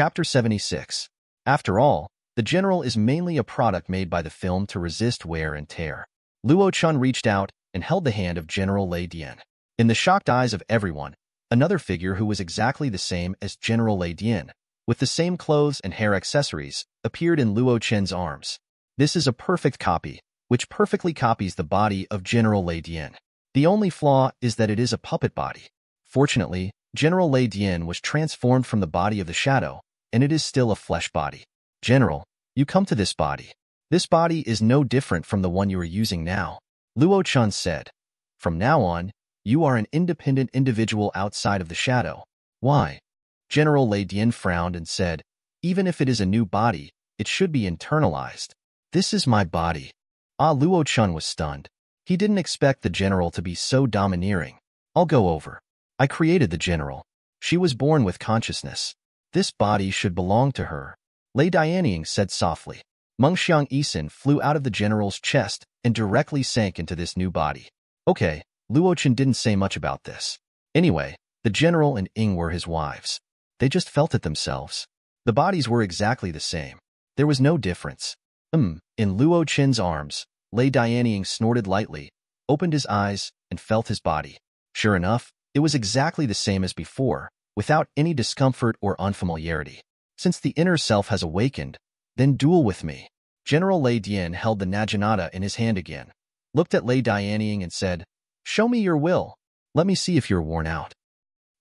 Chapter 76. After all, the General is mainly a product made by the film to resist wear and tear. Luo Chen reached out and held the hand of General Raiden. In the shocked eyes of everyone, another figure who was exactly the same as General Raiden, with the same clothes and hair accessories, appeared in Luo Chen's arms. This is a perfect copy, which perfectly copies the body of General Raiden. The only flaw is that it is a puppet body. Fortunately, General Raiden was transformed from the body of the shadow, and it is still a flesh body. General, you come to this body. This body is no different from the one you are using now, Luo Chen said. From now on, you are an independent individual outside of the shadow. Why? General Raiden frowned and said, even if it is a new body, it should be internalized. This is my body. Luo Chen was stunned. He didn't expect the general to be so domineering. I'll go over. I created the general. She was born with consciousness. This body should belong to her. Lei Dianying said softly. Mengxiang Yisin flew out of the general's chest and directly sank into this new body. Okay, Luo Chen didn't say much about this. Anyway, the general and Ying were his wives. They just felt it themselves. The bodies were exactly the same. There was no difference. In Luo Chen's arms, Lei Dianying snorted lightly, opened his eyes, and felt his body. Sure enough, it was exactly the same as before, without any discomfort or unfamiliarity. Since the inner self has awakened, then duel with me. General Raiden held the Naginata in his hand again, looked at Lei Dianying and said, show me your will. Let me see if you're worn out.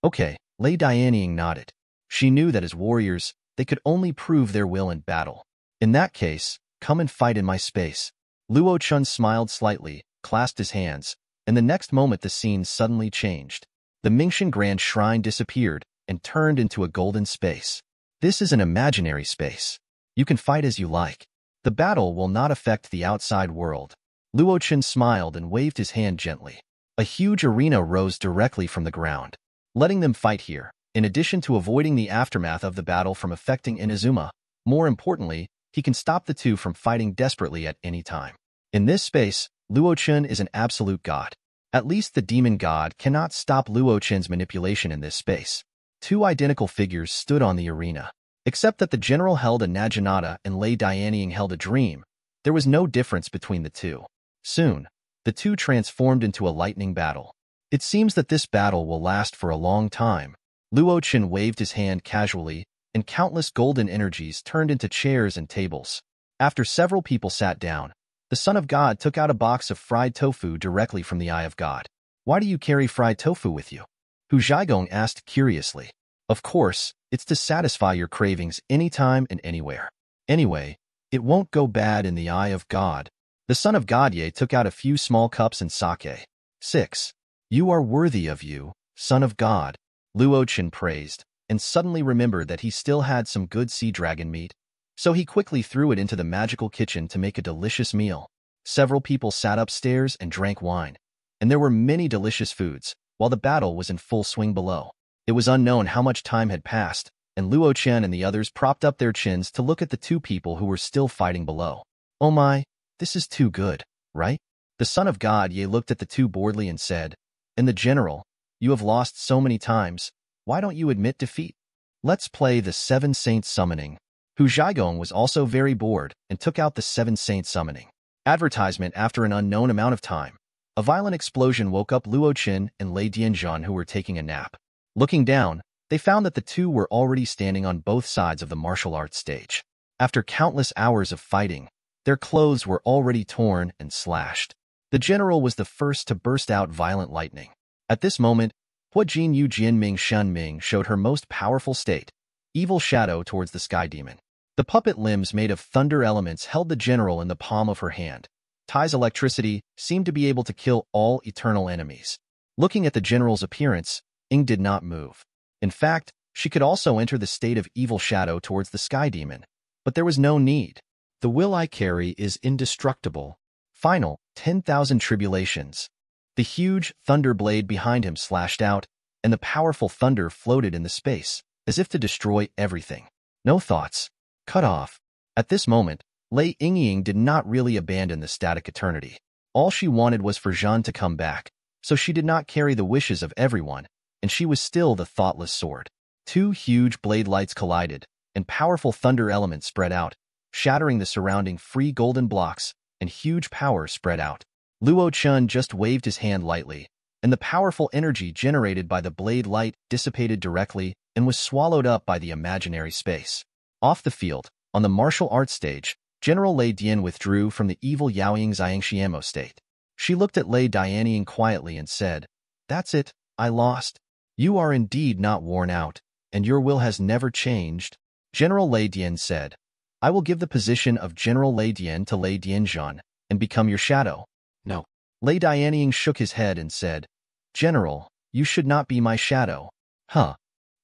Okay, Lei Dianying nodded. She knew that as warriors, they could only prove their will in battle. In that case, come and fight in my space. Luo Chen smiled slightly, clasped his hands, and the next moment the scene suddenly changed. The Mingxian Grand Shrine disappeared and turned into a golden space. This is an imaginary space. You can fight as you like. The battle will not affect the outside world. Luo Chen smiled and waved his hand gently. A huge arena rose directly from the ground, letting them fight here. In addition to avoiding the aftermath of the battle from affecting Inazuma, more importantly, he can stop the two from fighting desperately at any time. In this space, Luo Chen is an absolute god. At least the demon god cannot stop Luo Chen's manipulation in this space. Two identical figures stood on the arena. Except that the general held a Naginata and Lei Dianying held a dream, there was no difference between the two. Soon, the two transformed into a lightning battle. It seems that this battle will last for a long time. Luo Chen waved his hand casually, and countless golden energies turned into chairs and tables. After several people sat down, the Son of God took out a box of fried tofu directly from the Yae God. Why do you carry fried tofu with you? Hu Zhaigong asked curiously. Of course, it's to satisfy your cravings anytime and anywhere. Anyway, it won't go bad in the Yae of God. The Son of God Ye took out a few small cups and sake. 6. You are worthy of you, Son of God, Luo Chen praised, and suddenly remembered that he still had some good sea dragon meat. So he quickly threw it into the magical kitchen to make a delicious meal. Several people sat upstairs and drank wine, and there were many delicious foods, while the battle was in full swing below. It was unknown how much time had passed, and Luo Chen and the others propped up their chins to look at the two people who were still fighting below. Oh my, this is too good, right? The Son of God Ye looked at the two boredly and said, and the general, you have lost so many times, why don't you admit defeat? Let's play the Seven Saints Summoning. Hu Zhaigong was also very bored and took out the Seven Saints Summoning. Advertisement. After an unknown amount of time, a violent explosion woke up Luo Chen and Lei Dianying, who were taking a nap. Looking down, they found that the two were already standing on both sides of the martial arts stage. After countless hours of fighting, their clothes were already torn and slashed. The general was the first to burst out violent lightning. At this moment, Hua Jin Yu Jianming Shenming showed her most powerful state, evil shadow towards the sky demon. The puppet limbs made of thunder elements held the general in the palm of her hand. Tai's electricity seemed to be able to kill all eternal enemies. Looking at the general's appearance, Ying did not move. In fact, she could also enter the state of evil shadow towards the sky demon, but there was no need. The will I carry is indestructible. Final, 10,000 tribulations. The huge thunder blade behind him slashed out, and the powerful thunder floated in the space, as if to destroy everything. No thoughts. Cut off. At this moment, Lei Yingying did not really abandon the static eternity. All she wanted was for Zhen to come back, so she did not carry the wishes of everyone, and she was still the thoughtless sword. Two huge blade lights collided, and powerful thunder elements spread out, shattering the surrounding free golden blocks, and huge power spread out. Luo Chen just waved his hand lightly, and the powerful energy generated by the blade light dissipated directly and was swallowed up by the imaginary space. Off the field, on the martial arts stage, General Lei Dian withdrew from the evil Yaoying Xiangxiamo state. She looked at Lei Dianying quietly and said, "That's it, I lost. You are indeed not worn out, and your will has never changed." General Lei Dian said, "I will give the position of General Lei Dian to Lei Dianzhan and become your shadow." No. Lei Dianying shook his head and said, "General, you should not be my shadow." Huh.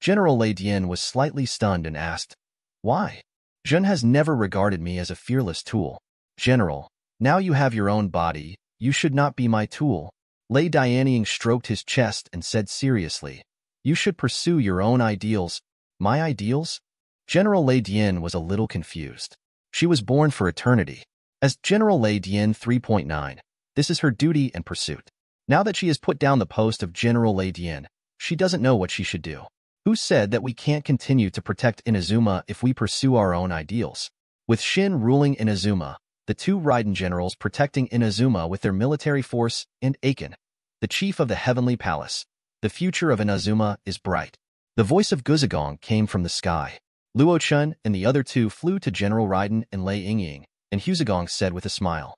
General Lei Dian was slightly stunned and asked, "Why?" "Zhen has never regarded me as a fearless tool." "General, now you have your own body, you should not be my tool." Lei Dianying stroked his chest and said seriously, "You should pursue your own ideals." "My ideals?" General Lei Dian was a little confused. She was born for eternity. As General Lei Dian 3.9, this is her duty and pursuit. Now that she has put down the post of General Lei Dian, she doesn't know what she should do. Who said that we can't continue to protect Inazuma if we pursue our own ideals? With Shin ruling Inazuma, the two Raiden Generals protecting Inazuma with their military force, and Achen, the chief of the Heavenly Palace, the future of Inazuma is bright. The voice of Guzagong came from the sky. Luo Chen and the other two flew to General Raiden and Lei Yingying, and Huzagong said with a smile,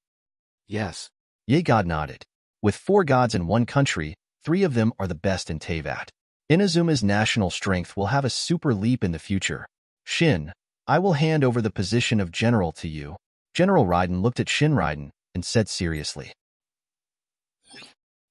"Yes." Yae God nodded. With 4 gods in one country, 3 of them are the best in Teyvat. Inazuma's national strength will have a super leap in the future. Shin, I will hand over the position of general to you. General Raiden looked at Shin Raiden and said seriously.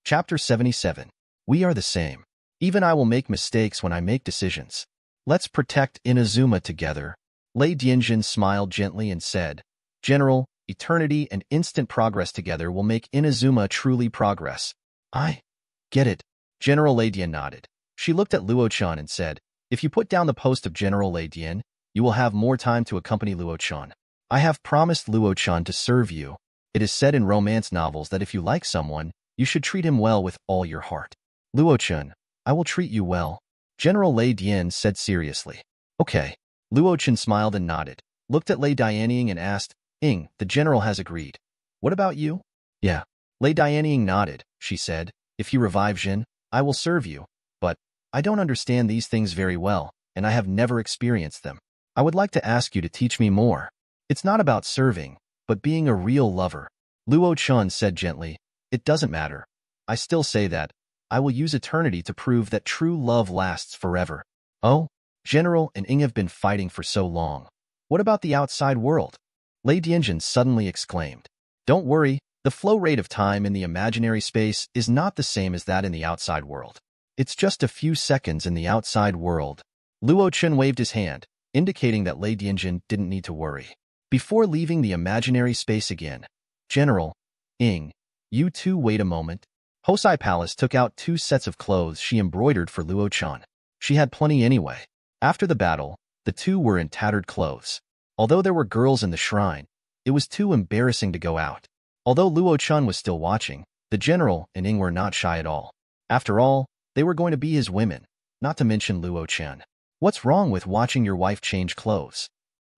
Chapter 77. We are the same. Even I will make mistakes when I make decisions. Let's protect Inazuma together. Lei Dianjin smiled gently and said, General, eternity and instant progress together will make Inazuma truly progress. I get it. General Lei Dian nodded. She looked at Luo Chen and said, if you put down the post of General Lei Dian, you will have more time to accompany Luo Chen. I have promised Luo Chen to serve you. It is said in romance novels that if you like someone, you should treat him well with all your heart. Luo Chen, I will treat you well. General Lei Dian said seriously. Okay. Luo Chen smiled and nodded, looked at Lei Dianying and asked, the general has agreed. What about you? Yeah. Lei Dianying nodded. She said, if you revive Zhen, I will serve you. But I don't understand these things very well, and I have never experienced them. I would like to ask you to teach me more. It's not about serving, but being a real lover. Luo Chen said gently, it doesn't matter. I still say that. I will use eternity to prove that true love lasts forever. Oh? General and Ing have been fighting for so long. What about the outside world? Lei Dianjin suddenly exclaimed. Don't worry, the flow rate of time in the imaginary space is not the same as that in the outside world. It's just a few seconds in the outside world. Luo Chen waved his hand, indicating that Lei Dianjin didn't need to worry. Before leaving the imaginary space again, General, Ing, you two wait a moment. Kitsuzai Palace took out 2 sets of clothes she embroidered for Luo Chen. She had plenty anyway. After the battle, the two were in tattered clothes. Although there were girls in the shrine, it was too embarrassing to go out. Although Luo Chen was still watching, the general and Ing were not shy at all. After all, they were going to be his women, not to mention Luo Chen. What's wrong with watching your wife change clothes?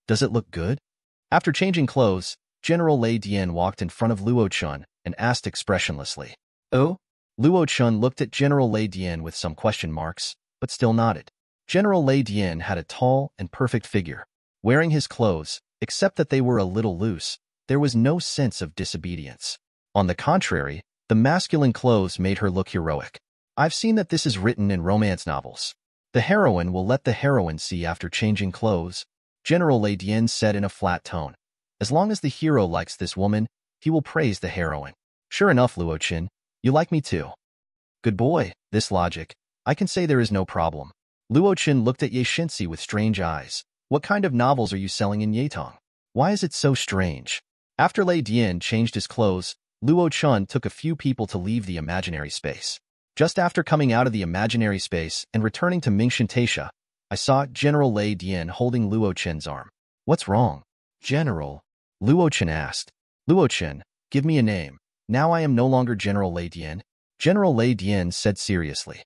Does it look good? After changing clothes, General Lei Dian walked in front of Luo Chen and asked expressionlessly. Oh? Luo Chen looked at General Lei Dian with some question marks, but still nodded. General Lei Dian had a tall and perfect figure. Wearing his clothes, except that they were a little loose, there was no sense of disobedience. On the contrary, the masculine clothes made her look heroic. I've seen that this is written in romance novels. The heroine will let the heroine see after changing clothes, General Lei Dian said in a flat tone. As long as the hero likes this woman, he will praise the heroine. Sure enough, Luo Chen, you like me too. Good boy, this logic. I can say there is no problem. Luo Chen looked at Ye Shinsi with strange eyes. What kind of novels are you selling in Yatong? Why is it so strange? After Lei Dian changed his clothes, Luo Chen took a few people to leave the imaginary space. Just after coming out of the imaginary space and returning to Mingshan Taisha, I saw General Lei Dian holding Luo Chen's arm. What's wrong? General? Luo Chen asked. Luo Chen, give me a name. Now I am no longer General Lei Dian. General Lei Dian said seriously.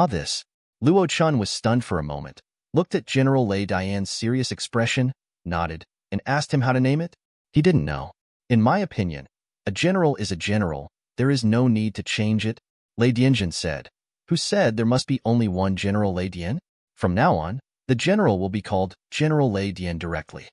This. Luo Chen was stunned for a moment. looked at General Lei Dian's serious expression, nodded, and asked him how to name it. He didn't know. In my opinion, a general is a general. There is no need to change it, Lei Dianjin said. Who said there must be only one General Lei Dian? From now on, the general will be called General Lei Dian directly.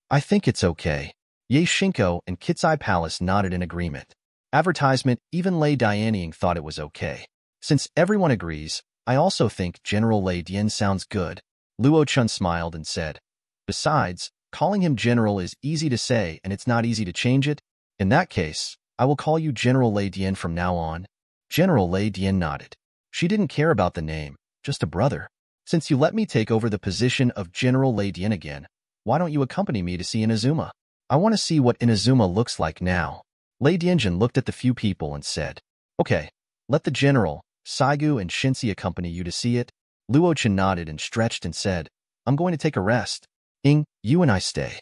I think it's okay. Yae Shinko and Kitsuzai Palace nodded in agreement. Advertisement, even Lei Dianying thought it was okay. Since everyone agrees, I also think General Lei Dian sounds good. Luo Chen smiled and said, besides, calling him general is easy to say and it's not easy to change it. In that case, I will call you General Lei Dian from now on. General Lei Dian nodded. She didn't care about the name, just a brother. Since you let me take over the position of General Lei Dian again, why don't you accompany me to see Inazuma? I want to see what Inazuma looks like now. Lei Dianjin looked at the few people and said, okay, let the general, Saigu and Shinsi accompany you to see it. Luo Chen nodded and stretched and said, I'm going to take a rest. You and I stay.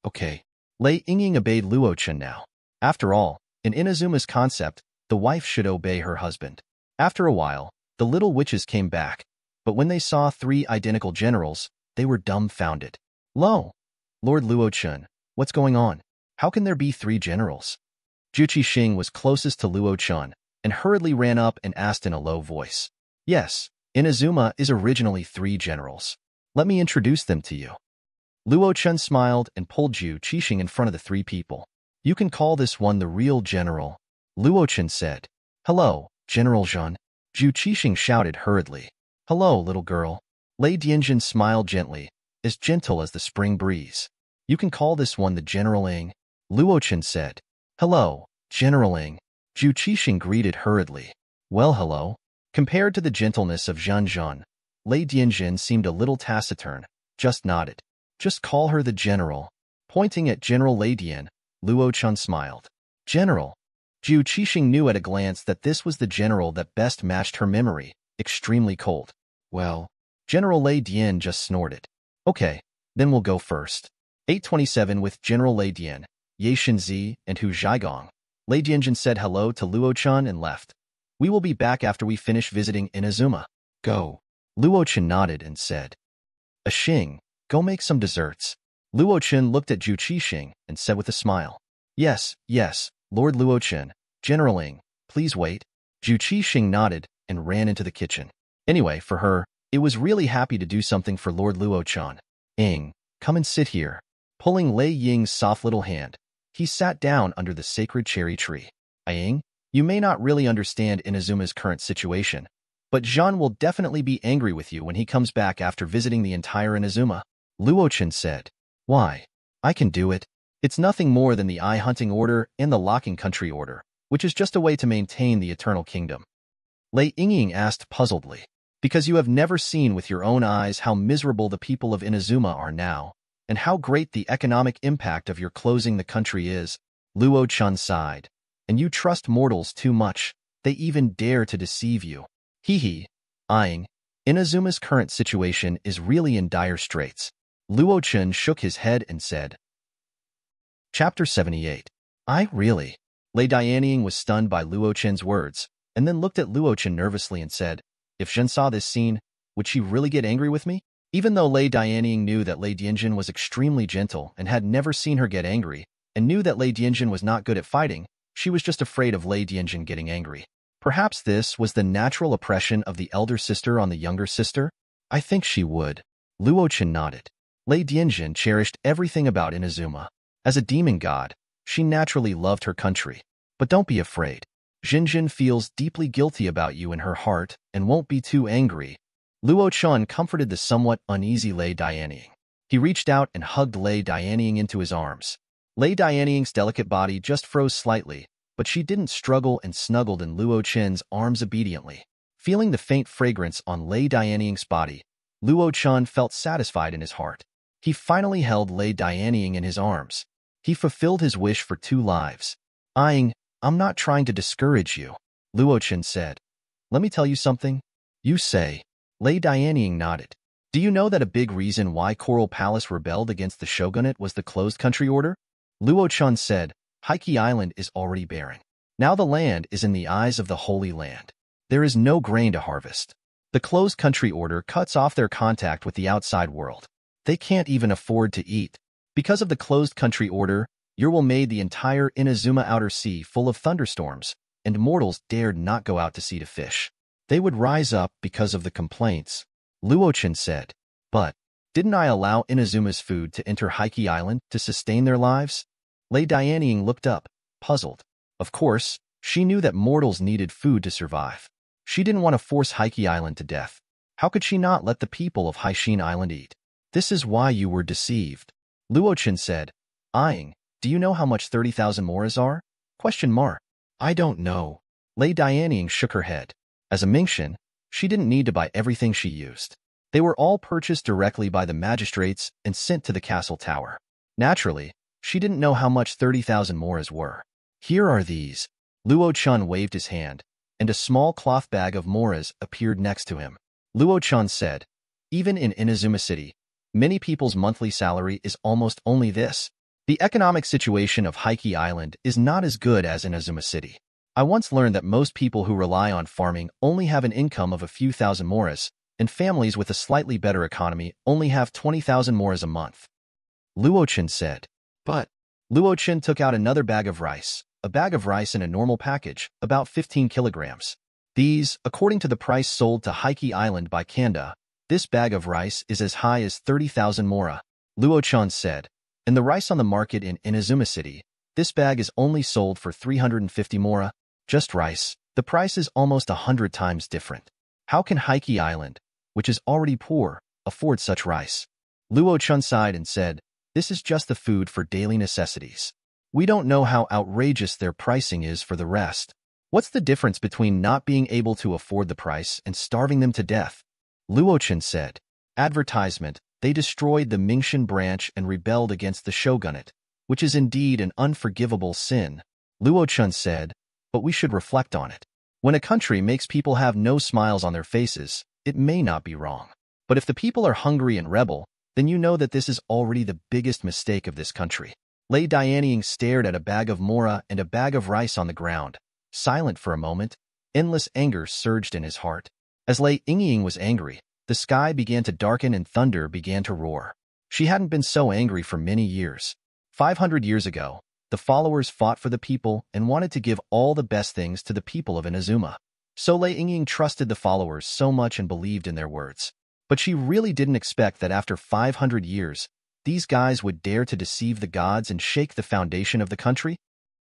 Okay. Lei Ying obeyed Luo Chen now. After all, in Inazuma's concept, the wife should obey her husband. After a while, the little witches came back, but when they saw 3 identical generals, they were dumbfounded. Lo! Lord Luo Chen, what's going on? How can there be 3 generals? Zhu Qixing was closest to Luo Chen and hurriedly ran up and asked in a low voice. Yes, Inazuma is originally 3 generals. Let me introduce them to you. Luo Chen smiled and pulled Zhu Qixing in front of the 3 people. You can call this one the real general. Luo Chen said. Hello, General Zhen. Zhu Qixing shouted hurriedly. Hello, little girl. Lei Dianjin smiled gently, as gentle as the spring breeze. You can call this one the General Ing. Luo Chen said. Hello, General Ing. Zhu Qixing greeted hurriedly. Well, hello. Compared to the gentleness of Zhen, Lei Dianjin seemed a little taciturn, just nodded. Just call her the General. Pointing at General Lei Dian, Luo Chen smiled. General. Zhu Qixing knew at a glance that this was the general that best matched her memory, extremely cold. Well, General Lei Dian just snorted. Okay, then we'll go first. 827 with General Lei Dian, Ye Shinzi, and Hu Zhaigong. Lei Dianjin said hello to Luo Chen and left. We will be back after we finish visiting Inazuma. Go. Luo Chen nodded and said. Achen, go make some desserts. Luo Chen looked at Zhu Qixing and said with a smile. Yes, Lord Luo Chen. General Ing, please wait. Zhu Qixing nodded and ran into the kitchen. Anyway, for her, it was really happy to do something for Lord Luo Chen. Ing, come and sit here. Pulling Lei Ying's soft little hand, he sat down under the sacred cherry tree. Ing, you may not really understand Inazuma's current situation, but Zhen will definitely be angry with you when he comes back after visiting the entire Inazuma. Luo Chen said. Why? I can do it. It's nothing more than the Eye Hunting Order and the Locking Country Order, which is just a way to maintain the Eternal Kingdom. Lei Ying asked puzzledly. Because you have never seen with your own eyes how miserable the people of Inazuma are now, and how great the economic impact of your closing the country is, Luo Chen sighed. And you trust mortals too much, they even dare to deceive you. Hee. Eyeing, Inazuma's current situation is really in dire straits. Luo Chen shook his head and said. Chapter 78. Really? Lei Dianying was stunned by Luo Chen's words, and then looked at Luo Chen nervously and said, if Zhen saw this scene, would she really get angry with me? Even though Lei Dianying knew that Lei Dianjin was extremely gentle and had never seen her get angry, and knew that Lei Dianjin was not good at fighting, she was just afraid of Lei Dianjin getting angry. Perhaps this was the natural oppression of the elder sister on the younger sister? I think she would. Luo Chen nodded. Lei Dianjin cherished everything about Inazuma. As a demon god, she naturally loved her country. But don't be afraid. Zhen feels deeply guilty about you in her heart and won't be too angry. Luo Chen comforted the somewhat uneasy Lei Dianying. He reached out and hugged Lei Dianying into his arms. Lei Dianying's delicate body just froze slightly, but she didn't struggle and snuggled in Luo Chen's arms obediently. Feeling the faint fragrance on Lei Dianying's body, Luo Chen felt satisfied in his heart. He finally held Lei Dianying in his arms. He fulfilled his wish for 2 lives. Eyeing, I'm not trying to discourage you, Luo Chen said. Let me tell you something. You say. Lei Dianying nodded. Do you know that a big reason why Coral Palace rebelled against the shogunate was the closed country order? Luo Chen said, Heike Island is already barren. Now the land is in the eyes of the Holy Land. There is no grain to harvest. The closed country order cuts off their contact with the outside world. They can't even afford to eat. Because of the closed country order, Yrwell made the entire Inazuma outer sea full of thunderstorms, and mortals dared not go out to sea to fish. They would rise up because of the complaints. Luo Chen said, "But didn't I allow Inazuma's food to enter Heike Island to sustain their lives?" Lei Dianying looked up, puzzled. Of course, she knew that mortals needed food to survive. She didn't want to force Heike Island to death. How could she not let the people of Haishin Island eat? "This is why you were deceived," Luo Chen said, eyeing. "Do you know how much 30,000 moras are?" "I don't know." Lei Dianying shook her head. As a Mingxian, she didn't need to buy everything she used. They were all purchased directly by the magistrates and sent to the castle tower. Naturally, she didn't know how much 30,000 moras were. "Here are these." Luo Chen waved his hand, and a small cloth bag of moras appeared next to him. Luo Chen said, "Even in Inazuma City, many people's monthly salary is almost only this. The economic situation of Heike Island is not as good as Inazuma City. I once learned that most people who rely on farming only have an income of a few thousand moras, and families with a slightly better economy only have 20,000 moras a month." Luo Chen said. "But..." Luo Chen took out another bag of rice, a bag of rice in a normal package, about 15 kilograms. "These, according to the price sold to Heike Island by Kanda, this bag of rice is as high as 30,000 mora," Luo Chen said. "And the rice on the market in Inazuma City, this bag is only sold for 350 mora. Just rice, the price is almost 100 times different. How can Heike Island, which is already poor, afford such rice?" Luo Chen sighed and said, "This is just the food for daily necessities. We don't know how outrageous their pricing is for the rest. What's the difference between not being able to afford the price and starving them to death?" Luo Chen said. "Advertisement, they destroyed the Mingxian branch and rebelled against the shogunate, which is indeed an unforgivable sin," Luo Chen said, "but we should reflect on it. When a country makes people have no smiles on their faces, it may not be wrong. But if the people are hungry and rebel, then you know that this is already the biggest mistake of this country." Lei Dianying stared at a bag of mora and a bag of rice on the ground. Silent for a moment, endless anger surged in his heart. As Lei Yingying was angry, the sky began to darken and thunder began to roar. She hadn't been so angry for many years. 500 years ago, the followers fought for the people and wanted to give all the best things to the people of Inazuma. So Lei Yingying trusted the followers so much and believed in their words. But she really didn't expect that after 500 years, these guys would dare to deceive the gods and shake the foundation of the country?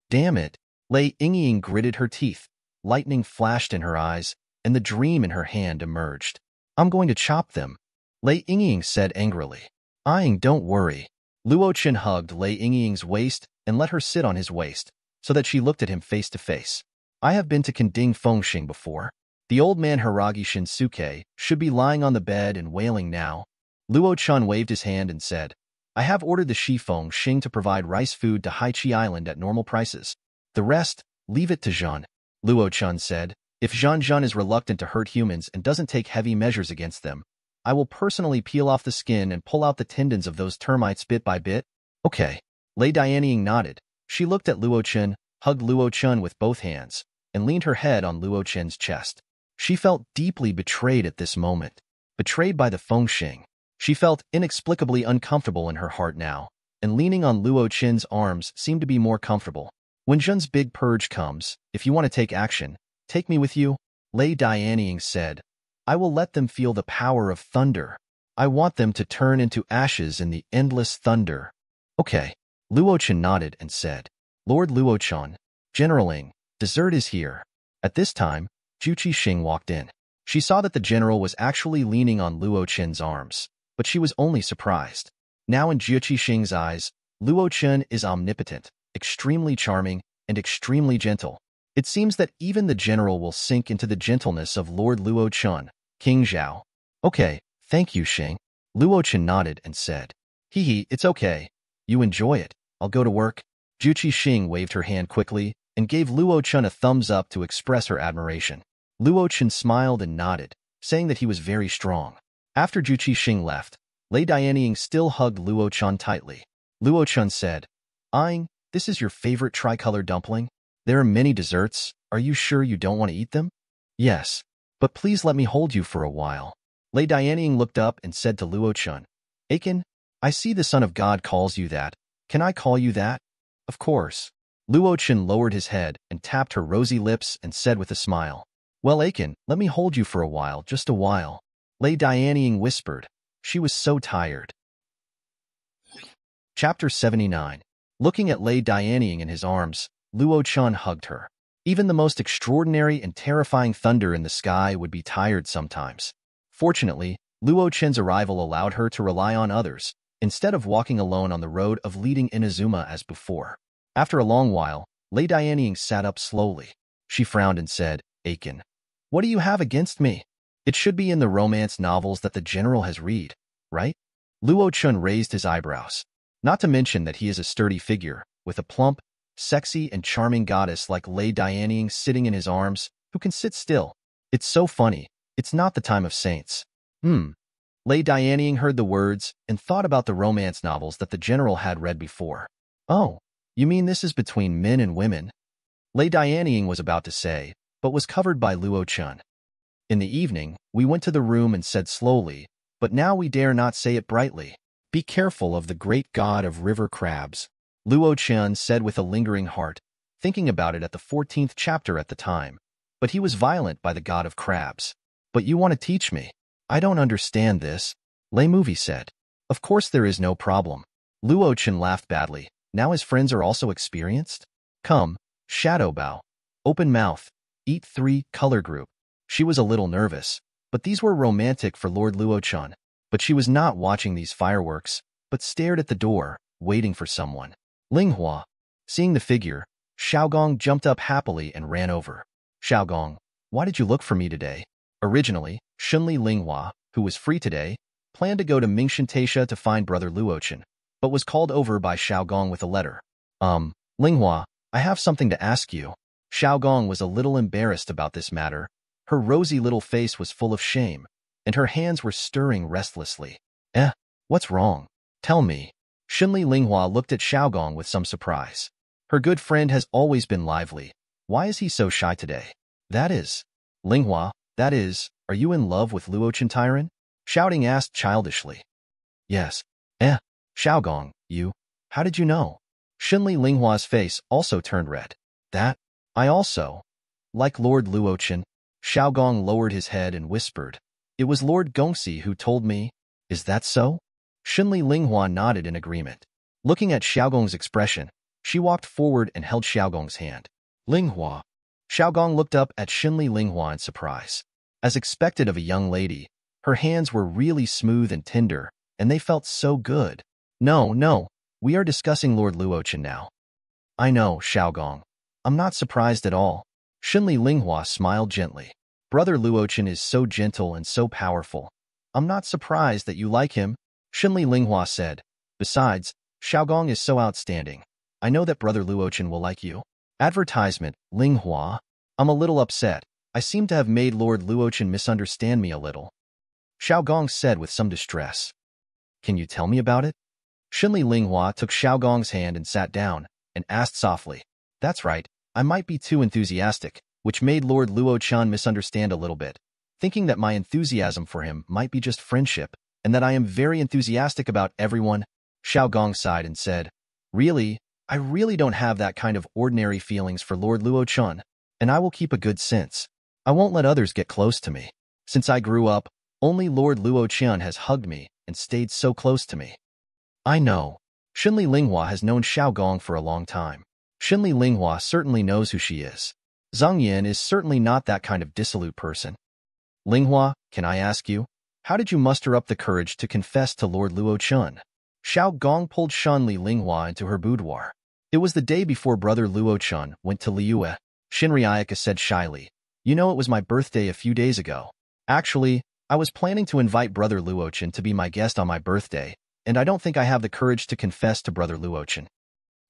Damn it! Lei Yingying gritted her teeth. Lightning flashed in her eyes, and the dream in her hand emerged. "I'm going to chop them," Lei Yingying said angrily. "Eyeing, don't worry." Luo Chen hugged Lei Yingying's waist and let her sit on his waist, so that she looked at him face to face. "I have been to Kending Fengxing before. The old man Hiragi Shinsuke should be lying on the bed and wailing now." Luo Chen waved his hand and said, "I have ordered the Shifeng Xing to provide rice food to Haichi Island at normal prices. The rest, leave it to Zhen," Luo Chen said. "If Zhen is reluctant to hurt humans and doesn't take heavy measures against them, I will personally peel off the skin and pull out the tendons of those termites bit by bit." "Okay." Lei Dianying nodded. She looked at Luo Chen, hugged Luo Chen with both hands, and leaned her head on Luo Chen's chest. She felt deeply betrayed at this moment. Betrayed by the Fengxing. She felt inexplicably uncomfortable in her heart now, and leaning on Luo Chen's arms seemed to be more comfortable. "When Zhen's big purge comes, if you want to take action, take me with you," Lei Dianying said. "I will let them feel the power of thunder. I want them to turn into ashes in the endless thunder." "Okay." Luo Chen nodded and said, "Lord Luo Chen, Generaling, dessert is here." At this time, Juqi Xing walked in. She saw that the general was actually leaning on Luo Chen's arms, but she was only surprised. Now in Juqi Xing's eyes, Luo Chen is omnipotent, extremely charming, and extremely gentle. It seems that even the general will sink into the gentleness of Lord Luo Chen, King Zhao. "Okay, thank you, Xing." Luo Chen nodded and said, "Hee, it's okay. You enjoy it. I'll go to work." Juqi Xing waved her hand quickly and gave Luo Chen a thumbs up to express her admiration. Luo Chen smiled and nodded, saying that he was very strong. After Juqi Xing left, Lei Dianying still hugged Luo Chen tightly. Luo Chen said, "Eyeing, this is your favorite tricolor dumpling? There are many desserts. Are you sure you don't want to eat them?" "Yes." But please let me hold you for a while. Lei Dianying looked up and said to Luo Chen, Achen, I see the Son of God calls you that. Can I call you that? Of course. Luo Chen lowered his head and tapped her rosy lips and said with a smile, Well, Achen, let me hold you for a while, just a while. Lei Dianying whispered. She was so tired. Chapter 79. Looking at Lei Dianying in his arms, Luo Chen hugged her. Even the most extraordinary and terrifying thunder in the sky would be tired sometimes. Fortunately, Luo Chen's arrival allowed her to rely on others, instead of walking alone on the road of leading Inazuma as before. After a long while, Lei Dianying sat up slowly. She frowned and said, Achen, what do you have against me? It should be in the romance novels that the general has read, right? Luo Chen raised his eyebrows. Not to mention that he is a sturdy figure, with a plump, sexy and charming goddess like Lei Dianying sitting in his arms, who can sit still. It's so funny. It's not the time of saints. Lei Dianying heard the words and thought about the romance novels that the general had read before. Oh, you mean this is between men and women? Lei Dianying was about to say, but was covered by Luo Chen. In the evening, we went to the room and said slowly, but now we dare not say it brightly. Be careful of the great god of river crabs. Luo Chen said with a lingering heart, thinking about it at the 14th chapter at the time. But he was violent by the god of crabs. But you want to teach me? I don't understand this, Lei Movie said. Of course there is no problem. Luo Chen laughed badly. Now his friends are also experienced? Come, shadow bow. Open mouth. Eat 3, color group. She was a little nervous, but these were romantic for Lord Luo Chen. But she was not watching these fireworks, but stared at the door, waiting for someone. Linghua. Seeing the figure, Xiaogong jumped up happily and ran over. Xiaogong, why did you look for me today? Originally, Shunli Linghua, who was free today, planned to go to Mingshan Taisha to find brother Luo Chen, but was called over by Xiaogong with a letter. Linghua, I have something to ask you. Xiaogong was a little embarrassed about this matter. Her rosy little face was full of shame, and her hands were stirring restlessly. What's wrong? Tell me. Shunli Linghua looked at Xiaogong with some surprise. Her good friend has always been lively. Why is he so shy today? That is. Linghua, that is, are you in love with Luo Chen Tyran? Shouting asked childishly. Yes. Xiaogong, you? How did you know? Shunli Linghua's face also turned red. That? I also. Like Lord Luo Chen. Xiaogong lowered his head and whispered. It was Lord Gongxi who told me. Is that so? Shunli Linghua nodded in agreement. Looking at Xiaogong's expression, she walked forward and held Xiaogong's hand. Linghua. Xiaogong looked up at Shunli Linghua in surprise. As expected of a young lady, her hands were really smooth and tender, and they felt so good. No, we are discussing Lord Luo Chen now. I know, Xiaogong. I'm not surprised at all. Shunli Linghua smiled gently. Brother Luo Chen is so gentle and so powerful. I'm not surprised that you like him, Shunli Linghua said. Besides, Xiaogong is so outstanding. I know that brother Luo Chen will like you. Advertisement, Linghua. I'm a little upset. I seem to have made Lord Luo Chen misunderstand me a little. Xiaogong said with some distress. Can you tell me about it? Shunli Linghua took Xiaogong's hand and sat down, and asked softly. That's right, I might be too enthusiastic, which made Lord Luo Chen misunderstand a little bit, thinking that my enthusiasm for him might be just friendship, and that I am very enthusiastic about everyone. Xiaogong sighed and said, Really, I really don't have that kind of ordinary feelings for Lord Luo Chen, and I will keep a good sense. I won't let others get close to me. Since I grew up, only Lord Luo Chen has hugged me and stayed so close to me. I know. Shunli Linghua has known Xiaogong for a long time. Shunli Linghua certainly knows who she is. Zhang Yan is certainly not that kind of dissolute person. Linghua, can I ask you, how did you muster up the courage to confess to Lord Luo Chen? Xiaogong pulled Shunli Linghua into her boudoir. It was the day before brother Luo Chen went to Liyue. Shinri Ayaka said shyly, You know it was my birthday a few days ago. Actually, I was planning to invite brother Luo Chen to be my guest on my birthday, and I don't think I have the courage to confess to brother Luo Chen.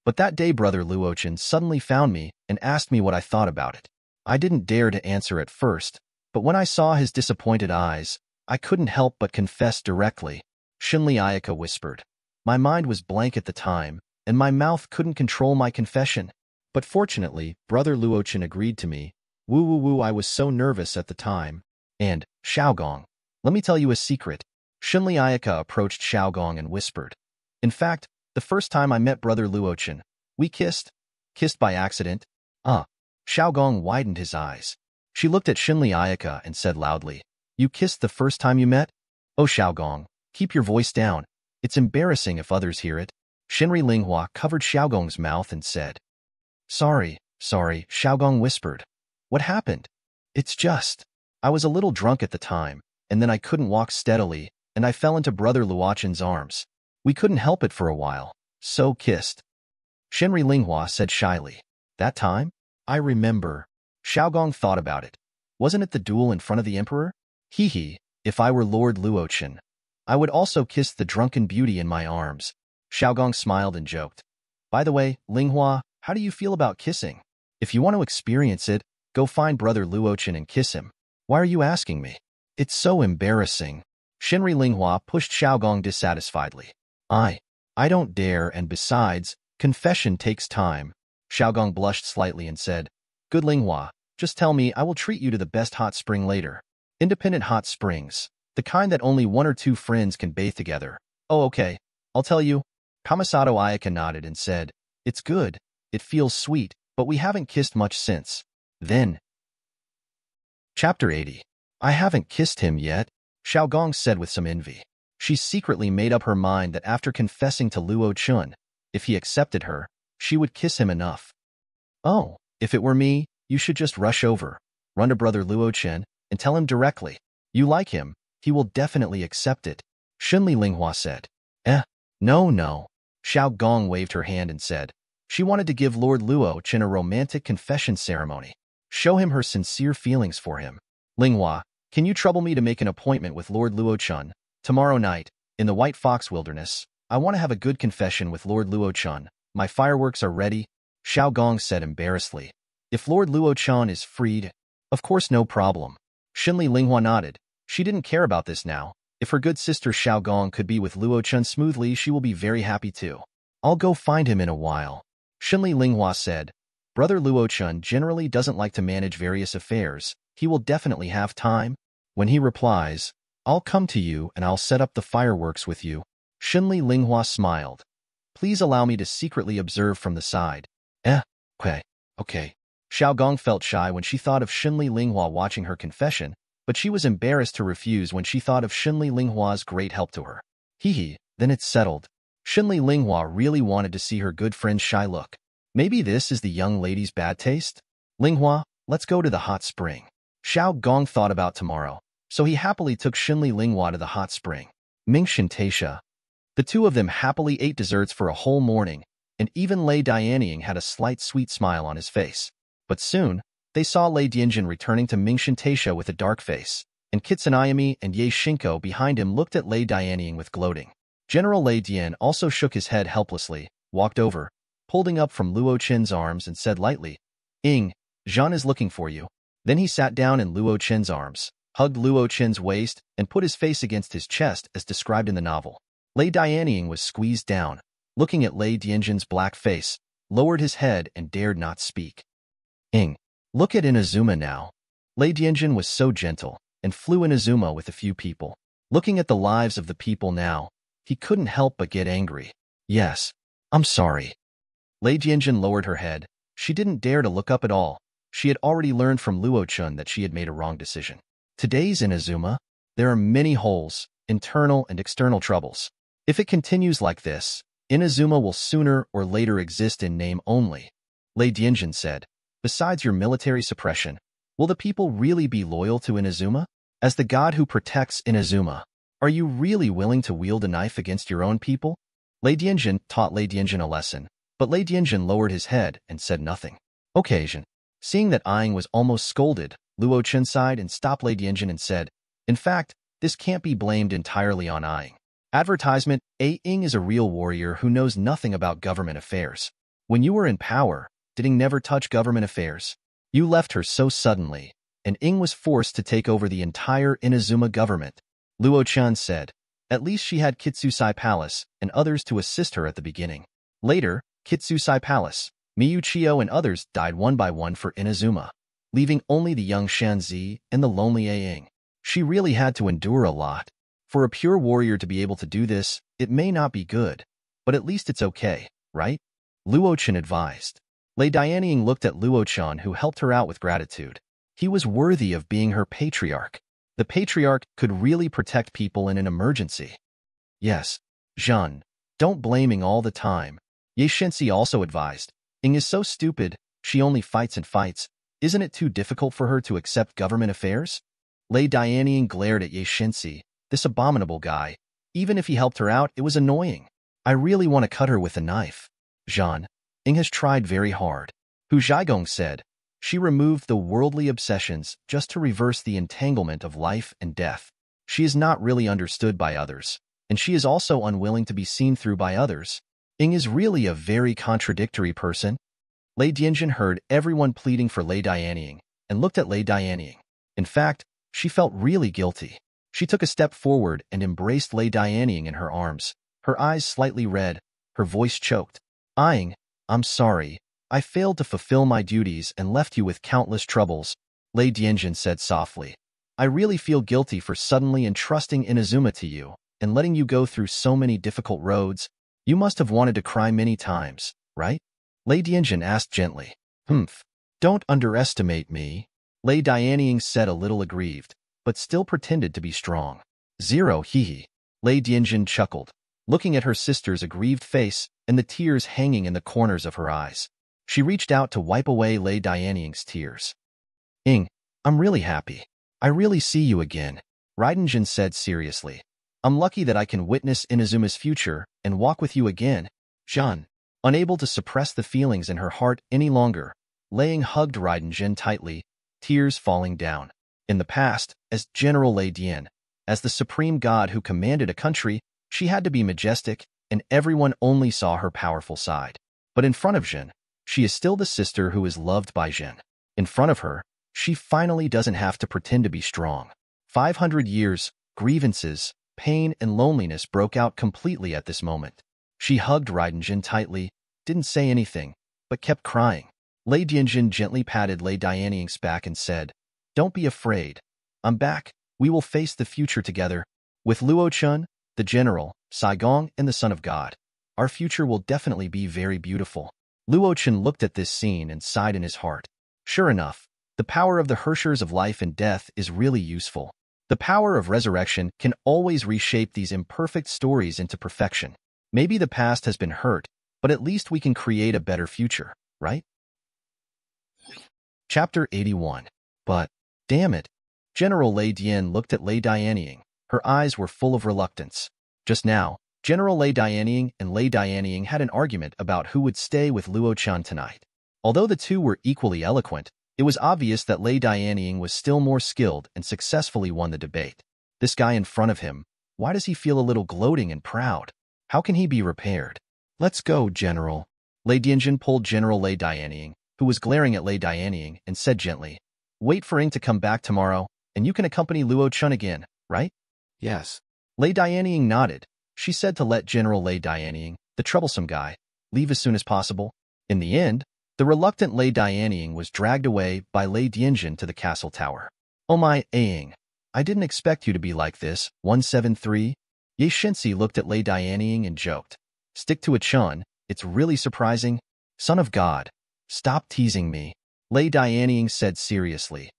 But that day brother Luo Chen suddenly found me and asked me what I thought about it. I didn't dare to answer at first, but when I saw his disappointed eyes, I couldn't help but confess directly. Shinli Ayaka whispered. My mind was blank at the time, and my mouth couldn't control my confession. But fortunately, brother Luo Chen agreed to me. Woo, I was so nervous at the time. And, Xiaogong, let me tell you a secret. Kitsuzai Ayaka approached Xiaogong and whispered. In fact, the first time I met brother Luo Chen, we kissed. Kissed by accident? Xiaogong widened his eyes. She looked at Kitsuzai Ayaka and said loudly, You kissed the first time you met? Oh Xiaogong, keep your voice down. It's embarrassing if others hear it. Shinri Linghua covered Xiaogong's mouth and said. Sorry, Xiaogong whispered. What happened? It's just. I was a little drunk at the time, and then I couldn't walk steadily, and I fell into brother Luo Chen's arms. We couldn't help it for a while, so kissed. Shinri Linghua said shyly. That time? I remember. Xiaogong thought about it. Wasn't it the duel in front of the emperor? Hee, if I were Lord Luo Chen, I would also kiss the drunken beauty in my arms. Xiaogong smiled and joked. By the way, Linghua, how do you feel about kissing? If you want to experience it, go find brother Luo Chen and kiss him. Why are you asking me? It's so embarrassing. Shinri Linghua pushed Xiaogong dissatisfiedly. I don't dare, and besides, confession takes time. Xiaogong blushed slightly and said, Good Linghua, just tell me, I will treat you to the best hot spring later. Independent hot springs. The kind that only 1 or 2 friends can bathe together. Oh okay, I'll tell you. Kamisato Ayaka nodded and said, It's good. It feels sweet, but we haven't kissed much since. Then. Chapter 80. I haven't kissed him yet, Xiaogong said with some envy. She secretly made up her mind that after confessing to Luo Chen, if he accepted her, she would kiss him enough. Oh, if it were me, you should just rush over, run to brother Luo Chen, and tell him directly. You like him, he will definitely accept it. Shinli Linghua said. No. Xiaogong waved her hand and said, she wanted to give Lord Luo Chen a romantic confession ceremony. Show him her sincere feelings for him. Linghua, can you trouble me to make an appointment with Lord Luo Chen? Tomorrow night, in the White Fox Wilderness, I want to have a good confession with Lord Luo Chen. My fireworks are ready, Xiaogong said embarrassedly. If Lord Luo Chen is freed, of course no problem. Shinli Linghua nodded. She didn't care about this now. If her good sister Xiaogong could be with Luo Chen smoothly, she will be very happy too. I'll go find him in a while. Shinli Linghua said, Brother Luo Chen generally doesn't like to manage various affairs. He will definitely have time. When he replies, I'll come to you and I'll set up the fireworks with you. Shinli Linghua smiled. Please allow me to secretly observe from the side. Okay. Xiaogong felt shy when she thought of Shinli Linghua watching her confession, but she was embarrassed to refuse when she thought of Shinli Linghua's great help to her. Then it's settled. Shinli Linghua really wanted to see her good friend's shy look. Maybe this is the young lady's bad taste? Linghua, let's go to the hot spring. Xiaogong thought about tomorrow, so he happily took Shinli Linghua to the hot spring. Mingshin Taisha. The two of them happily ate desserts for a whole morning, and even Lei Dianying had a slight sweet smile on his face. But soon, they saw Lei Dianjin returning to Mingshin Taisha with a dark face, and Kitsunayami and Ye Shinko behind him looked at Lei Dianying with gloating. General Lei Dian also shook his head helplessly, walked over, holding up from Luo Chen's arms and said lightly, Zhen is looking for you. Then he sat down in Luo Chen's arms, hugged Luo Chen's waist, and put his face against his chest as described in the novel. Lei Dianying was squeezed down, looking at Lei Dianjin's black face, lowered his head and dared not speak. Look at Inazuma now. Lei Dianjin was so gentle, and flew Inazuma with a few people. Looking at the lives of the people now, he couldn't help but get angry. Yes, I'm sorry. Lei Dianjin lowered her head. She didn't dare to look up at all. She had already learned from Luo Chen that she had made a wrong decision. Today's Inazuma, there are many holes, internal and external troubles. If it continues like this, Inazuma will sooner or later exist in name only. Lei Dianjin said, besides your military suppression, will the people really be loyal to Inazuma? As the god who protects Inazuma, are you really willing to wield a knife against your own people? Lei Dianjin taught Lei Dianjin a lesson, but Lei Dianjin lowered his head and said nothing. Occasion. Seeing that Achen was almost scolded, Luo Chen sighed and stopped Lei Dianjin and said, in fact, this can't be blamed entirely on Achen. Advertisement, Achen is a real warrior who knows nothing about government affairs. When you were in power, did Achen never touch government affairs? You left her so suddenly, and Achen was forced to take over the entire Inazuma government. Luo Chen said, at least she had Kitsuzai Palace and others to assist her at the beginning. Later, Kitsuzai Palace, Miyuchio and others died one by one for Inazuma, leaving only the young Shanzi and the lonely Achen. She really had to endure a lot. For a pure warrior to be able to do this, it may not be good, but at least it's okay, right? Luo Chen advised. Lei Dianying looked at Luo Chen, who helped her out with gratitude. He was worthy of being her patriarch. The patriarch could really protect people in an emergency. Yes, Zhen, don't blaming all the time. Ye Shensi also advised. Ing is so stupid, she only fights and fights. Isn't it too difficult for her to accept government affairs? Lei Dianying glared at Ye Shensi, this abominable guy. Even if he helped her out, it was annoying. I really want to cut her with a knife. Zhen, Ing has tried very hard. Hu Zhaigong said. She removed the worldly obsessions just to reverse the entanglement of life and death. She is not really understood by others, and she is also unwilling to be seen through by others. Ing is really a very contradictory person. Lei Dianjin heard everyone pleading for Lei Dianying and looked at Lei Dianying. In fact, she felt really guilty. She took a step forward and embraced Lei Dianying in her arms, her eyes slightly red, her voice choked. Ing, I'm sorry. I failed to fulfill my duties and left you with countless troubles, Lei Dianjin said softly. I really feel guilty for suddenly entrusting Inazuma to you and letting you go through so many difficult roads. You must have wanted to cry many times, right? Lei Dianjin asked gently. Don't underestimate me, Lei Dianying said a little aggrieved, but still pretended to be strong. Zero, hee. Lei Dianjin chuckled, looking at her sister's aggrieved face and the tears hanging in the corners of her eyes. She reached out to wipe away Lei Dianying's tears. Ing, I'm really happy. I really see you again, Raiden General said seriously. I'm lucky that I can witness Inazuma's future and walk with you again. Zhen, unable to suppress the feelings in her heart any longer, Lei hugged Raiden General tightly, tears falling down. In the past, as General Lei Dian, as the supreme god who commanded a country, she had to be majestic, and everyone only saw her powerful side. But in front of Zhen, she is still the sister who is loved by Zhen. In front of her, she finally doesn't have to pretend to be strong. 500 years, grievances, pain, and loneliness broke out completely at this moment. She hugged Raiden General tightly, didn't say anything, but kept crying. Lei Dianjin gently patted Lei Dianying's back and said, Don't be afraid. I'm back. We will face the future together. With Luo Chen, the general, Saigong, and the son of God. Our future will definitely be very beautiful. Luo Chen looked at this scene and sighed in his heart. Sure enough, the power of the Hershers of life and death is really useful. The power of resurrection can always reshape these imperfect stories into perfection. Maybe the past has been hurt, but at least we can create a better future, right? Chapter 81. But, damn it. General Lei Dian looked at Lei Dianying. Her eyes were full of reluctance. Just now, General Lei Dianying and Lei Dianying had an argument about who would stay with Luo Chen tonight. Although the two were equally eloquent, it was obvious that Lei Dianying was still more skilled and successfully won the debate. This guy in front of him, why does he feel a little gloating and proud? How can he be repaired? Let's go, General. Lei Dianjin pulled General Lei Dianying, who was glaring at Lei Dianying, and said gently, Wait for Ing to come back tomorrow, and you can accompany Luo Chen again, right? Yes. Lei Dianying nodded. She said to let General Lei Dianying, the troublesome guy, leave as soon as possible. In the end, the reluctant Lei Dianying was dragged away by Lei Dianjin to the castle tower. Oh my, Aing. I didn't expect you to be like this, 173. Ye Shensi looked at Lei Dianying and joked. Stick to it, Chun. It's really surprising. Son of God. Stop teasing me. Lei Dianying said seriously.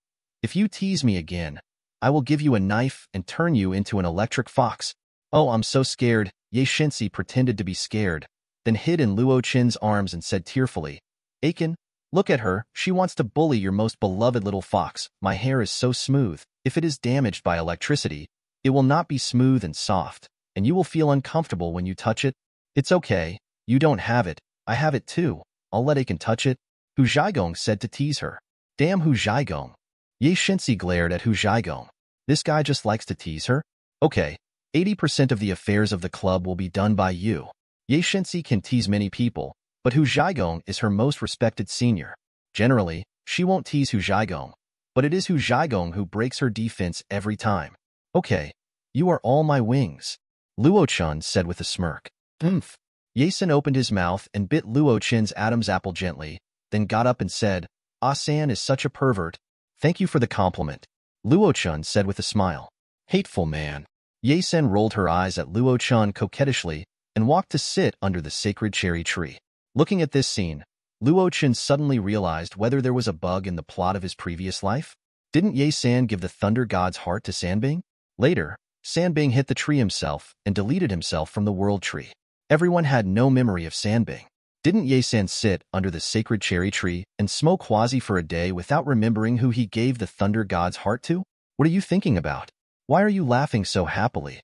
If you tease me again, I will give you a knife and turn you into an electric fox. Oh, I'm so scared. Ye Shensi pretended to be scared, then hid in Luo Chen's arms and said tearfully, Achen, look at her. She wants to bully your most beloved little fox. My hair is so smooth. If it is damaged by electricity, it will not be smooth and soft, and you will feel uncomfortable when you touch it. It's okay. You don't have it. I have it too. I'll let Achen touch it. Hu Zhaigong said to tease her. Damn Hu Zhaigong. Ye Shensi glared at Hu Zhaigong. This guy just likes to tease her? Okay, 80% of the affairs of the club will be done by you. Ye Shensi can tease many people, but Hu Zhaigong is her most respected senior. Generally, she won't tease Hu Zhaigong, but it is Hu Zhaigong who breaks her defense every time. Okay, you are all my wings, Luo Chen said with a smirk. Ye Sen opened his mouth and bit Luo Chen's Adam's apple gently, then got up and said, Ah San is such a pervert. Thank you for the compliment. Luo Chen said with a smile. Hateful man. Yae rolled her eyes at Luo Chen coquettishly and walked to sit under the sacred cherry tree. Looking at this scene, Luo Chen suddenly realized whether there was a bug in the plot of his previous life. Didn't Yae give the thunder god's heart to Sanbing? Later, Sanbing hit the tree himself and deleted himself from the world tree. Everyone had no memory of Sanbing. Didn't Yae sit under the sacred cherry tree and smoke Huazi for a day without remembering who he gave the thunder god's heart to? What are you thinking about? Why are you laughing so happily?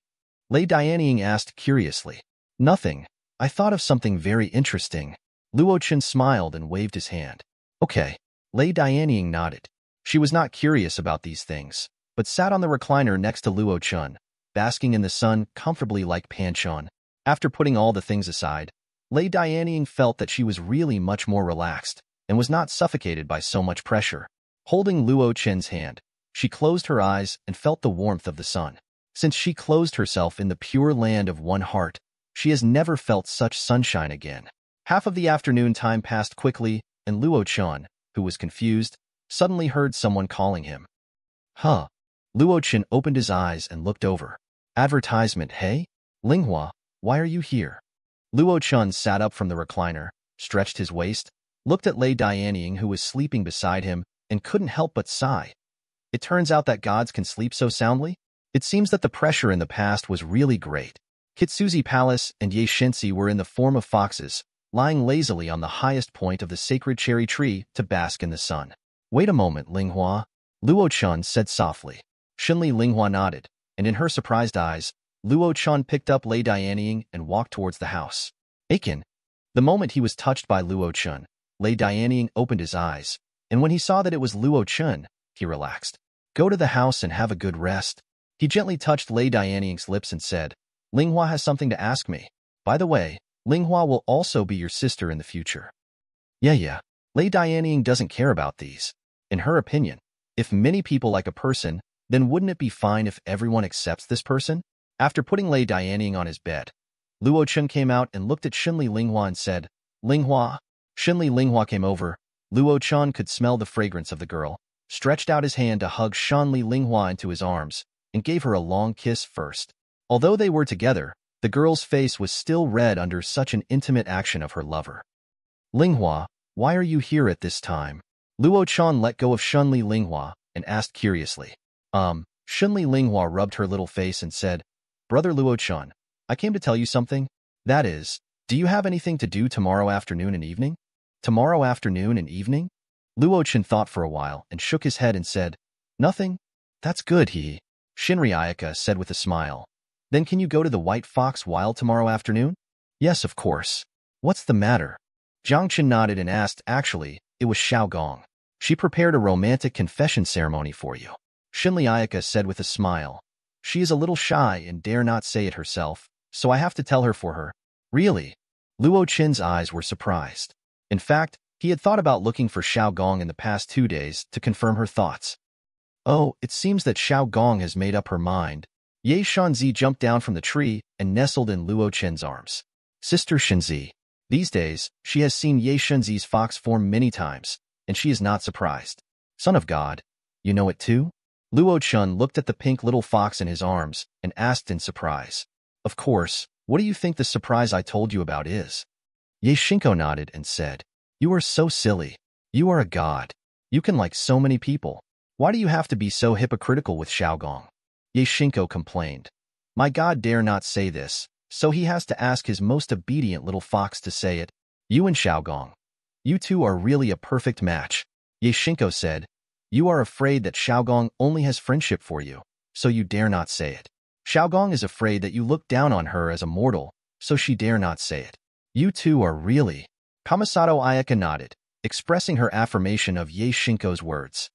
Lei Dianying asked curiously. Nothing. I thought of something very interesting. Luo Chen smiled and waved his hand. Okay. Lei Dianying nodded. She was not curious about these things, but sat on the recliner next to Luo Chen, basking in the sun comfortably like Panchon. After putting all the things aside, Lei Dianying felt that she was really much more relaxed and was not suffocated by so much pressure. Holding Luo Chen's hand, she closed her eyes and felt the warmth of the sun. Since she closed herself in the pure land of one heart, she has never felt such sunshine again. Half of the afternoon time passed quickly, and Luo Chen, who was confused, suddenly heard someone calling him. Huh. Luo Chen opened his eyes and looked over. Advertisement. Hey? Linghua, why are you here? Luo Chen sat up from the recliner, stretched his waist, looked at Lei Dianying who was sleeping beside him, and couldn't help but sigh. It turns out that gods can sleep so soundly? It seems that the pressure in the past was really great. Kitsuzai Palace and Yae were in the form of foxes, lying lazily on the highest point of the sacred cherry tree to bask in the sun. Wait a moment, Linghua, Luo Chen said softly. Shinli Linghua nodded, and in her surprised eyes, Luo Chen picked up Lei Dianying and walked towards the house. Achen. The moment he was touched by Luo Chen, Lei Dianying opened his eyes, and when he saw that it was Luo Chen, he relaxed. Go to the house and have a good rest. He gently touched Lei Dianying's lips and said, Linghua has something to ask me. By the way, Linghua will also be your sister in the future. Yeah. Lei Dianying doesn't care about these. In her opinion, if many people like a person, then wouldn't it be fine if everyone accepts this person? After putting Lei Dianying on his bed, Luo Chen came out and looked at Shinli Linghua and said, Linghua. Shinli Linghua came over. Luo Chen could smell the fragrance of the girl, stretched out his hand to hug Shinli Linghua into his arms, and gave her a long kiss first. Although they were together, the girl's face was still red under such an intimate action of her lover. Linghua, why are you here at this time? Luo Chen let go of Shinli Linghua and asked curiously. Shinli Linghua rubbed her little face and said, Brother Luo Chen, I came to tell you something. That is, do you have anything to do tomorrow afternoon and evening? Tomorrow afternoon and evening? Luo Chen thought for a while and shook his head and said, Nothing? That's good, he. Shinri Ayaka said with a smile. Then can you go to the White Fox Wild tomorrow afternoon? Yes, of course. What's the matter? Jiang Chen nodded and asked, Actually, it was Xiao Gong. She prepared a romantic confession ceremony for you. Shinli Ayaka said with a smile. She is a little shy and dare not say it herself, so I have to tell her for her. Really? Luo Chen's eyes were surprised. In fact, he had thought about looking for Xiao Gong in the past 2 days to confirm her thoughts. Oh, it seems that Xiao Gong has made up her mind. Yae Shanzi jumped down from the tree and nestled in Luo Chen's arms. Sister Shanzi. These days, she has seen Yae Shanzi's fox form many times, and she is not surprised. Son of God, you know it too? Luo Chen looked at the pink little fox in his arms and asked in surprise. Of course, what do you think the surprise I told you about is? Yae Shinko nodded and said, You are so silly. You are a god. You can like so many people. Why do you have to be so hypocritical with Xiao Gong? Yae Shinko complained. My god dare not say this, so he has to ask his most obedient little fox to say it. You and Xiao Gong. You two are really a perfect match. Yae Shinko said, You are afraid that Xiao Gong only has friendship for you, so you dare not say it. Xiao Gong is afraid that you look down on her as a mortal, so she dare not say it. You two are really... Kamisato Ayaka nodded, expressing her affirmation of Yae Shinko's words.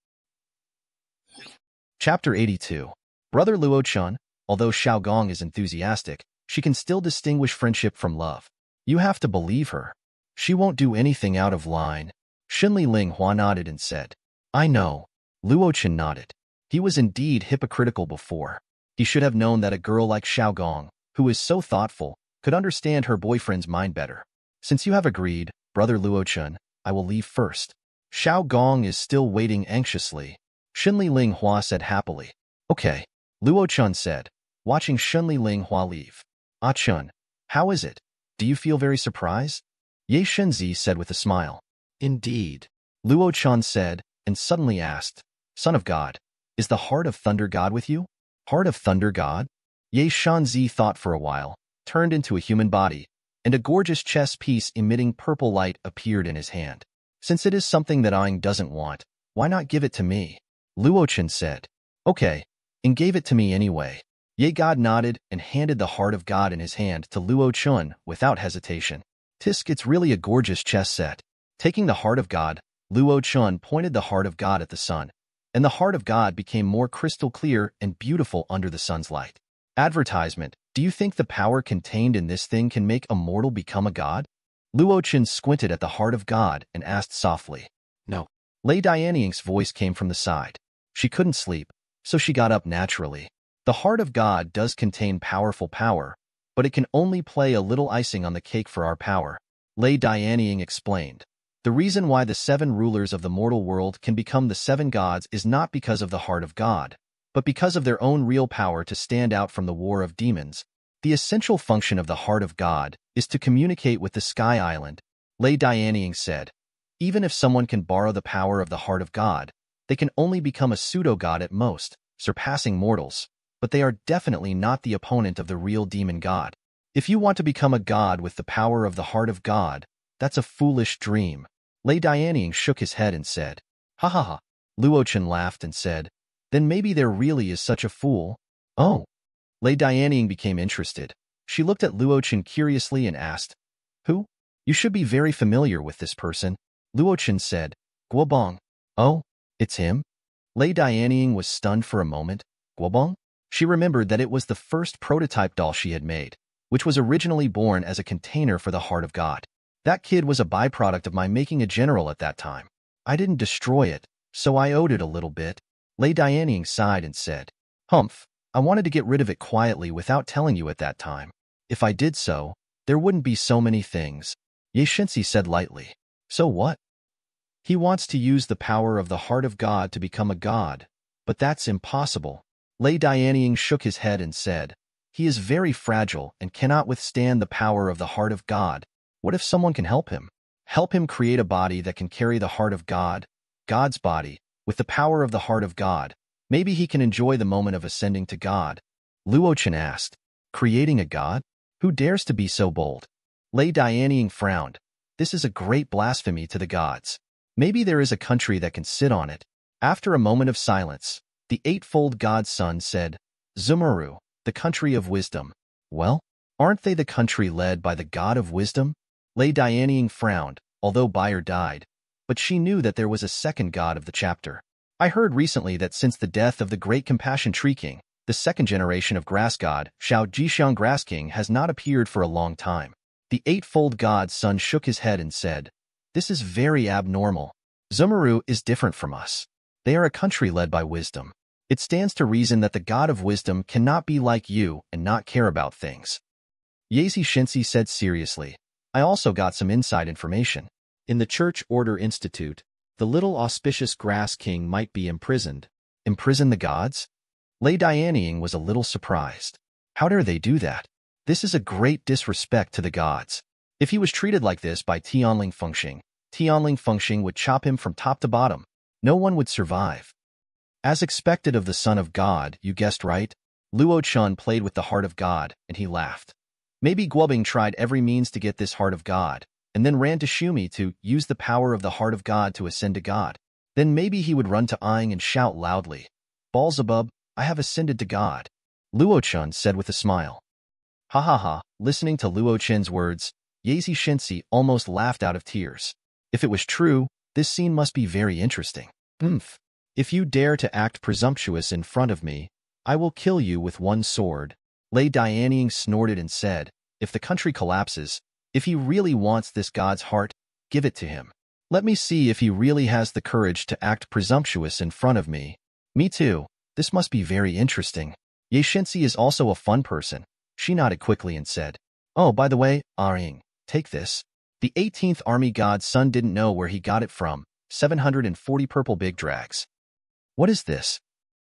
Chapter 82. Brother Luo Chen, although Xiao Gong is enthusiastic, she can still distinguish friendship from love. You have to believe her. She won't do anything out of line. Shinli Linghua nodded and said, I know. Luo Chen nodded. He was indeed hypocritical before. He should have known that a girl like Xiao Gong, who is so thoughtful, could understand her boyfriend's mind better. Since you have agreed, Brother Luo Chen, I will leave first. Xiao Gong is still waiting anxiously. Xunli Linghua said happily. Okay, Luo Chen said, watching Xunli Linghua leave. Achen, how is it? Do you feel very surprised? Ye Shenzi said with a smile. Indeed. Luo Chen said, and suddenly asked, Son of God, is the Heart of Thunder God with you? Heart of Thunder God? Ye Shenzi thought for a while, turned into a human body, and a gorgeous chess piece emitting purple light appeared in his hand. Since it is something that Aang doesn't want, why not give it to me? Luo Chen said. Okay, and gave it to me anyway. Yae God nodded and handed the Heart of God in his hand to Luo Chen without hesitation. Tisk, it's really a gorgeous chess set. Taking the Heart of God, Luo Chen pointed the Heart of God at the sun, and the Heart of God became more crystal clear and beautiful under the sun's light. Advertisement, do you think the power contained in this thing can make a mortal become a god? Luo Chen squinted at the Heart of God and asked softly. No. Lei Dianying's voice came from the side. She couldn't sleep, so she got up naturally. The Heart of God does contain powerful power, but it can only play a little icing on the cake for our power. Lei Dianying explained. The reason why the 7 rulers of the mortal world can become the 7 gods is not because of the Heart of God, but because of their own real power to stand out from the war of demons. The essential function of the Heart of God is to communicate with the Sky Island, Lei Dianying said. Even if someone can borrow the power of the Heart of God, they can only become a pseudo-god at most, surpassing mortals, but they are definitely not the opponent of the real demon god. If you want to become a god with the power of the Heart of God, that's a foolish dream. Lei Dianying shook his head and said, Ha ha ha. Luo Chen laughed and said, Then maybe there really is such a fool. Oh. Lei Dianying became interested. She looked at Luo Chen curiously and asked, Who? You should be very familiar with this person. Luo Chen said, Guobong. Oh, it's him? Lei Dianying was stunned for a moment. Guobong? She remembered that it was the first prototype doll she had made, which was originally born as a container for the Heart of God. That kid was a byproduct of my making a general at that time. I didn't destroy it, so I owed it a little bit. Lei Dianying sighed and said, Humph, I wanted to get rid of it quietly without telling you at that time. If I did so, there wouldn't be so many things. Ye Shenzi said lightly. So what? He wants to use the power of the Heart of God to become a god, but that's impossible. Lei Dianying shook his head and said, He is very fragile and cannot withstand the power of the Heart of God. What if someone can help him? Help him create a body that can carry the Heart of God, God's body, with the power of the Heart of God. Maybe he can enjoy the moment of ascending to God. Luo Chen asked, Creating a god? Who dares to be so bold? Lei Dianying frowned. This is a great blasphemy to the gods. Maybe there is a country that can sit on it. After a moment of silence, the eightfold god's son said, Zumaru, the country of wisdom. Well, aren't they the country led by the god of wisdom? Lei Dianying frowned, although Bayer died, but she knew that there was a second god of the chapter. I heard recently that since the death of the great Compassion Tree King, the second generation of Grass God, Shao Jixiang Grass King, has not appeared for a long time. The eightfold god's son shook his head and said, This is very abnormal. Zumaru is different from us. They are a country led by wisdom. It stands to reason that the god of wisdom cannot be like you and not care about things. Yazi Shensi said seriously, I also got some inside information. In the Church Order Institute, the little auspicious Grass King might be imprisoned. Imprison the gods? Lei Dianying was a little surprised. How dare they do that? This is a great disrespect to the gods. If he was treated like this by Tianling Fengxing would chop him from top to bottom. No one would survive. As expected of the Son of God, you guessed right. Luo Chen played with the Heart of God, and he laughed. Maybe Guobing tried every means to get this Heart of God, and then ran to Shumi to use the power of the Heart of God to ascend to God. Then maybe he would run to Aang and shout loudly, Beelzebub, I have ascended to God. Luo Chen said with a smile. Ha ha ha, listening to Luo Chen's words, Yazi Shensi almost laughed out of tears. If it was true, this scene must be very interesting. If you dare to act presumptuous in front of me, I will kill you with one sword. Lei Dianying snorted and said, If the country collapses, if he really wants this god's heart, give it to him. Let me see if he really has the courage to act presumptuous in front of me. Me too. This must be very interesting. Ye Shensi is also a fun person. She nodded quickly and said, Oh, by the way, Aang, take this. The 18th Army God's son didn't know where he got it from. 740 purple big drags. What is this?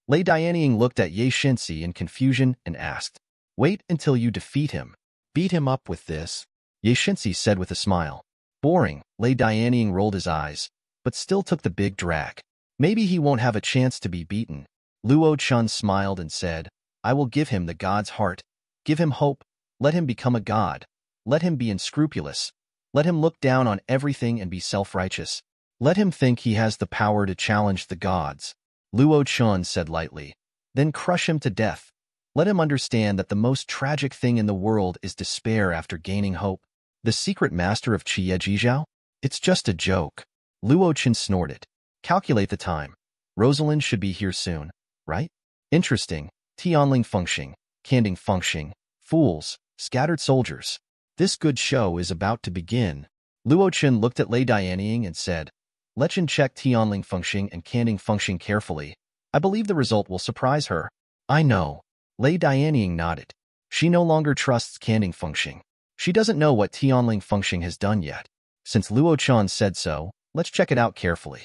Lei Dianying looked at Ye Shinsi in confusion and asked, Wait until you defeat him. Beat him up with this, Ye Shinsi said with a smile. Boring, Lei Dianying rolled his eyes, but still took the big drag. Maybe he won't have a chance to be beaten. Luo Chen smiled and said, I will give him the god's heart. Give him hope. Let him become a god. Let him be unscrupulous. Let him look down on everything and be self-righteous. Let him think he has the power to challenge the gods. Luo Chen said lightly. Then crush him to death. Let him understand that the most tragic thing in the world is despair after gaining hope. The secret master of Qie Jijiao? It's just a joke. Luo Chen snorted. Calculate the time. Rosalind should be here soon, right? Interesting. Tianling Fengxing, Canding Fengxing, fools, scattered soldiers. This good show is about to begin. Luo Chen looked at Lei Dianying and said, Lechen check Tianling Fengxing and Canding Fengxing carefully. I believe the result will surprise her. I know. Lei Dianying nodded. She no longer trusts Canding Fengxing. She doesn't know what Tianling Fengxing has done yet. Since Luo Chen said so, let's check it out carefully.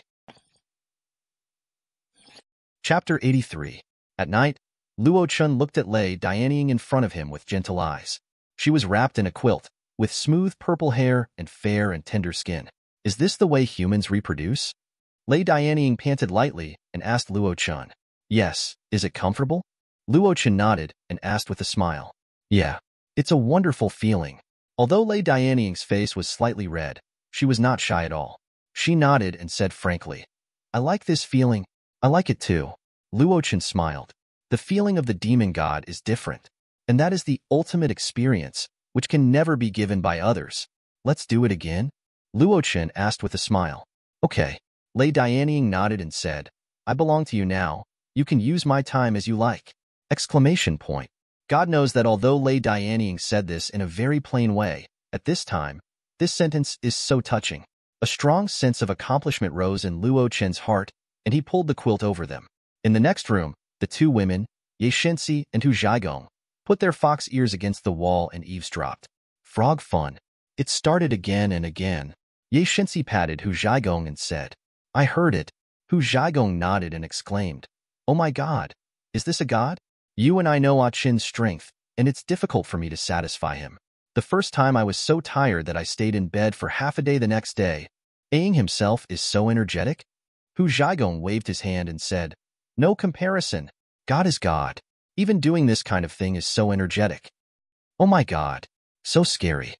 Chapter 83. At night, Luo Chen looked at Lei Dianying in front of him with gentle eyes. She was wrapped in a quilt, with smooth purple hair and fair and tender skin. Is this the way humans reproduce? Lei Dianying panted lightly and asked Luo Chen. Yes, is it comfortable? Luo Chen nodded and asked with a smile. Yeah, it's a wonderful feeling. Although Lei Dianying's face was slightly red, she was not shy at all. She nodded and said frankly, I like this feeling. I like it too. Luo Chen smiled. The feeling of the demon god is different, and that is the ultimate experience, which can never be given by others. Let's do it again? Luo Chen asked with a smile. Okay. Lei Dianying nodded and said, I belong to you now. You can use my time as you like. Exclamation point. God knows that although Lei Dianying said this in a very plain way, at this time, this sentence is so touching. A strong sense of accomplishment rose in Luo Chen's heart, and he pulled the quilt over them. In the next room, the two women, Ye Shinsi and Hu Zhaigong, put their fox ears against the wall and eavesdropped. Frog fun. It started again and again. Ye Shinsi patted Hu Zhaigong and said, I heard it. Hu Zhaigong nodded and exclaimed, Oh my god, is this a god? You and I know Achen's strength, and it's difficult for me to satisfy him. The first time I was so tired that I stayed in bed for half a day the next day. Aang himself is so energetic. Hu Zhaigong waved his hand and said, No comparison. God is God. Even doing this kind of thing is so energetic. Oh my god. So scary.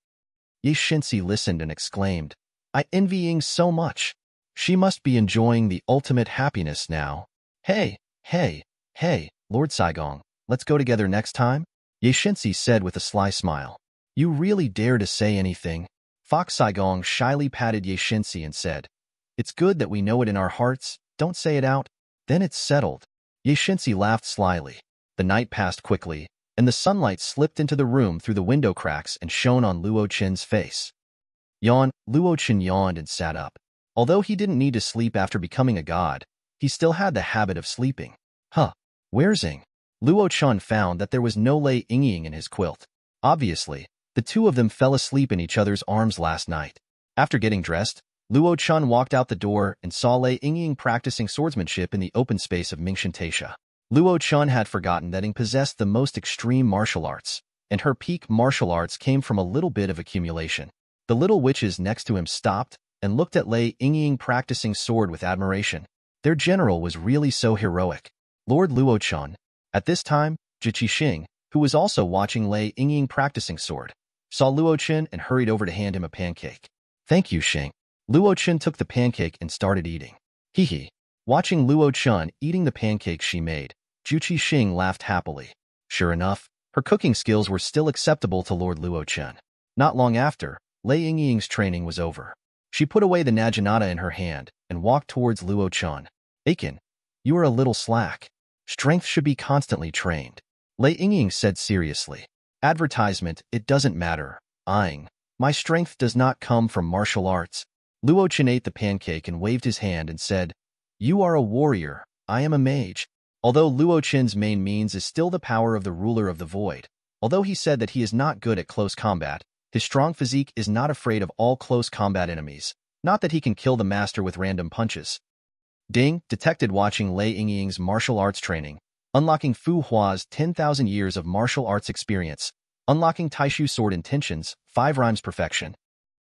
Ye Shinsi listened and exclaimed, I envy Ying so much. She must be enjoying the ultimate happiness now. Hey, Lord Saigong, let's go together next time? Ye Shinsi said with a sly smile. You really dare to say anything? Fox Saigong shyly patted Ye Shinsi and said, It's good that we know it in our hearts. Don't say it out. Then it's settled. Ye Shinsi laughed slyly. The night passed quickly, and the sunlight slipped into the room through the window cracks and shone on Luo Chen's face. Yawn. Luo Chen yawned and sat up. Although he didn't need to sleep after becoming a god, he still had the habit of sleeping. Where's Ying? Luo Chen found that there was no Lei Ying in his quilt. Obviously, the two of them fell asleep in each other's arms last night. After getting dressed, Luo Chen walked out the door and saw Lei Ying practicing swordsmanship in the open space of Mingxian Taisha. Luo Chen had forgotten that Ying possessed the most extreme martial arts, and her peak martial arts came from a little bit of accumulation. The little witches next to him stopped and looked at Lei Ying practicing sword with admiration. Their general was really so heroic. Lord Luo Chen. At this time, Zhi Xing, who was also watching Lei Ying practicing sword, saw Luo Chen and hurried over to hand him a pancake. Thank you, Xing. Luo Chen took the pancake and started eating. Hee. Watching Luo Chen eating the pancake she made, Zhi Xing laughed happily. Sure enough, her cooking skills were still acceptable to Lord Luo Chen. Not long after, Lei Ying's training was over. She put away the naginata in her hand and walked towards Luo Chen. Achen, you are a little slack. Strength should be constantly trained. Lei Ying said seriously. Advertisement, it doesn't matter. Aing. My strength does not come from martial arts. Luo Chen ate the pancake and waved his hand and said, You are a warrior. I am a mage. Although Luo Chen's main means is still the power of the ruler of the void. Although he said that he is not good at close combat, his strong physique is not afraid of all close combat enemies. Not that he can kill the master with random punches. Ding detected watching Lei Yingying's martial arts training, unlocking Fu Hua's 10,000 years of martial arts experience, unlocking Taishu sword intentions, 5 rhymes perfection.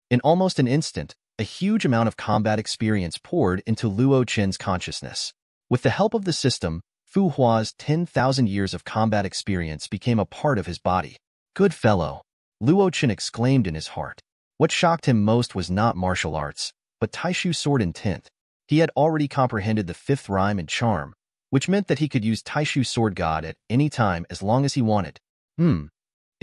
In almost an instant, a huge amount of combat experience poured into Luo Chen's consciousness. With the help of the system, Fu Hua's 10,000 years of combat experience became a part of his body. Good fellow, Luo Chen exclaimed in his heart. What shocked him most was not martial arts, but Taishu sword intent. He had already comprehended the 5th rhyme and charm, which meant that he could use Taishu sword god at any time as long as he wanted. In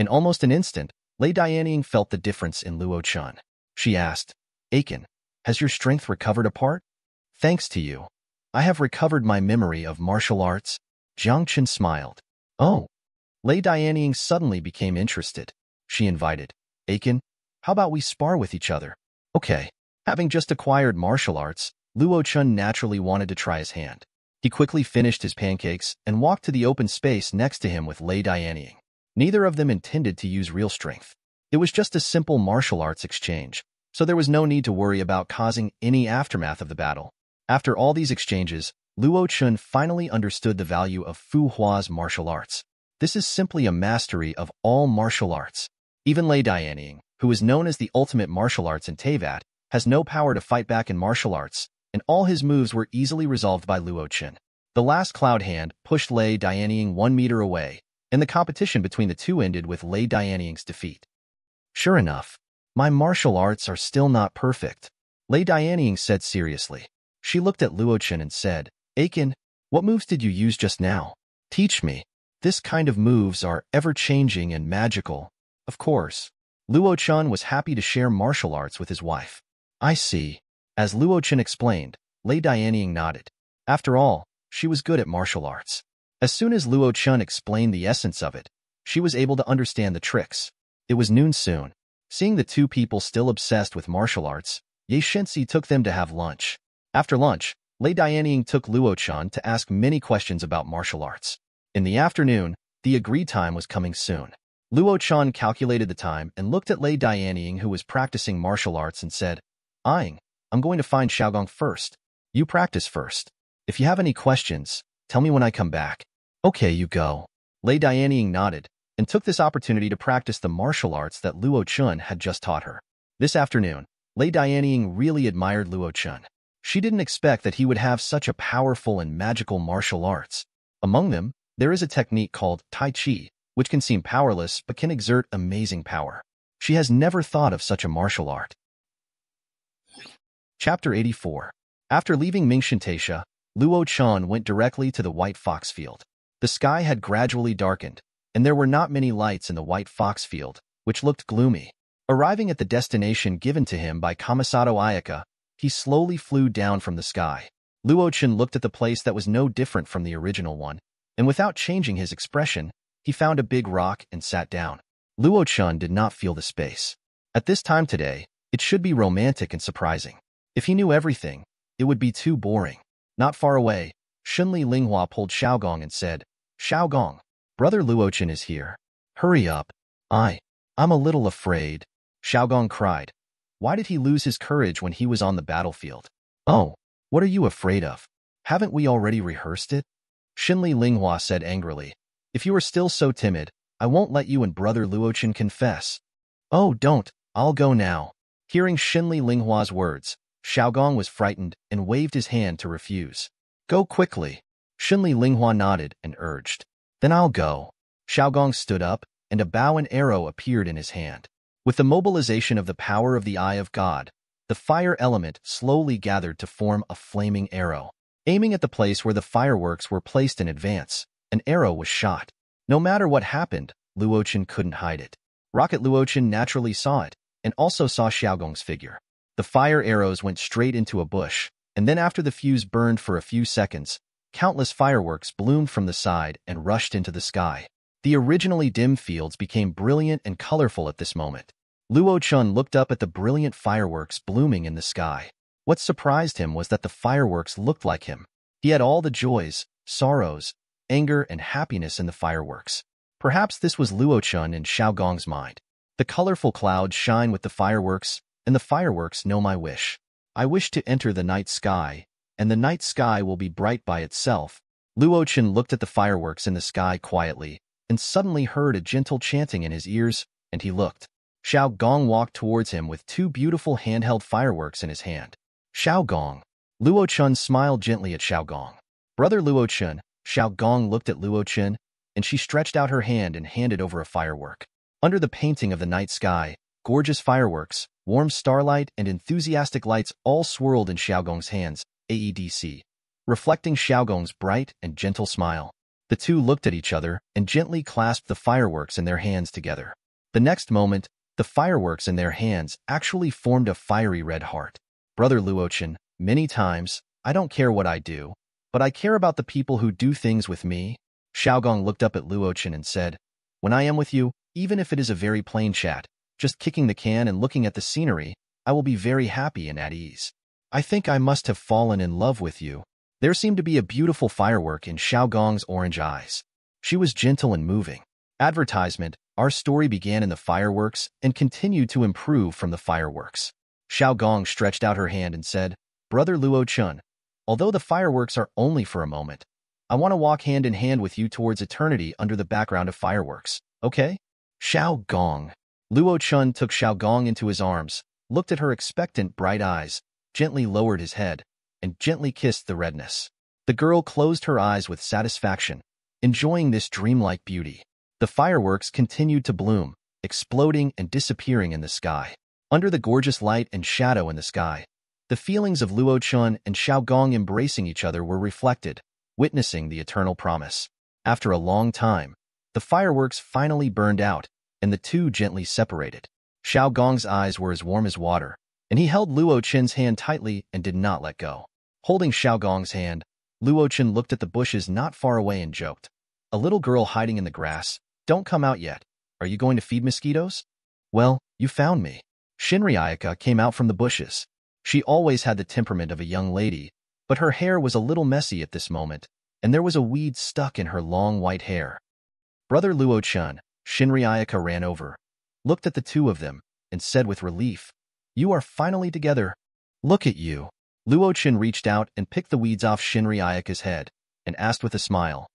almost an instant, Lei Dianying felt the difference in Luo Chen. She asked, Achen, has your strength recovered a part? Thanks to you, I have recovered my memory of martial arts. Jiang Chen smiled. Oh. Lei Dianying suddenly became interested. She invited, Achen, how about we spar with each other? Okay. Having just acquired martial arts, Luo Chen naturally wanted to try his hand. He quickly finished his pancakes and walked to the open space next to him with Lei Dianying. Neither of them intended to use real strength. It was just a simple martial arts exchange, so there was no need to worry about causing any aftermath of the battle. After all these exchanges, Luo Chen finally understood the value of Fu Hua's martial arts. This is simply a mastery of all martial arts. Even Lei Dianying, who is known as the ultimate martial arts in Teyvat, has no power to fight back in martial arts, and all his moves were easily resolved by Luo Chen. The last cloud hand pushed Lei Dianying 1 meter away, and the competition between the two ended with Lei Dianying's defeat. Sure enough, my martial arts are still not perfect, Lei Dianying said seriously. She looked at Luo Chen and said, Achen, what moves did you use just now? Teach me. This kind of moves are ever-changing and magical. Of course. Luo Chen was happy to share martial arts with his wife. I see. As Luo Chen explained, Lei Dianying nodded. After all, she was good at martial arts. As soon as Luo Chen explained the essence of it, she was able to understand the tricks. It was noon soon. Seeing the two people still obsessed with martial arts, Ye Shensi took them to have lunch. After lunch, Lei Dianying took Luo Chen to ask many questions about martial arts. In the afternoon, the agreed time was coming soon. Luo Chen calculated the time and looked at Lei Dianying, who was practicing martial arts, and said, I'm going to find Xiaogong first. You practice first. If you have any questions, tell me when I come back. Okay, you go. Lei Dianying nodded and took this opportunity to practice the martial arts that Luo Chen had just taught her. This afternoon, Lei Dianying really admired Luo Chen. She didn't expect that he would have such a powerful and magical martial arts. Among them, there is a technique called Tai Chi, which can seem powerless but can exert amazing power. She has never thought of such a martial art. Chapter 84. After leaving Mingshintaisha, Luo Chen went directly to the White Fox Field. The sky had gradually darkened, and there were not many lights in the White Fox Field, which looked gloomy. Arriving at the destination given to him by Kamisato Ayaka, he slowly flew down from the sky. Luo Chen looked at the place that was no different from the original one, and without changing his expression, he found a big rock and sat down. Luo Chen did not feel the space. At this time today, it should be romantic and surprising. If he knew everything, it would be too boring. Not far away, Shunli Linghua pulled Xiaogong and said, Xiaogong, Brother Luo Chen is here. Hurry up. I'm a little afraid. Xiaogong cried. Why did he lose his courage when he was on the battlefield? Oh, what are you afraid of? Haven't we already rehearsed it? Shunli Linghua said angrily. If you are still so timid, I won't let you and Brother Luo Chen confess. Oh, don't. I'll go now. Hearing Shunli Linghua's words, Xiaogong was frightened and waved his hand to refuse. Go quickly. Shunli Linghua nodded and urged. Then I'll go. Xiaogong stood up, and a bow and arrow appeared in his hand. With the mobilization of the power of the Yae God, the fire element slowly gathered to form a flaming arrow. Aiming at the place where the fireworks were placed in advance, an arrow was shot. No matter what happened, Luo Chen couldn't hide it. Rocket Luo Chen naturally saw it, and also saw Xiaogong's figure. The fire arrows went straight into a bush, and then after the fuse burned for a few seconds, countless fireworks bloomed from the side and rushed into the sky. The originally dim fields became brilliant and colorful at this moment. Luo Chen looked up at the brilliant fireworks blooming in the sky. What surprised him was that the fireworks looked like him. He had all the joys, sorrows, anger, and happiness in the fireworks. Perhaps this was Luo Chen in Xiaogong's mind. The colorful clouds shine with the fireworks, and the fireworks know my wish. I wish to enter the night sky, and the night sky will be bright by itself. Luo Chen looked at the fireworks in the sky quietly, and suddenly heard a gentle chanting in his ears, and he looked. Xiao Gong walked towards him with two beautiful handheld fireworks in his hand. Xiao Gong. Luo Chen smiled gently at Xiao Gong. Brother Luo Chen. Xiao Gong looked at Luo Chen, and she stretched out her hand and handed over a firework. Under the painting of the night sky, gorgeous fireworks, warm starlight, and enthusiastic lights all swirled in Xiao Gong's hands, AEDC, reflecting Xiao Gong's bright and gentle smile. The two looked at each other and gently clasped the fireworks in their hands together. The next moment, the fireworks in their hands actually formed a fiery red heart. Brother Luo Chen, many times, I don't care what I do, but I care about the people who do things with me. Xiao Gong looked up at Luo Chen and said, when I am with you, even if it is a very plain chat, just kicking the can and looking at the scenery, I will be very happy and at ease. I think I must have fallen in love with you. There seemed to be a beautiful firework in Xiao Gong's orange eyes. She was gentle and moving. Advertisement, our story began in the fireworks and continued to improve from the fireworks. Xiao Gong stretched out her hand and said, Brother Luo Chen, although the fireworks are only for a moment, I want to walk hand in hand with you towards eternity under the background of fireworks, okay? Xiao Gong. Luo Chen took Xiao Gong into his arms, looked at her expectant bright eyes, gently lowered his head, and gently kissed the redness. The girl closed her eyes with satisfaction, enjoying this dreamlike beauty. The fireworks continued to bloom, exploding and disappearing in the sky. Under the gorgeous light and shadow in the sky, the feelings of Luo Chen and Xiao Gong embracing each other were reflected, witnessing the eternal promise. After a long time, the fireworks finally burned out, and the two gently separated. Xiao Gong's eyes were as warm as water, and he held Luo Chen's hand tightly and did not let go. Holding Xiao Gong's hand, Luo Chen looked at the bushes not far away and joked, a little girl hiding in the grass, don't come out yet. Are you going to feed mosquitoes? Well, you found me. Shinri Ayaka came out from the bushes. She always had the temperament of a young lady, but her hair was a little messy at this moment, and there was a weed stuck in her long white hair. Brother Luo Chen, Shinri Ayaka ran over, looked at the two of them, and said with relief, you are finally together. Look at you. Luo Chen reached out and picked the weeds off Shinri Ayaka's head, and asked with a smile,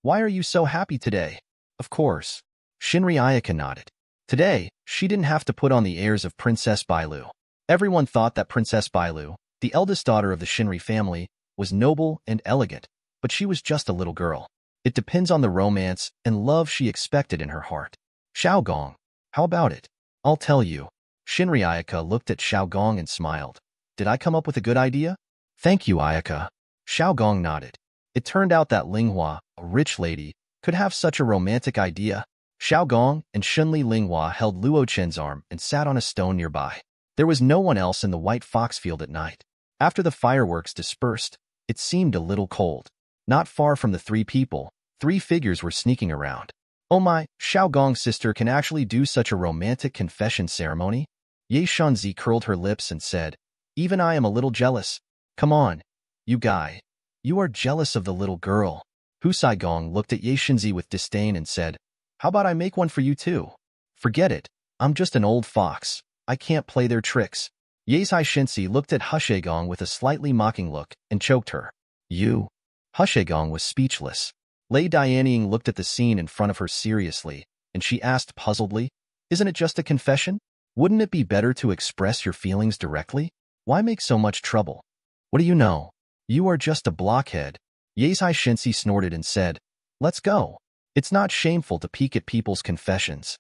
why are you so happy today? Of course. Shinri Ayaka nodded. Today, she didn't have to put on the airs of Princess Bailu. Everyone thought that Princess Bailu, the eldest daughter of the Shinri family, was noble and elegant, but she was just a little girl. It depends on the romance and love she expected in her heart. Xiao Gong, how about it? I'll tell you. Shinri Ayaka looked at Xiao Gong and smiled. Did I come up with a good idea? Thank you, Ayaka. Xiao Gong nodded. It turned out that Linghua, a rich lady, could have such a romantic idea. Xiao Gong and Shunli Linghua held Luo Chen's arm and sat on a stone nearby. There was no one else in the white fox field at night. After the fireworks dispersed, it seemed a little cold. Not far from the three people, three figures were sneaking around. Oh my, Xiao Gong's sister can actually do such a romantic confession ceremony? Ye Shanzi curled her lips and said, even I am a little jealous. Come on, you guy. You are jealous of the little girl. Husai Gong looked at Ye Shanzi with disdain and said, how about I make one for you too? Forget it. I'm just an old fox. I can't play their tricks. Yeizai Shinsi looked at Hushegong with a slightly mocking look and choked her. You? Hushegong was speechless. Lei Dianying looked at the scene in front of her seriously, and she asked puzzledly, isn't it just a confession? Wouldn't it be better to express your feelings directly? Why make so much trouble? What do you know? You are just a blockhead. Yeizai Shinsi snorted and said, let's go. It's not shameful to peek at people's confessions.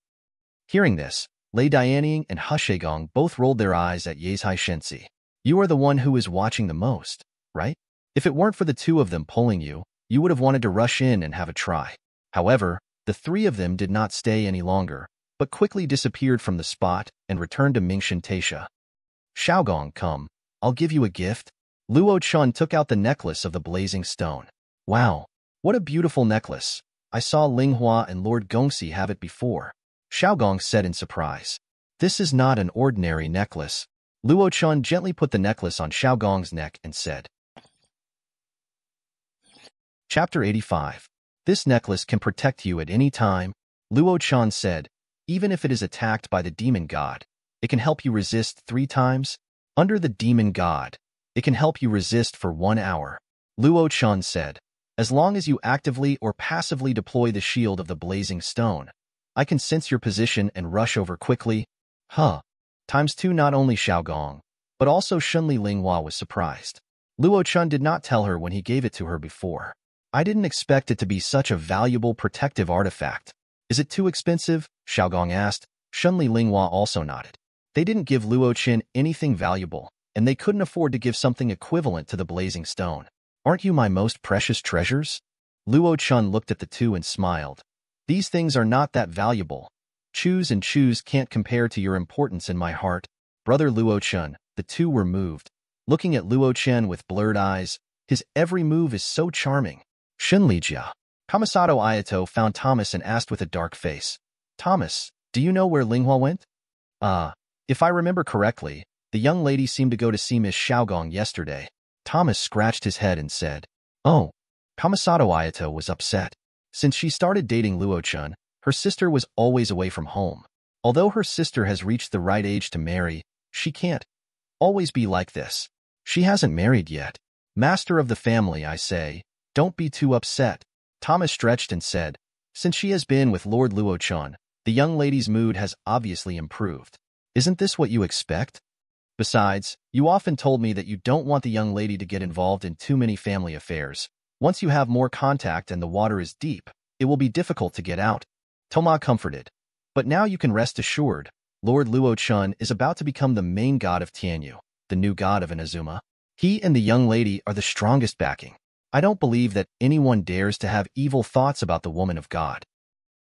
Hearing this, Lei Dianying and Hushegong both rolled their eyes at Yeizai Shinsi. You are the one who is watching the most, right? If it weren't for the two of them pulling you, you would have wanted to rush in and have a try. However, the three of them did not stay any longer, but quickly disappeared from the spot and returned to Mingshan Taisha. Xiaogong, come, I'll give you a gift. Luo Chen took out the necklace of the blazing stone. Wow, what a beautiful necklace. I saw Linghua and Lord Gongxi have it before. Xiaogong said in surprise. This is not an ordinary necklace. Luo Chen gently put the necklace on Xiaogong's neck and said. Chapter 85. This necklace can protect you at any time, Luo Chen said. Even if it is attacked by the demon god, it can help you resist 3 times. Under the demon god, It can help you resist for 1 hour. Luo Chen said, as long as you actively or passively deploy the shield of the blazing stone, I can sense your position and rush over quickly. Huh. ×2. Not only Xiaogong, but also Shunli Linghua was surprised. Luo Chen did not tell her when he gave it to her before. I didn't expect it to be such a valuable protective artifact. Is it too expensive? Xiaogong asked. Shunli Linghua also nodded. They didn't give Luo Chen anything valuable, and they couldn't afford to give something equivalent to the blazing stone. Aren't you my most precious treasures? Luo Chen looked at the two and smiled. These things are not that valuable. Choose and choose can't compare to your importance in my heart. Brother Luo Chen. The two were moved, looking at Luo Chen with blurred eyes. His every move is so charming. Shinlijia. Kamisato Ayaka found Thomas and asked with a dark face, Thomas, do you know where Linghua went? If I remember correctly, the young lady seemed to go to see Miss Xiaogong yesterday. Thomas scratched his head and said, oh. Kamisato Ayaka was upset. Since she started dating Luo Chen, her sister was always away from home. Although her sister has reached the right age to marry, she can't always be like this. She hasn't married yet. Master of the family, I say, don't be too upset. Thomas stretched and said, since she has been with Lord Luo Chen, the young lady's mood has obviously improved. Isn't this what you expect? Besides, you often told me that you don't want the young lady to get involved in too many family affairs. Once you have more contact and the water is deep, it will be difficult to get out. Toma comforted. But now you can rest assured, Lord Luo Chen is about to become the main god of Tianyu, the new god of Inazuma. He and the young lady are the strongest backing. I don't believe that anyone dares to have evil thoughts about the woman of God.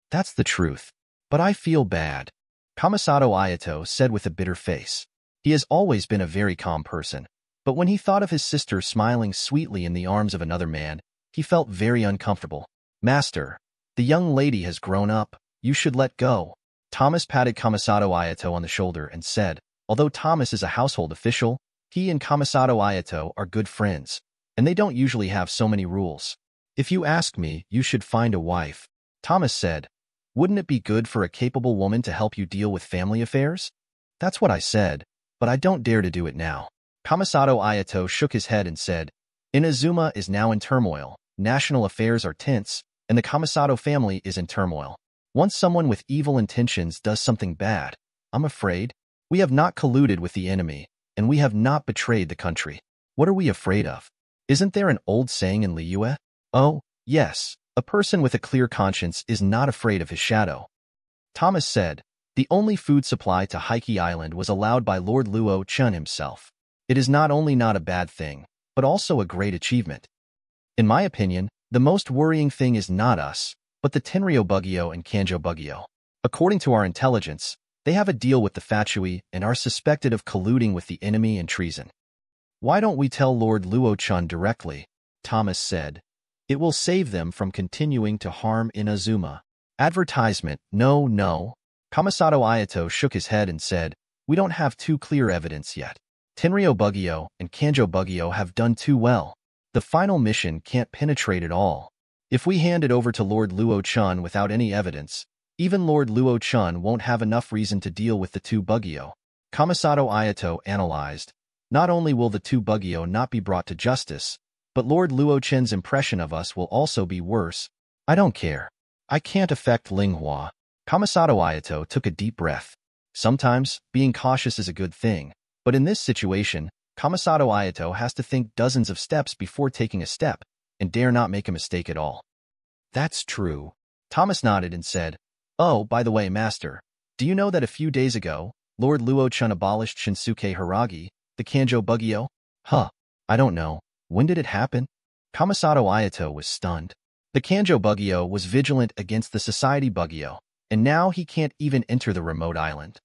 That's the truth. But I feel bad. Kamisato Ayaka said with a bitter face. He has always been a very calm person, but when he thought of his sister smiling sweetly in the arms of another man, he felt very uncomfortable. Master, the young lady has grown up. You should let go. Thomas patted Kamisato Ayaka on the shoulder and said, although Thomas is a household official, he and Kamisato Ayaka are good friends, and they don't usually have so many rules. If you ask me, you should find a wife. Thomas said, wouldn't it be good for a capable woman to help you deal with family affairs? That's what I said, but I don't dare to do it now. Kamisato Ayaka shook his head and said, Inazuma is now in turmoil, national affairs are tense, and the Kamisato family is in turmoil. Once someone with evil intentions does something bad, I'm afraid, we have not colluded with the enemy, and we have not betrayed the country. What are we afraid of? Isn't there an old saying in Liyue? Oh, yes, a person with a clear conscience is not afraid of his shadow. Thomas said, the only food supply to Heike Island was allowed by Lord Luo Chen himself. It is not only not a bad thing, but also a great achievement. In my opinion, the most worrying thing is not us, but the Tenryou Bugyo and Kanjo Bugyo. According to our intelligence, they have a deal with the Fatui and are suspected of colluding with the enemy and treason. Why don't we tell Lord Luo Chen directly? Thomas said. It will save them from continuing to harm Inazuma. Advertisement, no. Kamisato Ayaka shook his head and said, we don't have too clear evidence yet. Tenryou Bugyo and Kanjo Bugyo have done too well. The final mission can't penetrate it all. If we hand it over to Lord Luo Chen without any evidence, even Lord Luo Chen won't have enough reason to deal with the two Bugyo. Kamisato Ayaka analyzed. Not only will the two Bugyo not be brought to justice, but Lord Luo Chen's impression of us will also be worse. I don't care. I can't affect Linghua. Kamisato Ayaka took a deep breath. Sometimes, being cautious is a good thing, but in this situation, Kamisato Ayaka has to think dozens of steps before taking a step, and dare not make a mistake at all. That's true. Thomas nodded and said, oh, by the way, Master, do you know that a few days ago, Lord Luo Chen abolished Shinsuke Haragi, the Kanjo Bugyo? Huh. I don't know. When did it happen? Kamisato Ayaka was stunned. The Kanjo Bugyo was vigilant against the Society Bugyo, and now he can't even enter the remote island.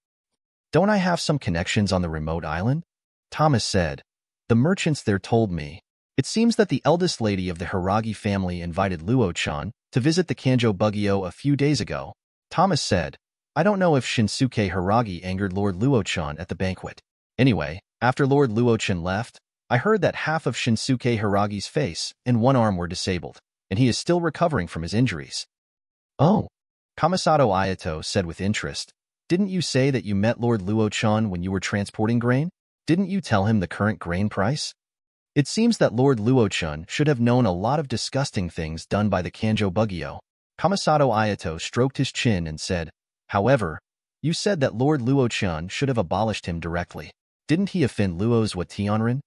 Don't I have some connections on the remote island? Thomas said. The merchants there told me. It seems that the eldest lady of the Haragi family invited Luo Chen to visit the Kanjo Bugyo a few days ago. Thomas said, I don't know if Shinsuke Haragi angered Lord Luo Chen at the banquet. Anyway, after Lord Luo Chen left, I heard that half of Shinsuke Haragi's face and one arm were disabled, and he is still recovering from his injuries. Oh, Kamisato Ayaka said with interest. Didn't you say that you met Lord Luo Chen when you were transporting grain? Didn't you tell him the current grain price? It seems that Lord Luo Chen should have known a lot of disgusting things done by the Kanjo Bugyo. Kamisato Ayaka stroked his chin and said, however, you said that Lord Luo Chen should have abolished him directly. Didn't he offend Luo's Watianren?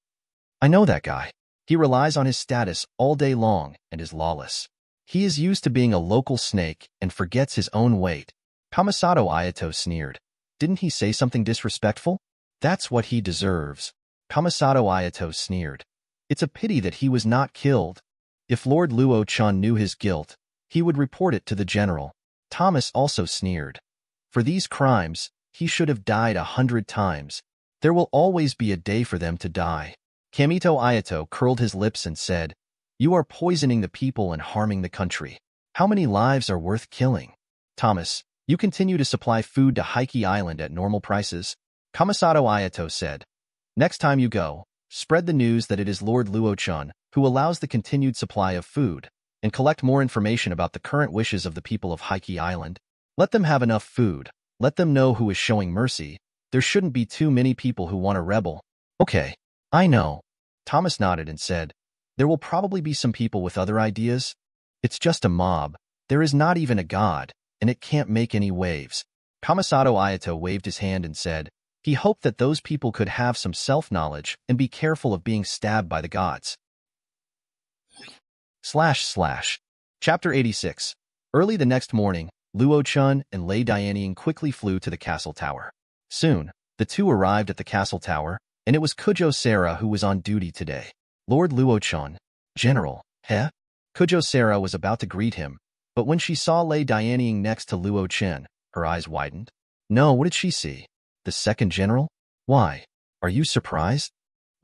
I know that guy. He relies on his status all day long and is lawless. He is used to being a local snake and forgets his own weight. Kamisato Ayaka sneered. Didn't he say something disrespectful? That's what he deserves. Kamisato Ayaka sneered. It's a pity that he was not killed. If Lord Luo Chen knew his guilt, he would report it to the general. Thomas also sneered. For these crimes, he should have died 100 times. There will always be a day for them to die. Kamisato Ayaka curled his lips and said, you are poisoning the people and harming the country. How many lives are worth killing? Thomas, you continue to supply food to Heike Island at normal prices. Kamisato Ayaka said, next time you go, spread the news that it is Lord Luo Chen who allows the continued supply of food, and collect more information about the current wishes of the people of Heike Island. Let them have enough food. Let them know who is showing mercy. There shouldn't be too many people who want to rebel. Okay, I know. Thomas nodded and said, there will probably be some people with other ideas. It's just a mob. There is not even a god, and it can't make any waves. Kamisato Ayaka waved his hand and said, he hoped that those people could have some self-knowledge and be careful of being stabbed by the gods. Chapter 86. Early the next morning, Luo Chen and Lei Dianying quickly flew to the castle tower. Soon, the two arrived at the castle tower, and it was Kujo Sarah who was on duty today. Lord Luo Chen, General, heh? Kujo Sarah was about to greet him, but when she saw Lei Dianying next to Luo Chen, her eyes widened. No, what did she see? The second general? Why? Are you surprised?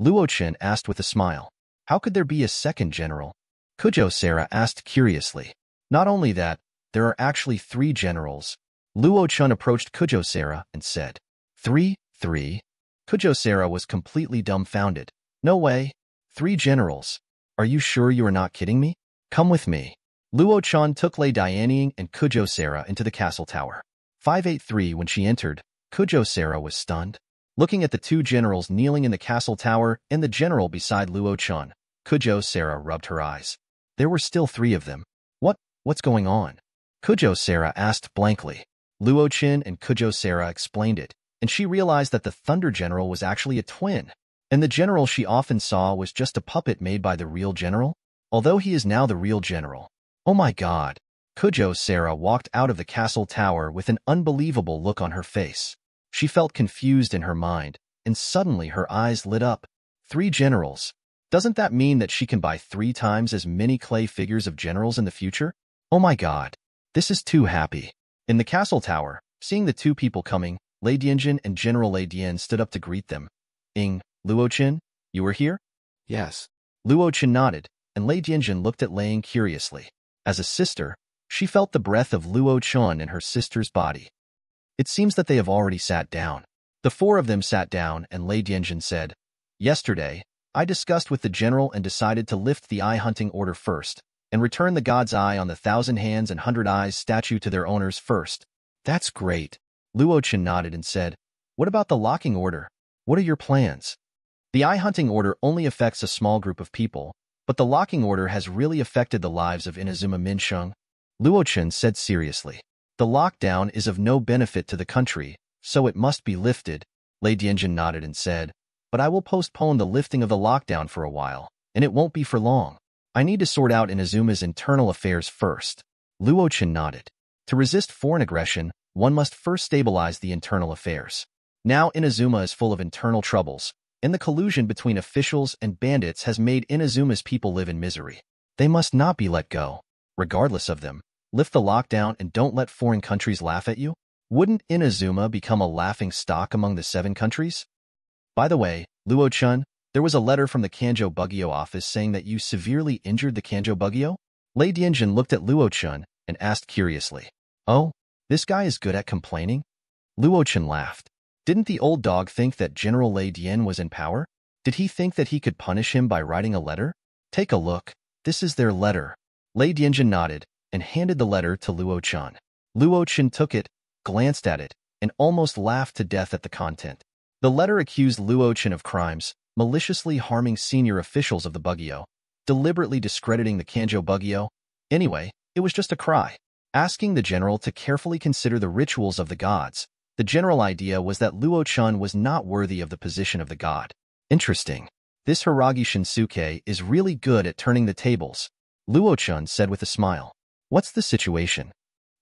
Luo Chen asked with a smile. How could there be a second general? Kujo Sarah asked curiously. Not only that, there are actually 3 generals. Luo Chen approached Kujo Sarah and said, Three? Kujo Sarah was completely dumbfounded. No way. 3 generals. Are you sure you are not kidding me? Come with me. Luo Chen took Lei Dianying and Kujo Sarah into the castle tower. 583 When she entered, Kujo Sarah was stunned. Looking at the 2 generals kneeling in the castle tower and the general beside Luo Chen, Kujo Sarah rubbed her eyes. There were still 3 of them. What's going on? Kujo Sarah asked blankly. Luo Chen and Kujo Sarah explained it, and she realized that the Thunder General was actually a twin, and the general she often saw was just a puppet made by the real general, although he is now the real general. Oh my god. Kujo Sarah walked out of the castle tower with an unbelievable look on her face. She felt confused in her mind, and suddenly her eyes lit up. 3 generals. Doesn't that mean that she can buy 3 times as many clay figures of generals in the future? Oh my god. This is too happy. In the castle tower, seeing the 2 people coming, Lei Dianjin and General Lei Dian stood up to greet them. Luo Chen, you were here? Yes. Luo Chen nodded, and Lei Dianjin looked at Lei curiously. As a sister, she felt the breath of Luo Chen in her sister's body. It seems that they have already sat down. The 4 of them sat down, and Lei Dianjin said, Yesterday, I discussed with the general and decided to lift the eye hunting order first, and return the god's eye on the 1,000 hands and 100 eyes statue to their owners first. That's great. Luo Chen nodded and said, What about the locking order? What are your plans? The eye hunting order only affects a small group of people, but the locking order has really affected the lives of Inazuma Minsheng. Luo Chen said seriously. The lockdown is of no benefit to the country, so it must be lifted. Lei Dianjin nodded and said, But I will postpone the lifting of the lockdown for a while, and it won't be for long. I need to sort out Inazuma's internal affairs first. Luo Chen nodded. To resist foreign aggression, one must first stabilize the internal affairs. Now Inazuma is full of internal troubles, and the collusion between officials and bandits has made Inazuma's people live in misery. They must not be let go. Regardless of them, lift the lockdown and don't let foreign countries laugh at you. Wouldn't Inazuma become a laughing stock among the 7 countries? By the way, Luo Chen, there was a letter from the Kanjo Bugyo office saying that you severely injured the Kanjo Bugyo? Lei Dianjin looked at Luo Chen and asked curiously. Oh, this guy is good at complaining? Luo Chen laughed. Didn't the old dog think that General Lei Dian was in power? Did he think that he could punish him by writing a letter? Take a look. This is their letter. Lei Dianjin nodded and handed the letter to Luo Chen. Luo Chen took it, glanced at it, and almost laughed to death at the content. The letter accused Luo Chen of crimes, maliciously harming senior officials of the Bugyo, deliberately discrediting the Kanjo Bugyo. Anyway, it was just a cry. Asking the general to carefully consider the rituals of the gods, the general idea was that Luo Chen was not worthy of the position of the god. Interesting. This Hiragi Shinsuke is really good at turning the tables, Luo Chen said with a smile. What's the situation?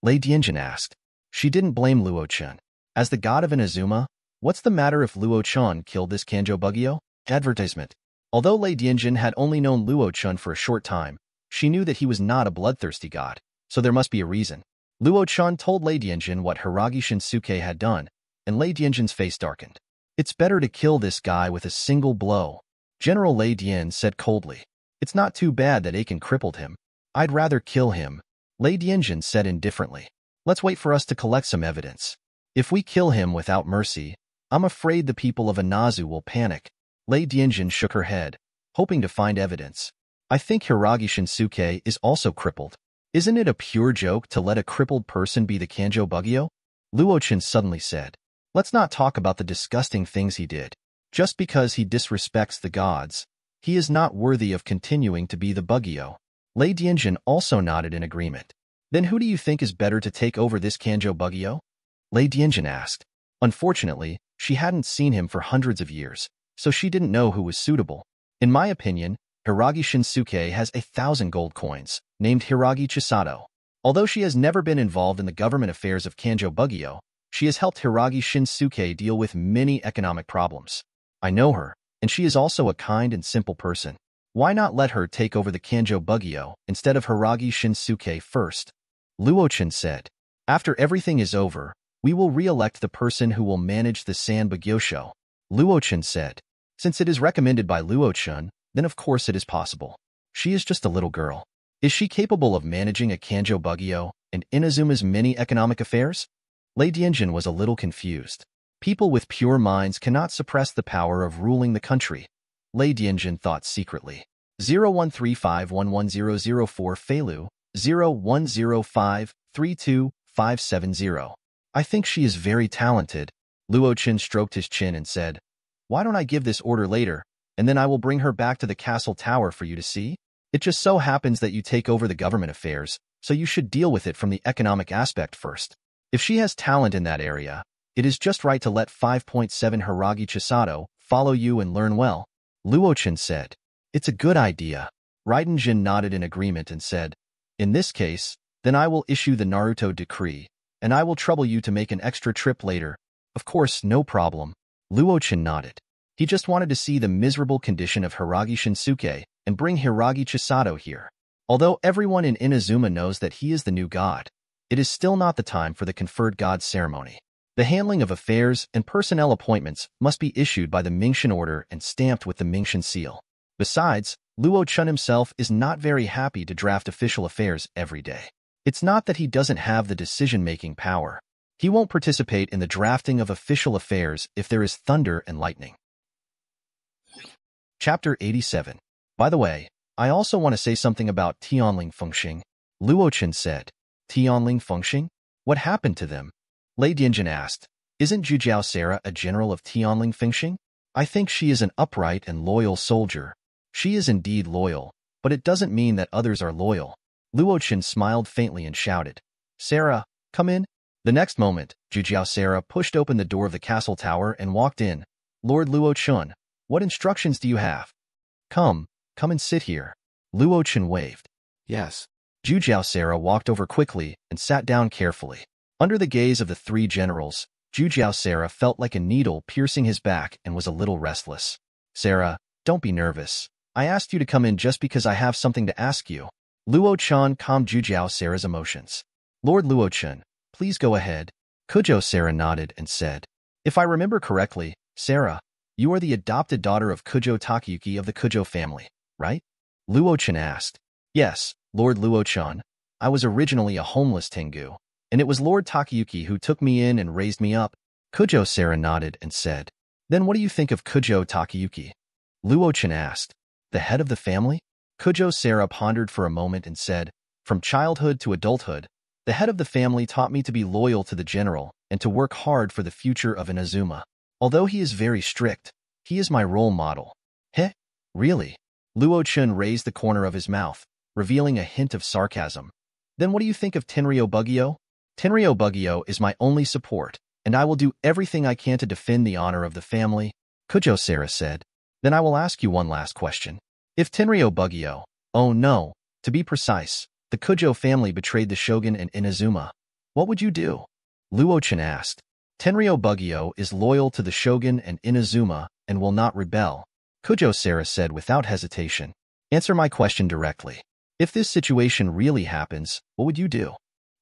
Lei Dianjin asked. She didn't blame Luo Chen. As the god of Inazuma, what's the matter if Luo Chen killed this Kanjo Bugyo? Advertisement. Although Lei Dianjin had only known Luo Chen for a short time, she knew that he was not a bloodthirsty god, so there must be a reason. Luo Chen told Lei Dianjin what Hiragi Shinsuke had done, and Lei Dianjin's face darkened. It's better to kill this guy with a single blow, General Lei Dian said coldly. It's not too bad that Achen crippled him. I'd rather kill him, Lei Dianjin said indifferently. Let's wait for us to collect some evidence. If we kill him without mercy, I'm afraid the people of Inazu will panic. Lei Dianjin shook her head, hoping to find evidence. I think Hiragi Shinsuke is also crippled. Isn't it a pure joke to let a crippled person be the Kanjo Bugyo? Luo Chen suddenly said. Let's not talk about the disgusting things he did. Just because he disrespects the gods, he is not worthy of continuing to be the Bugyo. Lei Dianjin also nodded in agreement. Then who do you think is better to take over this Kanjo Bugyo? Lei Dianjin asked. Unfortunately, she hadn't seen him for hundreds of years, so she didn't know who was suitable. In my opinion, Hiragi Shinsuke has 1,000 gold coins, named Hiragi Chisato. Although she has never been involved in the government affairs of Kanjo Bugyo, she has helped Hiragi Shinsuke deal with many economic problems. I know her, and she is also a kind and simple person. Why not let her take over the Kanjo Bugyo instead of Hiragi Shinsuke first? Luo Chen said. After everything is over, we will re-elect the person who will manage the San Bugyosho. Luo Chen said. Since it is recommended by Luo Chen, then of course it is possible. She is just a little girl. Is she capable of managing a Kanjo Bugyo and Inazuma's many economic affairs? Lei Dianjin was a little confused. People with pure minds cannot suppress the power of ruling the country, Lei Dianjin thought secretly. 0135110004 Feilu, 0105325570. I think she is very talented. Luo Chen stroked his chin and said, Why don't I give this order later, and then I will bring her back to the castle tower for you to see? It just so happens that you take over the government affairs, so you should deal with it from the economic aspect first. If she has talent in that area, it is just right to let 5.7 Hiragi Chisato follow you and learn well. Luo Chen said. It's a good idea. Raiden General nodded in agreement and said, In this case, then I will issue the Naruto decree, and I will trouble you to make an extra trip later. Of course, no problem. Luo Chen nodded. He just wanted to see the miserable condition of Hiragi Shinsuke and bring Hiragi Chisato here. Although everyone in Inazuma knows that he is the new god, it is still not the time for the conferred god ceremony. The handling of affairs and personnel appointments must be issued by the Mingxian order and stamped with the Mingxian seal. Besides, Luo Chen himself is not very happy to draft official affairs every day. It's not that he doesn't have the decision-making power. He won't participate in the drafting of official affairs if there is thunder and lightning. Chapter 87. By the way, I also want to say something about Tianling Fengxing. Luo Chen said. Tianling Fengxing? What happened to them? Lei Dianjin asked. Isn't Zhujiao Sarah a general of Tianling Fengxing? I think she is an upright and loyal soldier. She is indeed loyal, but it doesn't mean that others are loyal. Luo Chen smiled faintly and shouted. Sarah, come in. The next moment, Zhujiao Sarah pushed open the door of the castle tower and walked in. Lord Luo Chen, what instructions do you have? Come and sit here. Luo Chen waved. Yes. Zhujiao Sarah walked over quickly and sat down carefully. Under the gaze of the three generals, Zhujiao Sarah felt like a needle piercing his back and was a little restless. Sarah, don't be nervous. I asked you to come in just because I have something to ask you. Luo Chen calmed Zhujiao Sarah's emotions. Lord Luo Chen, please go ahead. Kujo Sarah nodded and said. If I remember correctly, Sarah, you are the adopted daughter of Kujo Takayuki of the Kujo family, right? Luo Chen asked. Yes, Lord Luo Chen. I was originally a homeless Tengu, and it was Lord Takayuki who took me in and raised me up. Kujo Sarah nodded and said. Then what do you think of Kujo Takayuki? Luo Chen asked. The head of the family? Kujo Sarah pondered for a moment and said, From childhood to adulthood, the head of the family taught me to be loyal to the general and to work hard for the future of Inazuma. Although he is very strict, he is my role model. Really? Luo Chen raised the corner of his mouth, revealing a hint of sarcasm. Then what do you think of Tenryo Bugyo? Tenryo Bugyo is my only support, and I will do everything I can to defend the honor of the family, Kujo Sara said. Then I will ask you one last question. If Tenryo Bugyo, oh no, to be precise, the Kujo family betrayed the shogun and Inazuma, what would you do? Luo Chen asked. Tenryo Bugyo is loyal to the shogun and Inazuma and will not rebel, Kujo Sara said without hesitation. Answer my question directly. If this situation really happens, what would you do?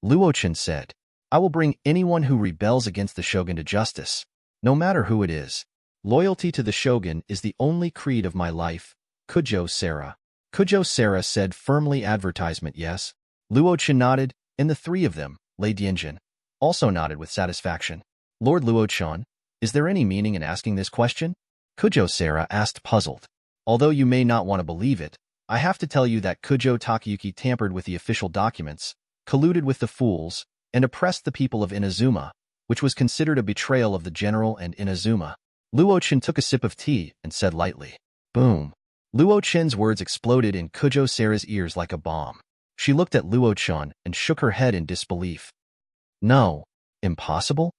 Luo Chen said. I will bring anyone who rebels against the shogun to justice, no matter who it is. Loyalty to the shogun is the only creed of my life, Kujo Sara. Kujo Sara said firmly. Advertisement, yes? Luo Chen nodded, and the three of them, Lei Dianjin, also nodded with satisfaction. Lord Luo Chen, is there any meaning in asking this question? Kujo Sara asked, puzzled. Although you may not want to believe it, I have to tell you that Kujo Takayuki tampered with the official documents, colluded with the fools, and oppressed the people of Inazuma, which was considered a betrayal of the general and Inazuma. Luo Chen took a sip of tea and said lightly, boom. Luo Chen's words exploded in Kujo Sara's ears like a bomb. She looked at Luo Chen and shook her head in disbelief. No. Impossible?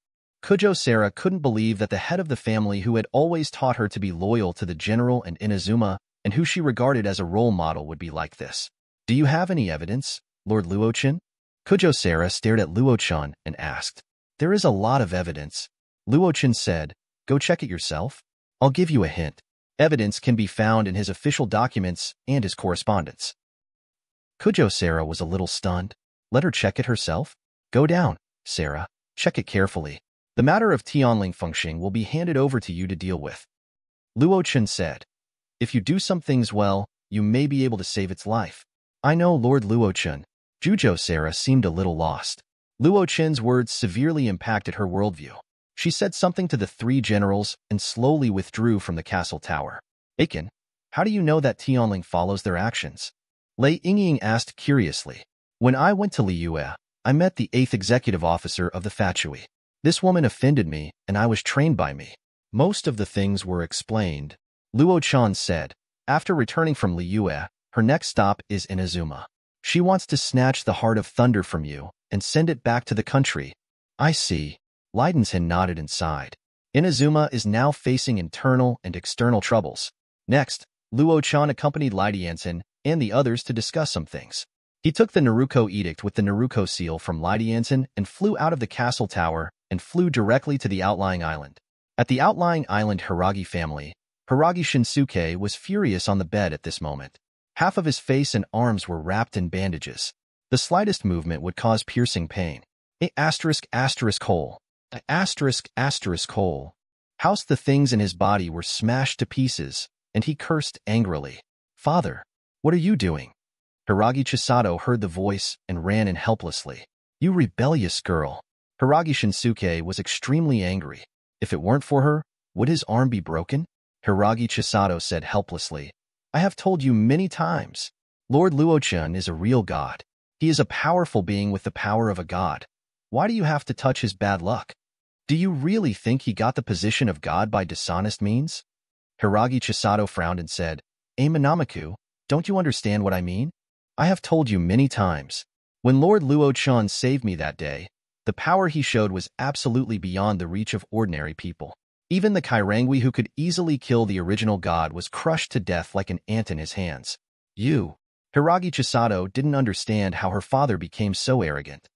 Kujo Sara couldn't believe that the head of the family who had always taught her to be loyal to the general and Inazuma, and who she regarded as a role model, would be like this. Do you have any evidence, Lord Luo Chen? Kujo Sara stared at Luo Chen and asked. There is a lot of evidence. Luo Chen said, go check it yourself. I'll give you a hint. Evidence can be found in his official documents and his correspondence. Kujo Sara was a little stunned. Let her check it herself? Go down, Sara. Check it carefully. The matter of Tianling Fengxing will be handed over to you to deal with. Luo Chen said. If you do some things well, you may be able to save its life. I know, Lord Luo Chen. Kujo Sara seemed a little lost. Luo Chen's words severely impacted her worldview. She said something to the three generals and slowly withdrew from the castle tower. Achen, how do you know that Tianling follows their actions? Lei Yingying asked curiously. When I went to Liyue, I met the 8th executive officer of the Factory. This woman offended me, and I was trained by me. Most of the things were explained. Luo Chen said. After returning from Liyue, her next stop is Inazuma. She wants to snatch the Heart of Thunder from you and send it back to the country. I see. Leidenshen nodded and sighed. Inazuma is now facing internal and external troubles. Next, Luo Chen accompanied Lei Dianjin and the others to discuss some things. He took the Naruko Edict with the Naruko seal from Lei Dianjin and flew out of the castle tower and flew directly to the outlying island. At the outlying island Hiragi family, Hiragi Shinsuke was furious on the bed at this moment. Half of his face and arms were wrapped in bandages. The slightest movement would cause piercing pain. Hole. House the things in his body were smashed to pieces, and he cursed angrily. Father, what are you doing? Hiragi Chisato heard the voice and ran in helplessly. You rebellious girl. Hiragi Shinsuke was extremely angry. If it weren't for her, would his arm be broken? Hiragi Chisato said helplessly. I have told you many times. Lord Luo Chen is a real god. He is a powerful being with the power of a god. Why do you have to touch his bad luck? Do you really think he got the position of god by dishonest means? Hiragi Chisato frowned and said, Minamiku, don't you understand what I mean? I have told you many times. When Lord Luo Chen saved me that day, the power he showed was absolutely beyond the reach of ordinary people. Even the Kairangui who could easily kill the original god was crushed to death like an ant in his hands. Hiragi Chisato didn't understand how her father became so arrogant.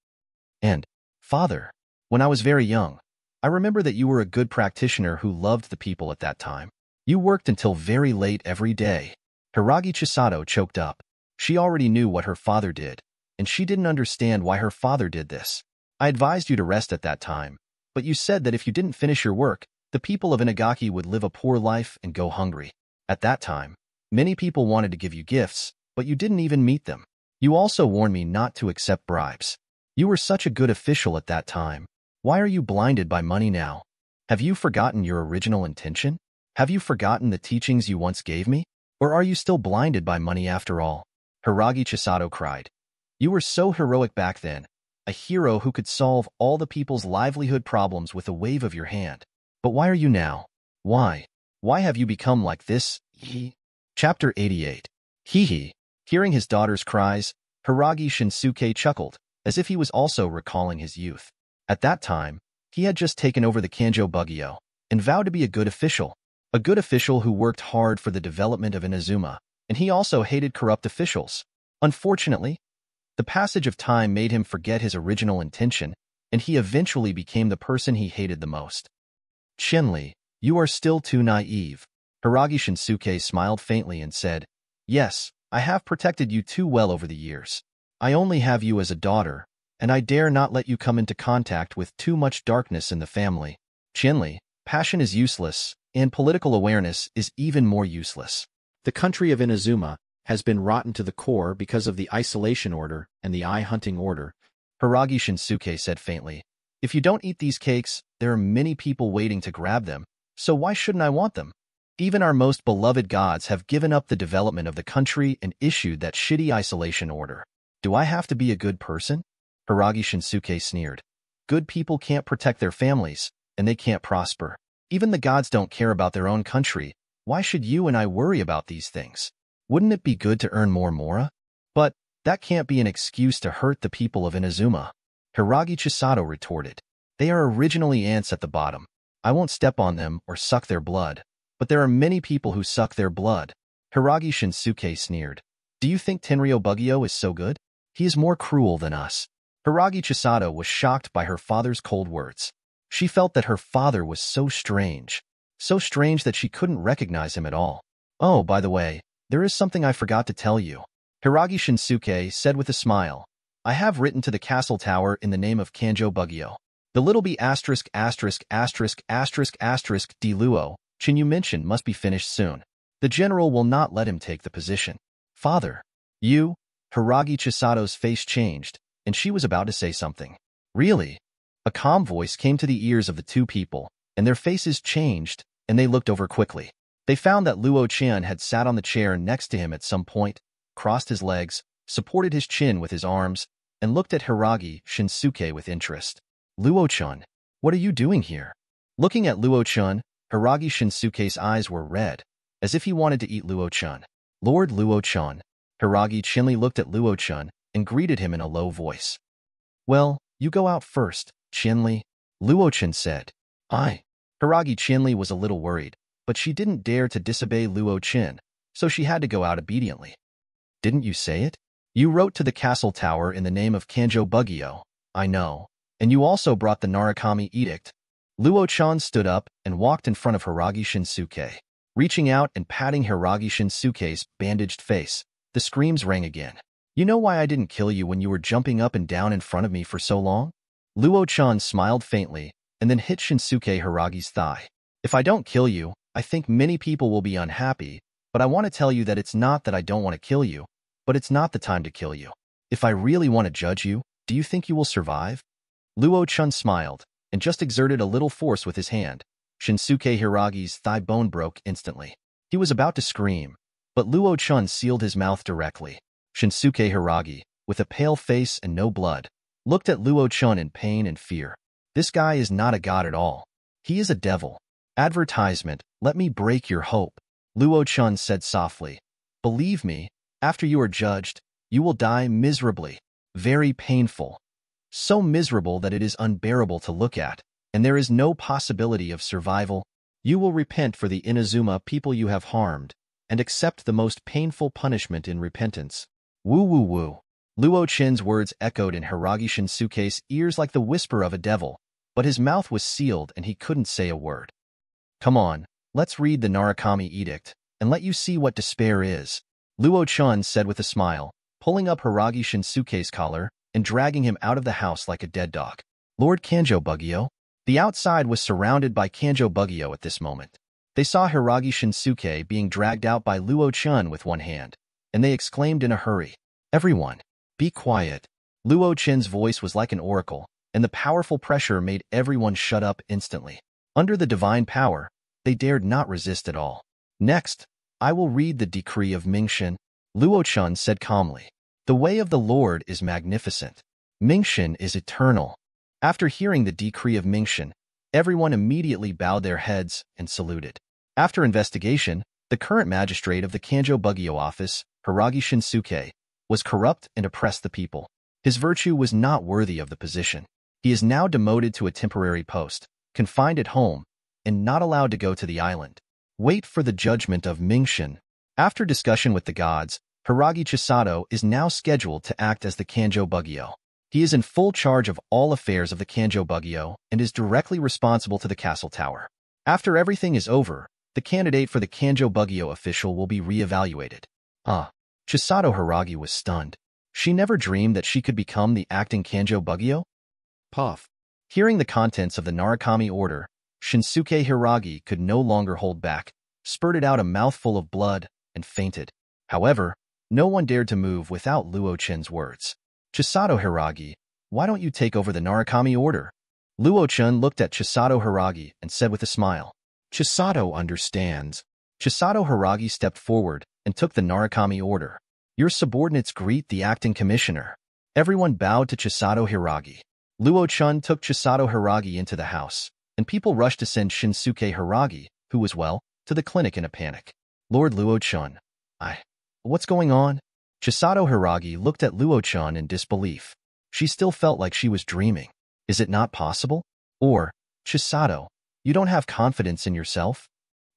And, father, when I was very young, I remember that you were a good practitioner who loved the people at that time. You worked until very late every day. Hiragi Chisato choked up. She already knew what her father did, and she didn't understand why her father did this. I advised you to rest at that time, but you said that if you didn't finish your work, the people of Inagaki would live a poor life and go hungry. At that time, many people wanted to give you gifts, but you didn't even meet them. You also warned me not to accept bribes. You were such a good official at that time. Why are you blinded by money now? Have you forgotten your original intention? Have you forgotten the teachings you once gave me? Or are you still blinded by money after all? Hiragi Chisato cried. You were so heroic back then, a hero who could solve all the people's livelihood problems with a wave of your hand. But why are you now? Why? Why have you become like this? Chapter 88. Hee. Hearing his daughter's cries, Hiragi Shinsuke chuckled, as if he was also recalling his youth. At that time, he had just taken over the Kanjo Bugyo, and vowed to be a good official who worked hard for the development of Inazuma, and he also hated corrupt officials. Unfortunately, the passage of time made him forget his original intention, and he eventually became the person he hated the most. Chenli, you are still too naive. Hiragi Shinsuke smiled faintly and said, Yes, I have protected you too well over the years. I only have you as a daughter, and I dare not let you come into contact with too much darkness in the family. Chenli, passion is useless, and political awareness is even more useless. The country of Inazuma has been rotten to the core because of the isolation order and the eye-hunting order. Hiragi Shinsuke said faintly, If you don't eat these cakes, there are many people waiting to grab them, so why shouldn't I want them? Even our most beloved gods have given up the development of the country and issued that shitty isolation order. Do I have to be a good person? Hiragi Shinsuke sneered. Good people can't protect their families, and they can't prosper. Even the gods don't care about their own country. Why should you and I worry about these things? Wouldn't it be good to earn more mora? But that can't be an excuse to hurt the people of Inazuma. Hiragi Chisato retorted. They are originally ants at the bottom. I won't step on them or suck their blood. But there are many people who suck their blood. Hiragi Shinsuke sneered. Do you think Tenryo Bugyo is so good? He is more cruel than us. Hiragi Chisato was shocked by her father's cold words. She felt that her father was so strange that she couldn't recognize him at all. Oh, by the way, there is something I forgot to tell you. Hiragi Shinsuke said with a smile. I have written to the castle tower in the name of Kanjo Bugyo. The little b*** d Luo Chen you mentioned must be finished soon. The general will not let him take the position. Father, you? Hiragi Chisato's face changed, and she was about to say something. Really? A calm voice came to the ears of the two people, and their faces changed, and they looked over quickly. They found that Luo Chen had sat on the chair next to him at some point, crossed his legs, supported his chin with his arms, and looked at Hiragi Shinsuke with interest. Luo Chen, what are you doing here? Looking at Luo Chen, Hiragi Shinsuke's eyes were red, as if he wanted to eat Luo Chen. Lord Luo Chen. Hiragi Chenli looked at Luo Chen and greeted him in a low voice. Well, you go out first, Chenli, Luo Chen said. Hiragi Chenli was a little worried, but she didn't dare to disobey Luo Chen, so she had to go out obediently. Didn't you say it? You wrote to the castle tower in the name of Kanjo Bugyo, I know, and you also brought the Narukami Edict. Luo Chen stood up and walked in front of Hiragi Shinsuke. Reaching out and patting Hiragi Shinsuke's bandaged face, the screams rang again. You know why I didn't kill you when you were jumping up and down in front of me for so long? Luo Chen smiled faintly and then hit Shinsuke Hiragi's thigh. If I don't kill you, I think many people will be unhappy, but I want to tell you that it's not that I don't want to kill you, but it's not the time to kill you. If I really want to judge you, do you think you will survive? Luo Chen smiled and just exerted a little force with his hand. Shinsuke Hiragi's thigh bone broke instantly. He was about to scream, but Luo Chen sealed his mouth directly. Shinsuke Hiragi, with a pale face and no blood, looked at Luo Chen in pain and fear. This guy is not a god at all. He is a devil. Advertisement, let me break your hope. Luo Chen said softly. Believe me, after you are judged, you will die miserably. Very painful. So miserable that it is unbearable to look at, and there is no possibility of survival. You will repent for the Inazuma people you have harmed, and accept the most painful punishment in repentance. Woo woo woo. Luo Chen's words echoed in Hiragi Shinsuke's ears like the whisper of a devil, but his mouth was sealed and he couldn't say a word. Come on, let's read the Narukami Edict, and let you see what despair is. Luo Chen said with a smile, pulling up Hiragi Shinsuke's collar and dragging him out of the house like a dead dog. Lord Kanjo Bugyo? The outside was surrounded by Kanjo Bugyo at this moment. They saw Hiragi Shinsuke being dragged out by Luo Chen with one hand, and they exclaimed in a hurry, Everyone, be quiet. Luo Chen's voice was like an oracle, and the powerful pressure made everyone shut up instantly. Under the divine power, they dared not resist at all. Next, I will read the decree of Mingxin, Luo Chen said calmly. The way of the Lord is magnificent. Mingxin is eternal. After hearing the decree of Mingxin, everyone immediately bowed their heads and saluted. After investigation, The current magistrate of the Kanjo Bugyo office, Hiragi Shinsuke, was corrupt and oppressed the people. His virtue was not worthy of the position. He is now demoted to a temporary post, confined at home, and not allowed to go to the island. Wait for the judgment of Mingshin. After discussion with the gods, Hiragi Chisato is now scheduled to act as the Kanjo Bugyo. He is in full charge of all affairs of the Kanjo Bugyo and is directly responsible to the castle tower. After everything is over, the candidate for the Kanjo Bugyo official will be re-evaluated. Chisato Hiragi was stunned. She never dreamed that she could become the acting Kanjo Bugyo? Puff. Hearing the contents of the Narukami order, Shinsuke Hiragi could no longer hold back, spurted out a mouthful of blood, and fainted. However, no one dared to move without Luo Chen's words. Chisato Hiragi, why don't you take over the Narukami order? Luo Chen looked at Chisato Hiragi and said with a smile. Chisato understands. Chisato Hiragi stepped forward and took the Narukami order. Your subordinates greet the acting commissioner. Everyone bowed to Chisato Hiragi. Luo Chen took Chisato Hiragi into the house, and people rushed to send Shinsuke Hiragi, who was well, to the clinic in a panic. Lord Luo Chen. What's going on? Chisato Hiragi looked at Luo Chen in disbelief. She still felt like she was dreaming. Is it not possible? Or, Chisato, you don't have confidence in yourself?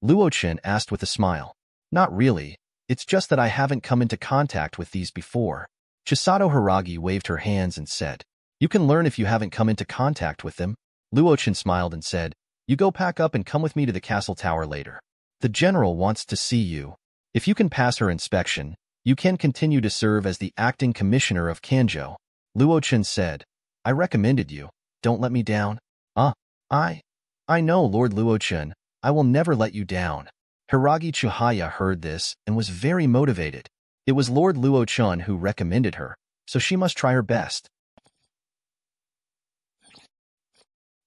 Luo Chen asked with a smile. Not really. It's just that I haven't come into contact with these before. Chisato Hiragi waved her hands and said, You can learn if you haven't come into contact with them. Luo Chen smiled and said, You go pack up and come with me to the castle tower later. The general wants to see you. If you can pass her inspection, you can continue to serve as the acting commissioner of Kanjo. Luo Chen said, I recommended you. Don't let me down. I know, Lord Luo Chen. I will never let you down. Hiragi Chihaya heard this and was very motivated. It was Lord Luo Chen who recommended her, so she must try her best.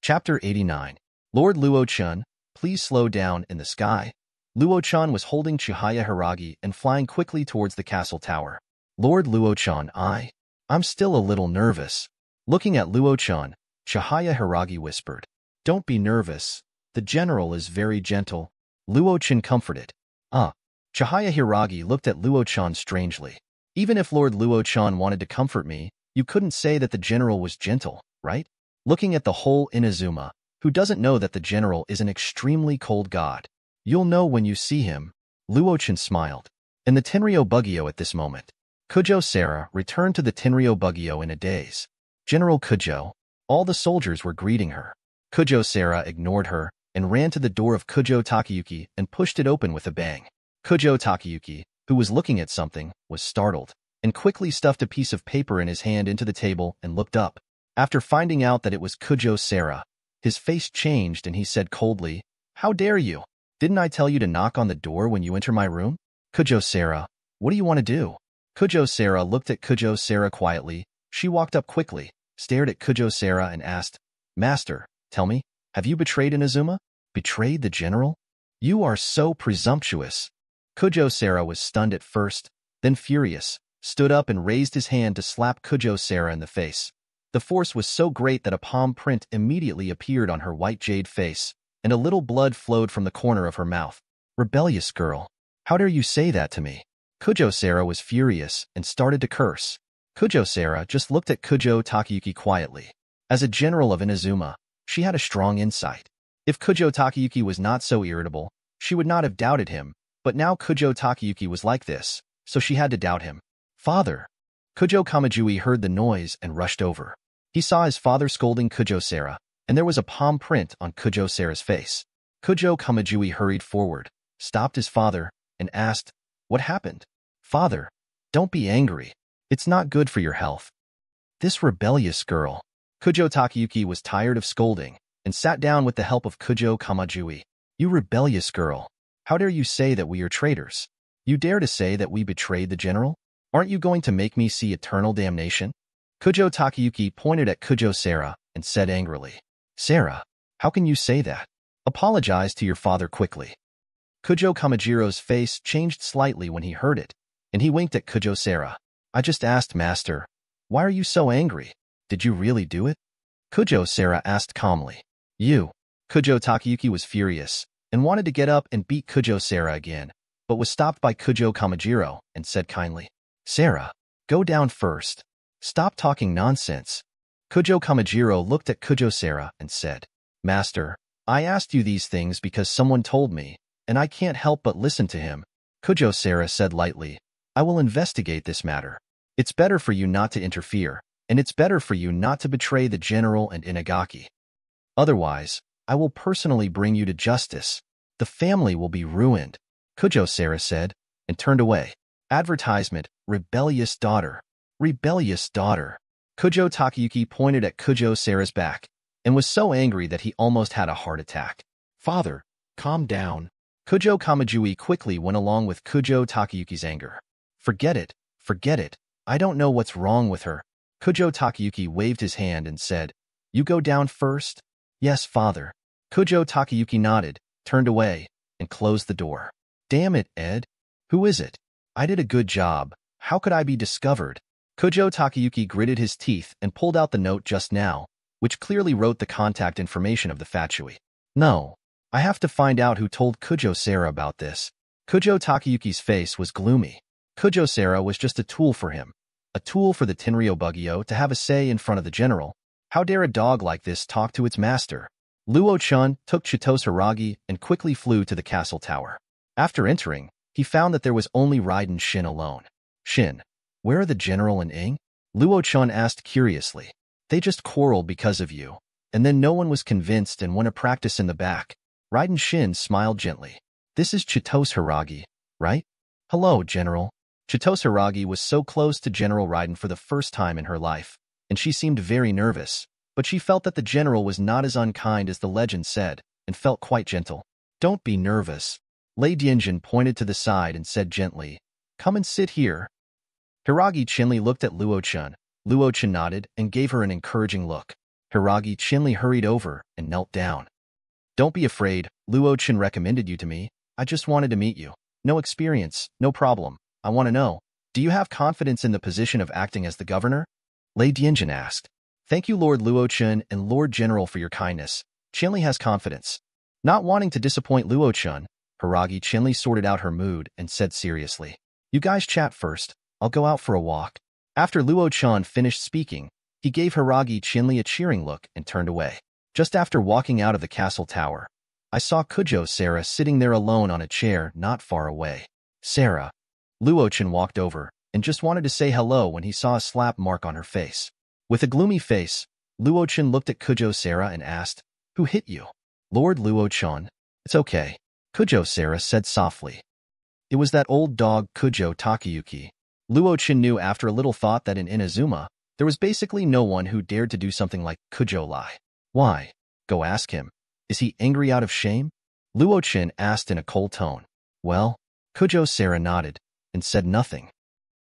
Chapter 89. Lord Luo Chen, please slow down in the sky. Luo Chen was holding Chihaya Hiragi and flying quickly towards the castle tower. Lord Luo Chen, I'm still a little nervous. Looking at Luo Chen, Chihaya Hiragi whispered, Don't be nervous. The general is very gentle. Luo Chen comforted. Chihaya Hiragi looked at Luo Chen strangely. Even if Lord Luo Chen wanted to comfort me, you couldn't say that the general was gentle, right? Looking at the whole Inazuma, who doesn't know that the general is an extremely cold god. You'll know when you see him. Luo Chen smiled. In the Tenryo Bugyo at this moment, Kujo Sera returned to the Tenryo Bugyo in a daze. General Kujo. All the soldiers were greeting her. Kujo Sera ignored her and ran to the door of Kujo Takayuki and pushed it open with a bang. Kujo Takayuki, who was looking at something, was startled and quickly stuffed a piece of paper in his hand into the table and looked up. After finding out that it was Kujo Sera, his face changed and he said coldly, How dare you? Didn't I tell you to knock on the door when you enter my room? Kujo Sera, what do you want to do? Kujo Sera looked at Kujo Sera quietly. She walked up quickly, stared at Kujo Sera and asked, Master, tell me, have you betrayed Inazuma? Betrayed the general? You are so presumptuous. Kujo Sera was stunned at first, then furious, stood up and raised his hand to slap Kujo Sera in the face. The force was so great that a palm print immediately appeared on her white jade face, and a little blood flowed from the corner of her mouth. Rebellious girl, how dare you say that to me? Kujo Sera was furious and started to curse. Kujo Sera just looked at Kujo Takayuki quietly. As a general of Inazuma, she had a strong insight. If Kujo Takayuki was not so irritable, she would not have doubted him, but now Kujo Takayuki was like this, so she had to doubt him. Father! Kujo Kamijui heard the noise and rushed over. He saw his father scolding Kujo Sera, and there was a palm print on Kujo Sera's face. Kujo Kamijui hurried forward, stopped his father, and asked, What happened? Father, don't be angry. It's not good for your health. This rebellious girl. Kujo Takayuki was tired of scolding, and sat down with the help of Kujo Kamijui. You rebellious girl. How dare you say that we are traitors? You dare to say that we betrayed the general? Aren't you going to make me see eternal damnation? Kujo Takayuki pointed at Kujo Sera and said angrily, Sera, how can you say that? Apologize to your father quickly. Kujo Kamijiro's face changed slightly when he heard it, and he winked at Kujo Sera. I just asked, Master, why are you so angry? Did you really do it? Kujo Sera asked calmly. You. Kujo Takayuki was furious and wanted to get up and beat Kujo Sera again, but was stopped by Kujo Kamijiro and said kindly, "Sarah, go down first. Stop talking nonsense." Kujo Kamijiro looked at Kujo Sarah and said, "Master, I asked you these things because someone told me, and I can't help but listen to him." Kujo Sarah said lightly, "I will investigate this matter. It's better for you not to interfere, and it's better for you not to betray the general and Inagaki. Otherwise, I will personally bring you to justice. The family will be ruined." Kujo Sarah said, and turned away. Advertisement, rebellious daughter. Rebellious daughter. Kujo Takayuki pointed at Kujo Sarah's back, and was so angry that he almost had a heart attack. "Father, calm down." Kujo Kamijui quickly went along with Kujo Takayuki's anger. Forget it. I don't know what's wrong with her." Kujo Takayuki waved his hand and said, "You go down first?" "Yes, father." Kujo Takayuki nodded, turned away, and closed the door. "Damn it, Ed. Who is it? I did a good job. How could I be discovered?" Kujo Takayuki gritted his teeth and pulled out the note just now, which clearly wrote the contact information of the Fatui. "No. I have to find out who told Kujo Sarah about this." Kujo Takayuki's face was gloomy. Kujo Sarah was just a tool for him. A tool for the Tenryo Bugyo to have a say in front of the general. How dare a dog like this talk to its master? Luo Chen took Chito's Hiragi and quickly flew to the castle tower. After entering, he found that there was only Raiden Shin alone. "Shin, where are the general and Ing?" Luo Chen asked curiously. "They just quarreled because of you, and then no one was convinced and won a practice in the back." Raiden Shin smiled gently. "This is Chito's Hiragi, right?" "Hello, General." Chito's Hiragi was so close to General Raiden for the first time in her life, and she seemed very nervous, but she felt that the general was not as unkind as the legend said, and felt quite gentle. "Don't be nervous." Lei Dianjin pointed to the side and said gently, "Come and sit here." Hiragi Chinli looked at Luo Chen. Luo Chen nodded and gave her an encouraging look. Hiragi Chinli hurried over and knelt down. "Don't be afraid. Luo Chen recommended you to me. I just wanted to meet you. No experience, no problem. I want to know, do you have confidence in the position of acting as the governor?" Lei Dianjin asked. "Thank you, Lord Luo Chen and Lord General, for your kindness." Chinli has confidence. Not wanting to disappoint Luo Chen, Hiragi Chinli sorted out her mood and said seriously, "You guys chat first. I'll go out for a walk." After Luo Chen finished speaking, he gave Hiragi Chinli a cheering look and turned away. Just after walking out of the castle tower, I saw Kujo Sarah sitting there alone on a chair not far away. "Sarah." Luo Chen walked over and just wanted to say hello when he saw a slap mark on her face. With a gloomy face, Luo Chen looked at Kujo Sarah and asked, "Who hit you?" "Lord Luo Chen." "It's okay," Kujo Sarah said softly. "It was that old dog Kujo Takayuki." Luo Chen knew after a little thought that in Inazuma, there was basically no one who dared to do something like Kujo lie. "Why? Go ask him. Is he angry out of shame?" Luo Chen asked in a cold tone. "Well," Kujo Sarah nodded and said nothing.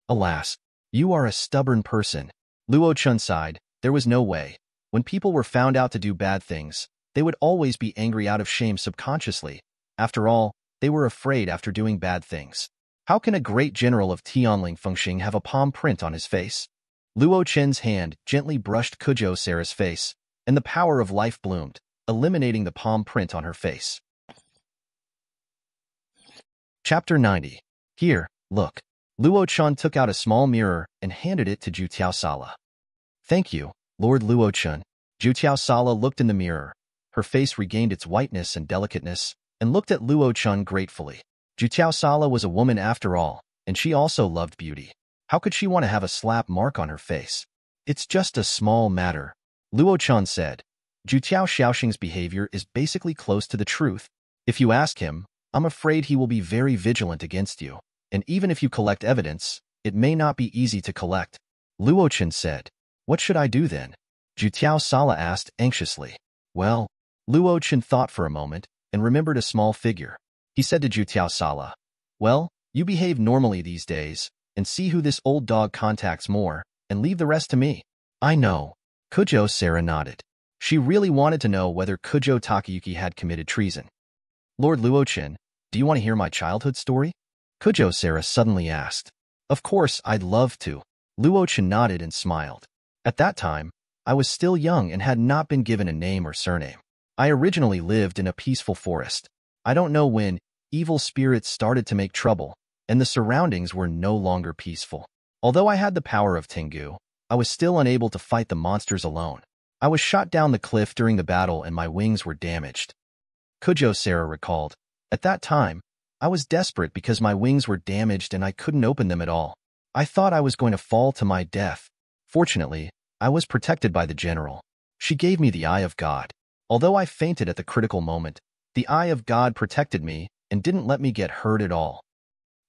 "Alas, you are a stubborn person." Luo Chen sighed. There was no way. When people were found out to do bad things, they would always be angry out of shame subconsciously. After all, they were afraid after doing bad things. How can a great general of Tianling Fengxing have a palm print on his face? Luo Chen's hand gently brushed Kujo Sarah's face, and the power of life bloomed, eliminating the palm print on her face. Chapter 90. "Here, look." Luo Chen took out a small mirror and handed it to Jutiao Sala. "Thank you, Lord Luo Chen." Jutiao Sala looked in the mirror. Her face regained its whiteness and delicateness, and looked at Luo Chen gratefully. Jutiao Sala was a woman after all, and she also loved beauty. How could she want to have a slap mark on her face? "It's just a small matter," Luo Chen said. Jutiao Xiaoxing's behavior is basically close to the truth. If you ask him, I'm afraid he will be very vigilant against you. And even if you collect evidence, it may not be easy to collect. Luo Chen said. "What should I do then?" Jutiao Sala asked anxiously. "Well," Luo Chen thought for a moment and remembered a small figure. He said to Jutiao Sala, "Well, you behave normally these days, and see who this old dog contacts more, and leave the rest to me." "I know." Kujo Sarah nodded. She really wanted to know whether Kujo Takayuki had committed treason. "Lord Luo Chen, do you want to hear my childhood story?" Kujo Sarah suddenly asked. "Of course, I'd love to." Luo Chen nodded and smiled. "At that time, I was still young and had not been given a name or surname. I originally lived in a peaceful forest. I don't know when evil spirits started to make trouble, and the surroundings were no longer peaceful. Although I had the power of Tengu, I was still unable to fight the monsters alone. I was shot down the cliff during the battle and my wings were damaged. Kitsuzai recalled. At that time, I was desperate because my wings were damaged and I couldn't open them at all. I thought I was going to fall to my death. Fortunately, I was protected by the general. She gave me the Eye of God. Although I fainted at the critical moment, the Eye of God protected me and didn't let me get hurt at all.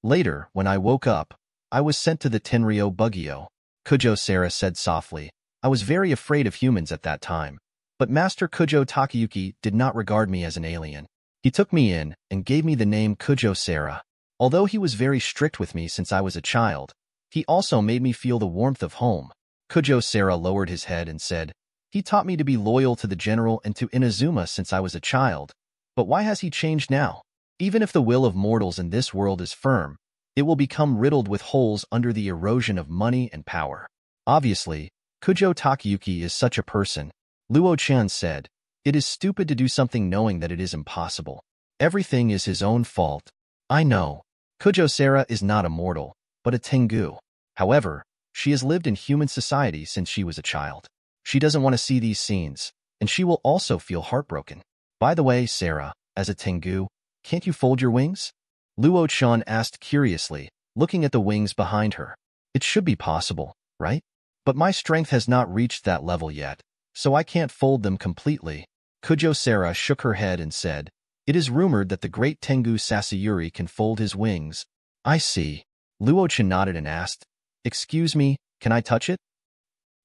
Later, when I woke up, I was sent to the Tenryo Bugyo. Kitsuzai said softly. I was very afraid of humans at that time, but Master Kujo Takayuki did not regard me as an alien. He took me in and gave me the name Kitsuzai. Although he was very strict with me since I was a child, he also made me feel the warmth of home. Kitsuzai lowered his head and said, he taught me to be loyal to the general and to Inazuma since I was a child. But why has he changed now? Even if the will of mortals in this world is firm, it will become riddled with holes under the erosion of money and power. Obviously, Kujo Takayuki is such a person. Luo Chen said, it is stupid to do something knowing that it is impossible. Everything is his own fault. I know. Kitsuzai is not a mortal, but a Tengu. However, she has lived in human society since she was a child. She doesn't want to see these scenes, and she will also feel heartbroken. By the way, Sarah, as a Tengu, can't you fold your wings? Luo Chen asked curiously, looking at the wings behind her. It should be possible, right? But my strength has not reached that level yet, so I can't fold them completely. Kitsuzai shook her head and said, it is rumored that the great Tengu Sasayuri can fold his wings. I see. Luo Chen nodded and asked, excuse me, can I touch it?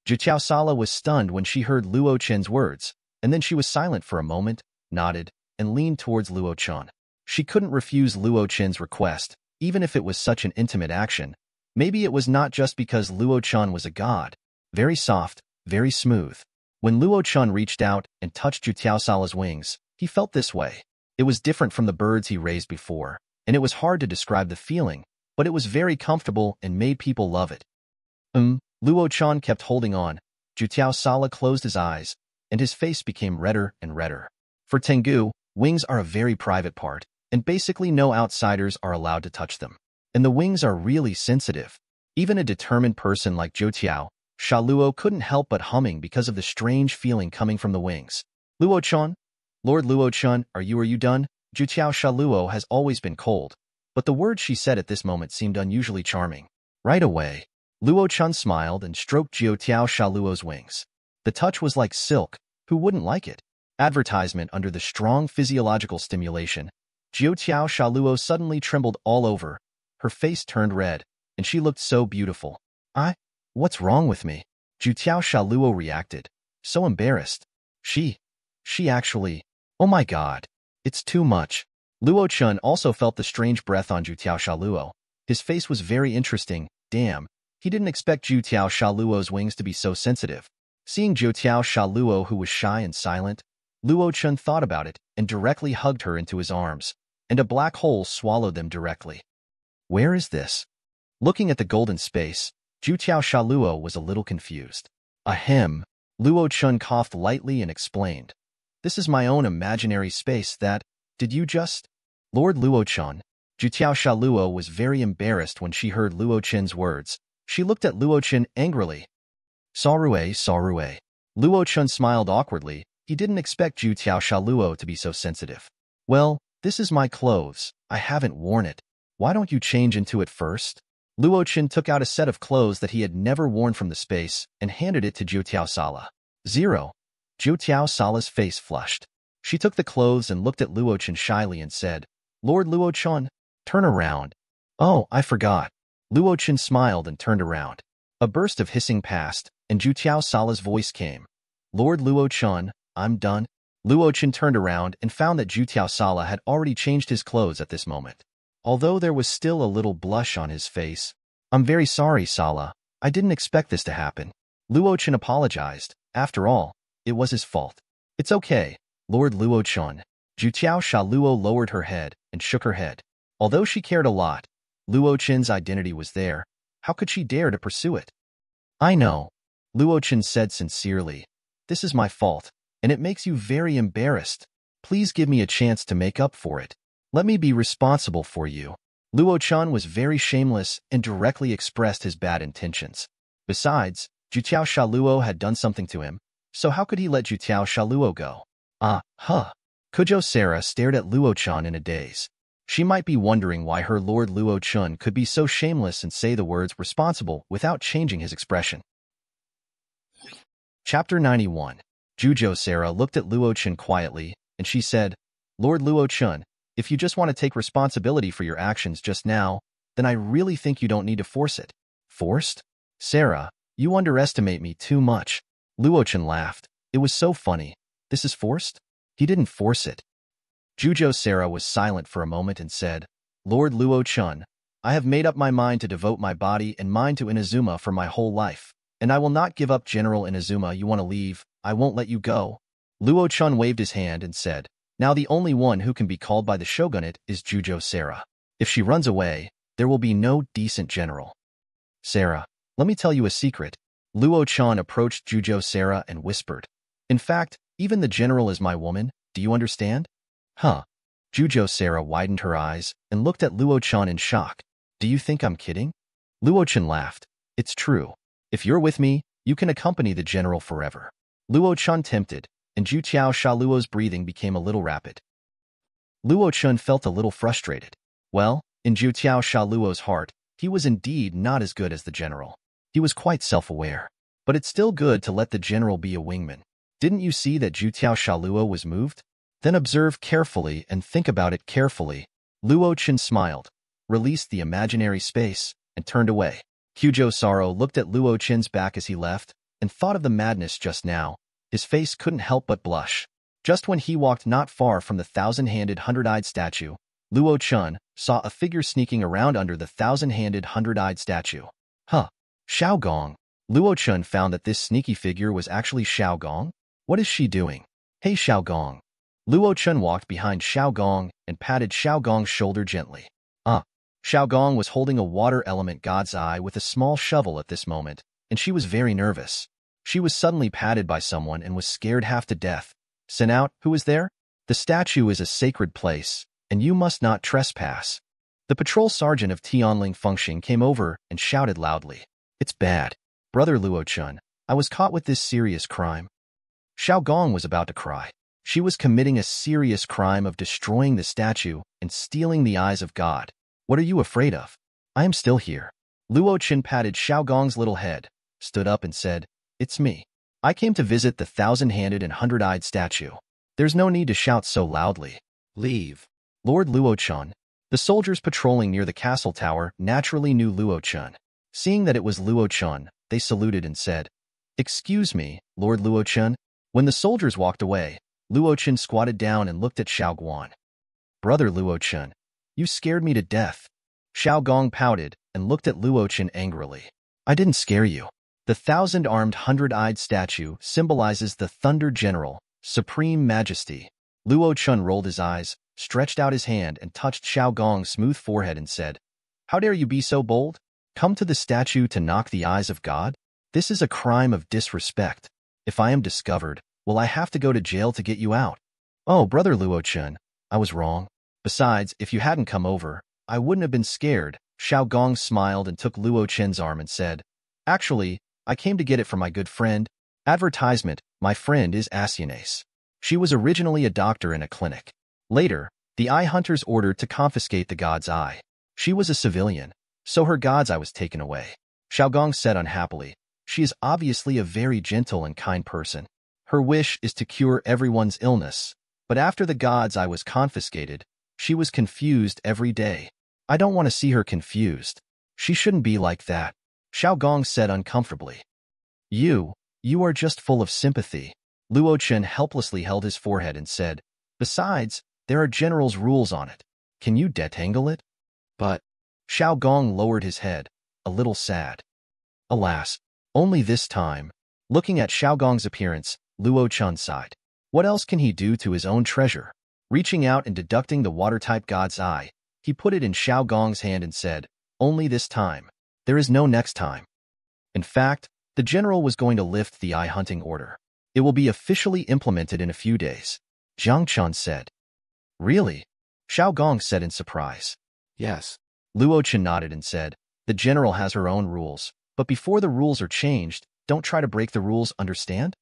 Jiqiao Sala was stunned when she heard Luo Chen's words, and then she was silent for a moment, nodded, and leaned towards Luo Chen. She couldn't refuse Luo Chen's request, even if it was such an intimate action. Maybe it was not just because Luo Chen was a god. Very soft, very smooth. When Luo Chen reached out and touched Jiqiao Sala's wings, he felt this way. It was different from the birds he raised before, and it was hard to describe the feeling, but it was very comfortable and made people love it. Luo Chen kept holding on. Jiqiao Sala closed his eyes, and his face became redder and redder. For Tengu, wings are a very private part, and basically no outsiders are allowed to touch them. And the wings are really sensitive. Even a determined person like Jiqiao Shaluo couldn't help but humming because of the strange feeling coming from the wings. Luo Chen? Lord Luo Chen, are you done? Jiqiao Shaluo has always been cold, but the words she said at this moment seemed unusually charming. Right away, Luo Chen smiled and stroked Jiqiao Shaluo's wings. The touch was like silk. Who wouldn't like it? Advertisement under the strong physiological stimulation. Jiqiao Shaluo suddenly trembled all over. Her face turned red, and she looked so beautiful. What's wrong with me? Jiqiao Shaluo reacted. So embarrassed. She actually... Oh my god. It's too much. Luo Chen also felt the strange breath on Jiqiao Shaluo. His face was very interesting. Damn. He didn't expect Jiqiao Shaluo's wings to be so sensitive. Seeing Jiqiao Shaluo, who was shy and silent, Luo Chen thought about it and directly hugged her into his arms, and a black hole swallowed them directly. Where is this? Looking at the golden space, Jiqiao Shaluo was a little confused. Ahem. Luo Chen coughed lightly and explained. This is my own imaginary space that... Did you just... Lord Luo Chen. Jiqiao Shaluo was very embarrassed when she heard Luo Chen's words. She looked at Luo Chen angrily. Sorry. Luo Chen smiled awkwardly. He didn't expect Jiqiao Shaluo to be so sensitive. Well, this is my clothes. I haven't worn it. Why don't you change into it first? Luo Chen took out a set of clothes that he had never worn from the space and handed it to Jiqiao Sala. 0. Jiqiao Sala's face flushed. She took the clothes and looked at Luo Chen shyly and said, Lord Luo Chen, turn around. Oh, I forgot. Luo Chen smiled and turned around. A burst of hissing passed, and Jiqiao Sala's voice came. Lord Luo Chen, I'm done. Luo Chen turned around and found that Jiqiao Sala had already changed his clothes at this moment. Although there was still a little blush on his face. I'm very sorry, Sala. I didn't expect this to happen. Luo Chen apologized. After all, it was his fault. It's okay, Lord Luo Chen. Jiqiao Shaluo lowered her head and shook her head. Although she cared a lot, Luo Chen's identity was there. How could she dare to pursue it? I know. Luo Chen said sincerely. This is my fault, and it makes you very embarrassed. Please give me a chance to make up for it. Let me be responsible for you. Luo Chen was very shameless and directly expressed his bad intentions. Besides, Jutiao Shaluo had done something to him, so how could he let Jutiao Shaluo go? Kujo Sarah stared at Luo Chen in a daze. She might be wondering why her Lord Luo Chen could be so shameless and say the words responsible without changing his expression. Chapter 91. Jujo Sarah looked at Luo Chen quietly, and she said, Lord Luo Chen, if you just want to take responsibility for your actions just now, then I really think you don't need to force it. Forced? Sarah, you underestimate me too much. Luo Chen laughed. It was so funny. This is forced? He didn't force it. Jujo Sarah was silent for a moment and said, Lord Luo Chen, I have made up my mind to devote my body and mind to Inazuma for my whole life, and I will not give up General Inazuma. You want to leave, I won't let you go. Luo Chen waved his hand and said, now the only one who can be called by the shogunate is Jujo Sarah. If she runs away, there will be no decent general. Sarah, let me tell you a secret. Luo Chen approached Jujo Sarah and whispered, in fact, even the general is my woman, do you understand? Jujo Sarah widened her eyes and looked at Luo Chen in shock. Do you think I'm kidding? Luo Chen laughed. It's true. If you're with me, you can accompany the general forever. Luo Chen tempted, and Jutiao Shaluo's breathing became a little rapid. Luo Chen felt a little frustrated. Well, in Jutiao Shaluo's heart, he was indeed not as good as the general. He was quite self-aware. But it's still good to let the general be a wingman. Didn't you see that Jutiao Shaluo was moved? Then observe carefully and think about it carefully. Luo Chen smiled, released the imaginary space, and turned away. Kyujo Saro looked at Luo Chen's back as he left, and thought of the madness just now. His face couldn't help but blush. Just when he walked not far from the thousand-handed hundred-eyed statue, Luo Chen saw a figure sneaking around under the thousand-handed hundred-eyed statue. Xiao Gong. Luo Chen found that this sneaky figure was actually Xiao Gong. What is she doing? Hey Xiao Gong. Luo Chen walked behind Xiao Gong and patted Xiao Gong's shoulder gently. Xiao Gong was holding a water element god's eye with a small shovel at this moment, and she was very nervous. She was suddenly patted by someone and was scared half to death. Sent out, who is there? The statue is a sacred place, and you must not trespass. The patrol sergeant of Tianling Fengxing came over and shouted loudly. It's bad. Brother Luo Chen, I was caught with this serious crime. Xiao Gong was about to cry. She was committing a serious crime of destroying the statue and stealing the eyes of God. What are you afraid of? I am still here. Luo Chen patted Xiao Gong's little head, stood up and said, It's me. I came to visit the thousand-handed and hundred-eyed statue. There's no need to shout so loudly. Leave. Lord Luo Chen. The soldiers patrolling near the castle tower naturally knew Luo Chen. Seeing that it was Luo Chen, they saluted and said, Excuse me, Lord Luo Chen. When the soldiers walked away, Luo Chen squatted down and looked at Xiao Guan. Brother Luo Chen, you scared me to death. Xiao Gong pouted and looked at Luo Chen angrily. I didn't scare you. The thousand-armed hundred-eyed statue symbolizes the Thunder General, Supreme Majesty. Luo Chen rolled his eyes, stretched out his hand and touched Xiao Gong's smooth forehead and said, How dare you be so bold? Come to the statue to knock the eyes of God? This is a crime of disrespect. If I am discovered, will I have to go to jail to get you out? Oh, Brother Luo Chen, I was wrong. Besides, if you hadn't come over, I wouldn't have been scared. Xiao Gong smiled and took Luo Chen's arm and said, Actually, I came to get it from my good friend. Advertisement, my friend is Asianace. She was originally a doctor in a clinic. Later, the eye hunters ordered to confiscate the god's eye. She was a civilian, so her god's eye was taken away. Xiao Gong said unhappily, She is obviously a very gentle and kind person. Her wish is to cure everyone's illness, but after the god's eye was confiscated, she was confused every day. I don't want to see her confused. She shouldn't be like that. Xiao Gong said uncomfortably. You are just full of sympathy. Luo Chen helplessly held his forehead and said, Besides, there are general's rules on it. Can you detangle it? But Xiao Gong lowered his head, a little sad. Alas, only this time. Looking at Xiao Gong's appearance, Luo Chen sighed. What else can he do to his own treasure? Reaching out and deducting the water-type god's eye, he put it in Xiao Gong's hand and said, Only this time. There is no next time. In fact, the general was going to lift the eye-hunting order. It will be officially implemented in a few days. Jiang Chen said. Really? Xiao Gong said in surprise. Yes. Luo Chen nodded and said, the general has her own rules, but before the rules are changed, don't try to break the rules, understand?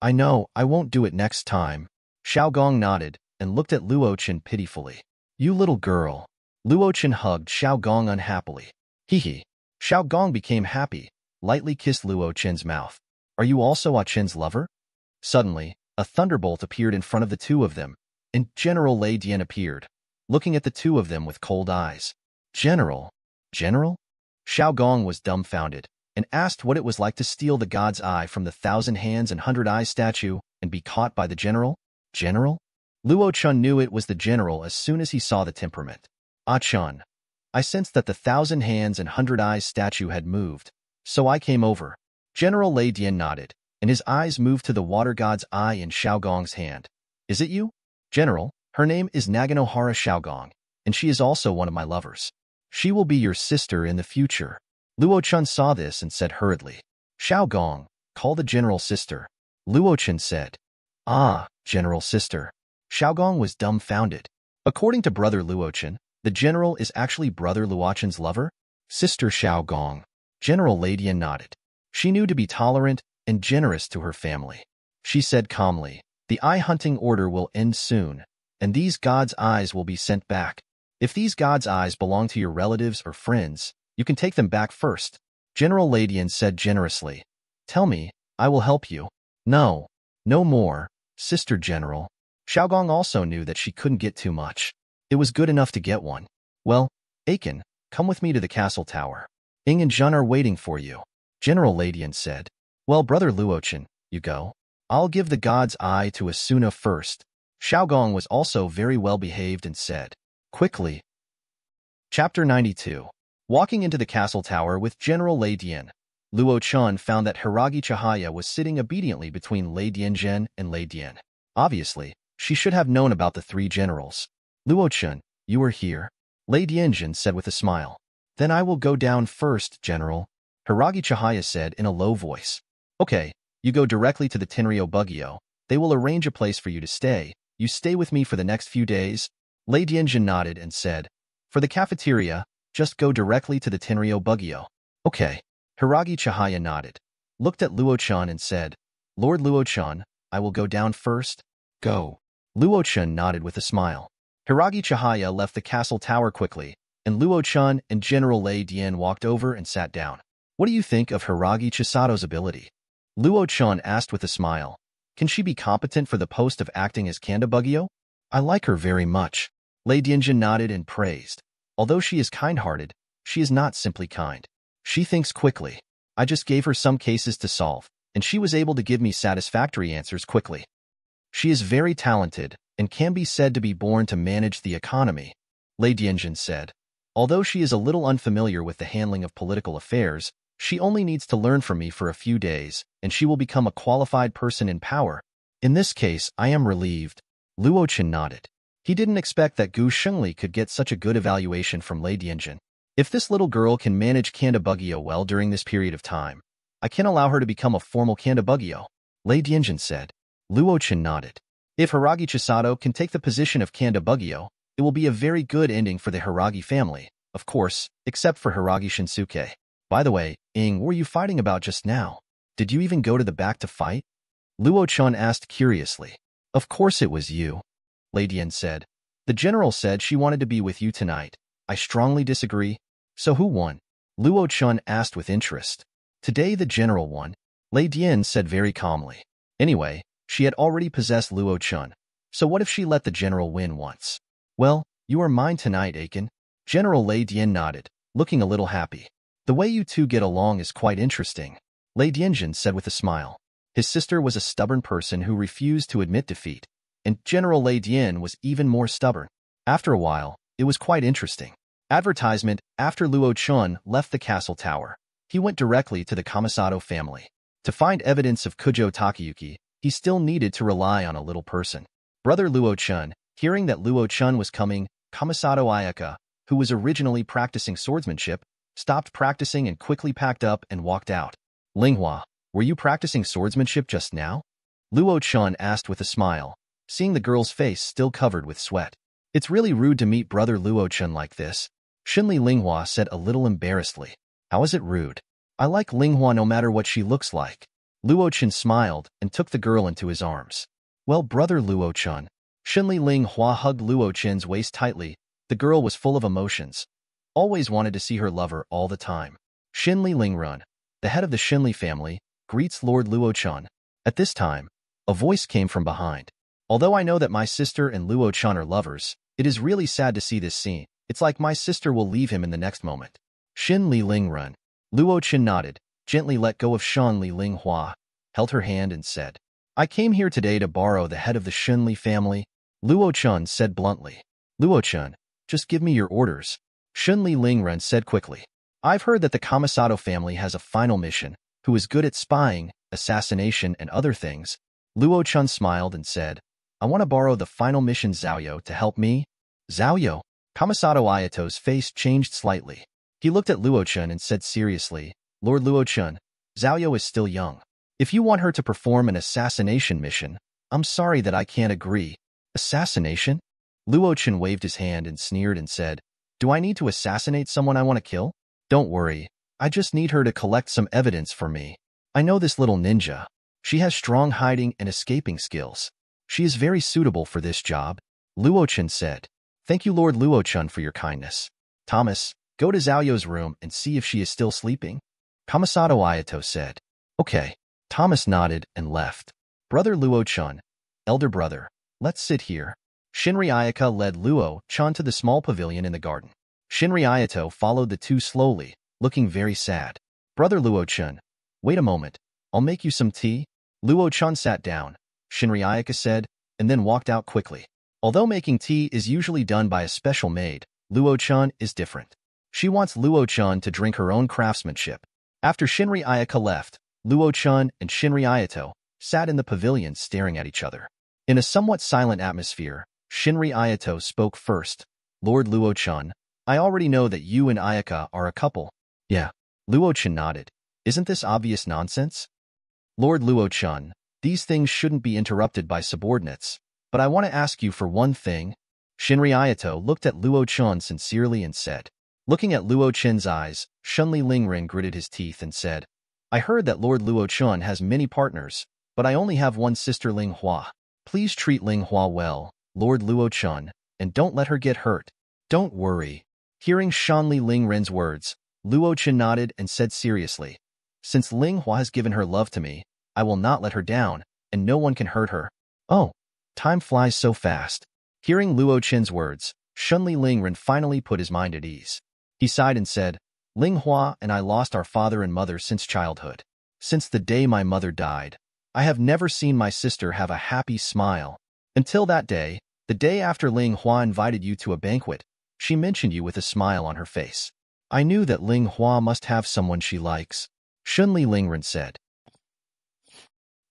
I know, I won't do it next time. Xiao Gong nodded and looked at Luo Chen pitifully. You little girl. Luo Chen hugged Xiao Gong unhappily. Hee. Xiao Gong became happy, lightly kissed Luo Chen's mouth. Are you also Achen's lover? Suddenly, a thunderbolt appeared in front of the two of them, and General Lei Dian appeared, looking at the two of them with cold eyes. General? General? Xiao Gong was dumbfounded and asked what it was like to steal the god's eye from the 1,000 hands and 100 eyes statue and be caught by the general. General? Luo Chen knew it was the general as soon as he saw the temperament. Achen. I sensed that the 1,000 hands and 100 eyes statue had moved, so I came over. General Lei Dian nodded, and his eyes moved to the water god's eye in Xiao Gong's hand. Is it you? General, her name is Naganohara Xiao Gong, and she is also one of my lovers. She will be your sister in the future. Luo Chen saw this and said hurriedly, Xiao Gong, call the general sister. Luo Chen said, Ah, general sister. Xiao Gong was dumbfounded. According to brother Luo Chen, the general is actually brother Luo Chen's lover? Sister Xiao Gong. General Lei Dian nodded. She knew to be tolerant and generous to her family. She said calmly, the eye-hunting order will end soon, and these gods' eyes will be sent back. If these gods' eyes belong to your relatives or friends, you can take them back first. General Lei Dian said generously. Tell me, I will help you. No more, Sister General. Xiao Gong also knew that she couldn't get too much. It was good enough to get one. Well, Achen, come with me to the castle tower. Ying and Zhen are waiting for you. General Lei Dian said. Well, brother Luo Chen, you go. I'll give the god's eye to Asuna first. Xiao Gong was also very well behaved and said, quickly. Chapter 92. Walking into the castle tower with General Lei Dian, Luo Chen found that Hiragi Chihaya was sitting obediently between Lei Dian Zhen and Lei Dian. Obviously, she should have known about the three generals. Luo Chen, you are here? Lei Dian Zhen said with a smile. Then I will go down first, General. Hiragi Chihaya said in a low voice. Okay, you go directly to the Tenryo Bugyo. They will arrange a place for you to stay. You stay with me for the next few days. Lei Dian Zhen nodded and said, for the cafeteria, just go directly to the Tenryo Bugyo. Okay. Hiragi Chihaya nodded, looked at Luo Chen and said, Lord Luo Chen, I will go down first. Go. Luo Chen nodded with a smile. Hiragi Chihaya left the castle tower quickly, and Luo Chen and General Lei Dian walked over and sat down. What do you think of Hiragi Chisato's ability? Luo Chen asked with a smile. Can she be competent for the post of acting as Kanda Bugyo? I like her very much. Lei Dian Zhen nodded and praised. Although she is kind-hearted, she is not simply kind. She thinks quickly. I just gave her some cases to solve, and she was able to give me satisfactory answers quickly. She is very talented and can be said to be born to manage the economy, Lei Dian Zhen said. Although she is a little unfamiliar with the handling of political affairs, she only needs to learn from me for a few days, and she will become a qualified person in power. In this case, I am relieved. Luo Chen nodded. He didn't expect that Gu Shengli could get such a good evaluation from Lei Dian Zhen. If this little girl can manage Kanda Bugyo well during this period of time, I can allow her to become a formal Kanda Bugyo, Lei Dian Zhen said. Luo Chen nodded. If Hiragi Chisato can take the position of Kanda Bugyo, it will be a very good ending for the Hiragi family, of course, except for Hiragi Shinsuke. By the way, Ying, what were you fighting about just now? Did you even go to the back to fight? Luo Chen asked curiously. Of course it was you, Lei Dian said. The general said she wanted to be with you tonight. I strongly disagree. So who won? Luo Chen asked with interest. Today the general won, Lei Dian said very calmly. Anyway, she had already possessed Luo Chen, so what if she let the general win once? Well, you are mine tonight, Achen. General Lei Dian nodded, looking a little happy. The way you two get along is quite interesting, Lei Dian Zhen said with a smile. His sister was a stubborn person who refused to admit defeat, and General Lei Dian was even more stubborn. After a while, it was quite interesting. Advertisement. After Luo Chen left the castle tower, he went directly to the Kamisato family. To find evidence of Kujo Takayuki, he still needed to rely on a little person. Brother Luo Chen, hearing that Luo Chen was coming, Kamisato Ayaka, who was originally practicing swordsmanship, stopped practicing and quickly packed up and walked out. Linghua, were you practicing swordsmanship just now? Luo Chen asked with a smile, seeing the girl's face still covered with sweat. It's really rude to meet brother Luo Chen like this, Shinli Linghua said a little embarrassedly. How is it rude? I like Linghua no matter what she looks like. Luo Chen smiled and took the girl into his arms. Well, brother Luo Chen. Shinli Linghua hugged Luo Chen's waist tightly. The girl was full of emotions. Always wanted to see her lover all the time. Shinli Lingrun, the head of the Shinli family, greets Lord Luo Chen. At this time, a voice came from behind. Although I know that my sister and Luo Chen are lovers, it is really sad to see this scene. It's like my sister will leave him in the next moment. Shinli Lingrun. Luo Chen nodded, gently let go of Shinli Linghua, held her hand and said, I came here today to borrow the head of the Shinli family. Luo Chen said bluntly. Luo Chen, just give me your orders. Shinli Lingrun said quickly. I've heard that the Kamisato family has a final mission, who is good at spying, assassination, and other things. Luo Chen smiled and said, I want to borrow the final mission Zhaoyo to help me. Zhaoyo? Kamisato Ayato's face changed slightly. He looked at Luo Chen and said seriously, Lord Luo Chen, Zhaoyo is still young. If you want her to perform an assassination mission, I'm sorry that I can't agree. Assassination? Luo Chen waved his hand and sneered and said, Do I need to assassinate someone I want to kill? Don't worry, I just need her to collect some evidence for me. I know this little ninja. She has strong hiding and escaping skills. She is very suitable for this job. Luo Chen said, Thank you Lord Luo Chen for your kindness. Thomas, go to Zhaoyo's room and see if she is still sleeping. Kamisato Ayato said. Okay. Thomas nodded and left. Brother Luo Chen, elder brother, let's sit here. Shinri Ayaka led Luo Chen to the small pavilion in the garden. Shinri Ayato followed the two slowly, looking very sad. Brother Luo Chen, wait a moment, I'll make you some tea. Luo Chen sat down, Shinri Ayaka said, and then walked out quickly. Although making tea is usually done by a special maid, Luo Chen is different. She wants Luo Chen to drink her own craftsmanship. After Shinri Ayaka left, Luo Chen and Shinri Ayato sat in the pavilion staring at each other. In a somewhat silent atmosphere, Shinri Ayato spoke first. Lord Luo Chen, I already know that you and Ayaka are a couple. Yeah. Luo Chen nodded. Isn't this obvious nonsense? Lord Luo Chen, these things shouldn't be interrupted by subordinates, but I want to ask you for one thing. Shinri Ayato looked at Luo Chen sincerely and said. Looking at Luo Chen's eyes, Shunli Lingren gritted his teeth and said, I heard that Lord Luo Chen has many partners, but I only have one sister Linghua. Please treat Linghua well, Lord Luo Chen, and don't let her get hurt. Don't worry. Hearing Shanli Lingren's words, Luo Chen nodded and said seriously, Since Linghua has given her love to me, I will not let her down, and no one can hurt her. Oh, time flies so fast. Hearing Luo Chen's words, Shunli Lingren finally put his mind at ease. He sighed and said, Linghua and I lost our father and mother since childhood. Since the day my mother died, I have never seen my sister have a happy smile. Until that day, the day after Linghua invited you to a banquet, she mentioned you with a smile on her face. I knew that Linghua must have someone she likes. Shunli Lingren said.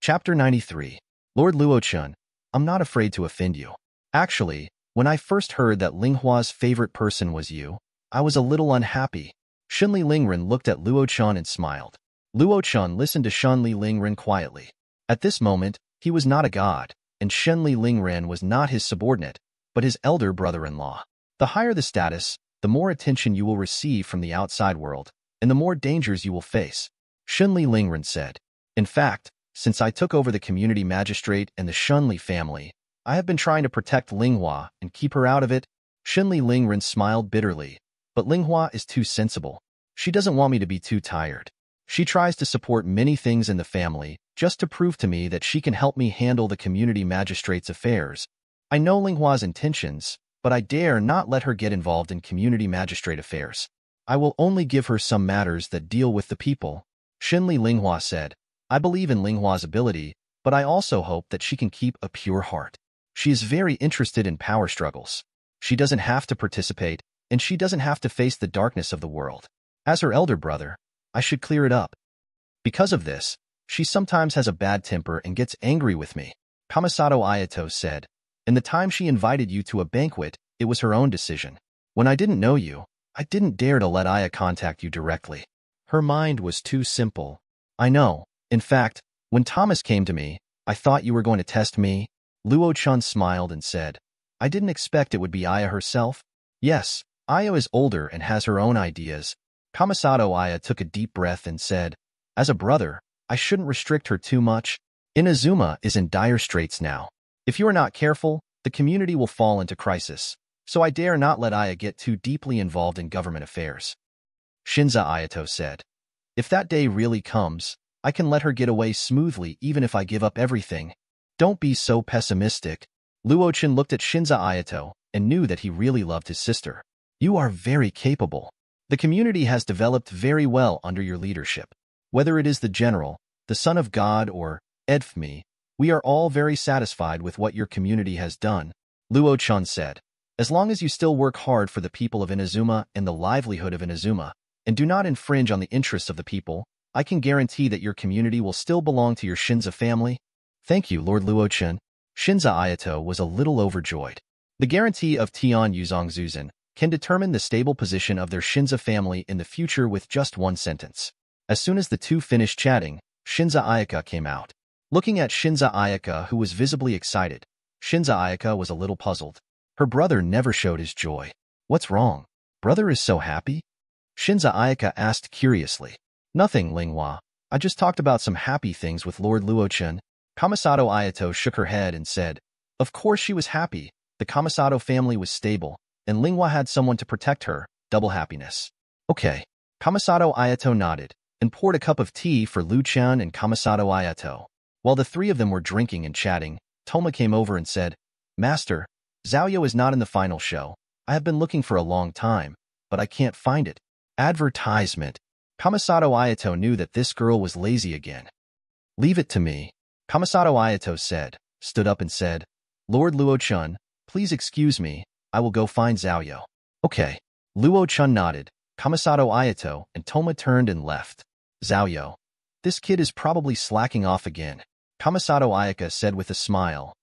Chapter 93. Lord Luo Chen, I'm not afraid to offend you. Actually, when I first heard that Linghua's favorite person was you, I was a little unhappy. Shunli Lingren looked at Luo Chen and smiled. Luo Chen listened to Shunli Lingren quietly. At this moment, he was not a god, and Shunli Lingren was not his subordinate, but his elder brother-in-law. The higher the status, the more attention you will receive from the outside world, and the more dangers you will face, Shunli Lingren said. In fact, since I took over the community magistrate and the Shunli family, I have been trying to protect Linghua and keep her out of it. Shunli Lingren smiled bitterly. But Linghua is too sensible. She doesn't want me to be too tired. She tries to support many things in the family just to prove to me that she can help me handle the community magistrate's affairs. I know Linghua's intentions, but I dare not let her get involved in community magistrate affairs. I will only give her some matters that deal with the people. Shinli Linghua said, I believe in Linghua's ability, but I also hope that she can keep a pure heart. She is very interested in power struggles. She doesn't have to participate, and she doesn't have to face the darkness of the world. As her elder brother, I should clear it up. Because of this, she sometimes has a bad temper and gets angry with me. Kamisato Ayato said, In the time she invited you to a banquet, it was her own decision. When I didn't know you, I didn't dare to let Aya contact you directly. Her mind was too simple. I know. In fact, when Thomas came to me, I thought you were going to test me. Luo Chen smiled and said, I didn't expect it would be Aya herself. Yes, Aya is older and has her own ideas. Kamisato Aya took a deep breath and said, as a brother, I shouldn't restrict her too much. Inazuma is in dire straits now. If you are not careful, the community will fall into crisis. So I dare not let Aya get too deeply involved in government affairs. Shinza Ayato said, if that day really comes, I can let her get away smoothly even if I give up everything. Don't be so pessimistic. Luo Chen looked at Shinza Ayato and knew that he really loved his sister. You are very capable. The community has developed very well under your leadership. Whether it is the general, the son of God, or Edfmi, we are all very satisfied with what your community has done, Luo Chen said. As long as you still work hard for the people of Inazuma and the livelihood of Inazuma, and do not infringe on the interests of the people, I can guarantee that your community will still belong to your Shinza family. Thank you, Lord Luo Chen. Shinza Ayato was a little overjoyed. The guarantee of Tian Yuzongzuzan can determine the stable position of their Shinza family in the future with just one sentence. As soon as the two finished chatting, Shinza Ayaka came out. Looking at Shinza Ayaka, who was visibly excited, Shinza Ayaka was a little puzzled. Her brother never showed his joy. What's wrong? Brother is so happy? Shinza Ayaka asked curiously. Nothing, Linghua. I just talked about some happy things with Lord Luo Chen. Kamisato Ayato shook her head and said, of course she was happy. The Kamisato family was stable, and Linghua had someone to protect her. Double happiness. Okay. Kamisato Ayato nodded and poured a cup of tea for Luo Chen and Kamisato Ayato. While the three of them were drinking and chatting, Toma came over and said, Master, Xiaoyo is not in the final show. I have been looking for a long time, but I can't find it. Advertisement. Kamisato Ayato knew that this girl was lazy again. Leave it to me. Kamisato Ayato said, stood up and said, Lord Luo Chen, please excuse me, I will go find Xiaoyo. Okay. Luo Chen nodded. Kamisato Ayato and Toma turned and left. Xiaoyo. This kid is probably slacking off again. Kamisato Ayaka said with a smile.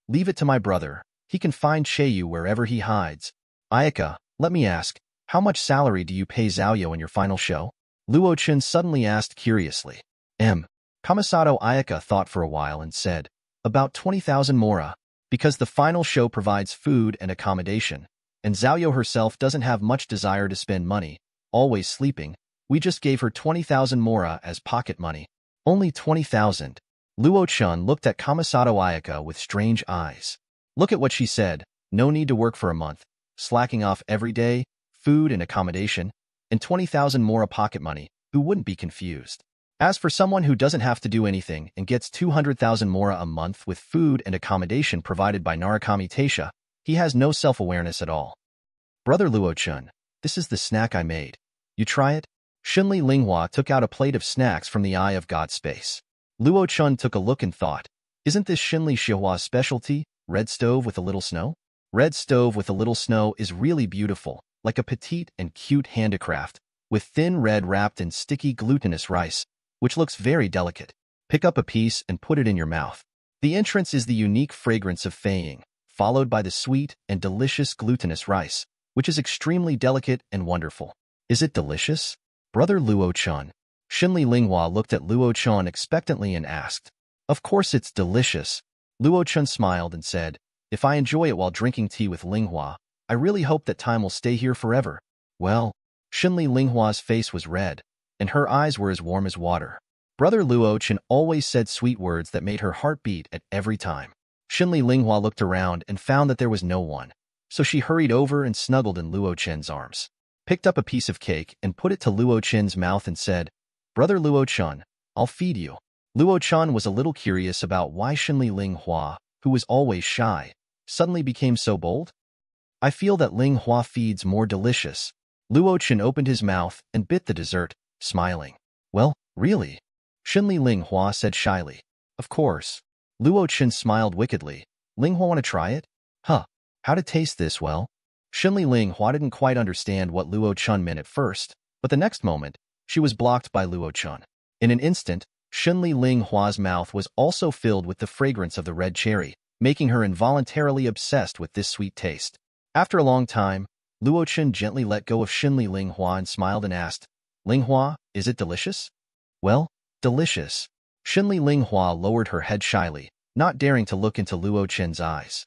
Leave it to my brother. He can find Cheiyu wherever he hides. Ayaka, let me ask, how much salary do you pay Xiaoyo in your final show? Luo Chen suddenly asked curiously. Kamisato Ayaka thought for a while and said, about 20,000 mora, because the final show provides food and accommodation, and Xiaoyo herself doesn't have much desire to spend money, always sleeping. We just gave her 20,000 mora as pocket money. Only 20,000. Luo Chen looked at Kamisato Ayaka with strange eyes. Look at what she said, no need to work for a month, slacking off every day, food and accommodation, and 20,000 mora pocket money, who wouldn't be confused? As for someone who doesn't have to do anything and gets 200,000 mora a month with food and accommodation provided by Narukami Taisha, he has no self-awareness at all. Brother Luo Chen, this is the snack I made. You try it? Shinli Linghua took out a plate of snacks from the Eye of God space. Luo Chen took a look and thought, isn't this Shinli Shihua's specialty, red stove with a little snow? Red stove with a little snow is really beautiful, like a petite and cute handicraft, with thin red wrapped in sticky glutinous rice, which looks very delicate. Pick up a piece and put it in your mouth. The entrance is the unique fragrance of feiing, followed by the sweet and delicious glutinous rice, which is extremely delicate and wonderful. Is it delicious? Brother Luo Chen. Shinli Linghua looked at Luo Chen expectantly and asked, of course it's delicious. Luo Chen smiled and said, if I enjoy it while drinking tea with Linghua, I really hope that time will stay here forever. Well, Shinli Linghua's face was red, and her eyes were as warm as water. Brother Luo Chen always said sweet words that made her heart beat at every time. Shinli Linghua looked around and found that there was no one, so she hurried over and snuggled in Luo Chen's arms, picked up a piece of cake and put it to Luo Chen's mouth and said, Brother Luo Chen, I'll feed you. Luo Chen was a little curious about why Shinli Linghua, who was always shy, suddenly became so bold. I feel that Linghua feeds more delicious. Luo Chen opened his mouth and bit the dessert, smiling. Well, really? Shinli Linghua said shyly. Of course. Luo Chen smiled wickedly. Linghua want to try it? Huh. How to taste this? Well? Shinli Linghua didn't quite understand what Luo Chen meant at first, but the next moment, she was blocked by Luo Chen. In an instant, Shinli Linghua's mouth was also filled with the fragrance of the red cherry, making her involuntarily obsessed with this sweet taste. After a long time, Luo Chen gently let go of Shinli Linghua and smiled and asked, Linghua, is it delicious? Well, delicious. Shinli Linghua lowered her head shyly, not daring to look into Luo Chen's eyes.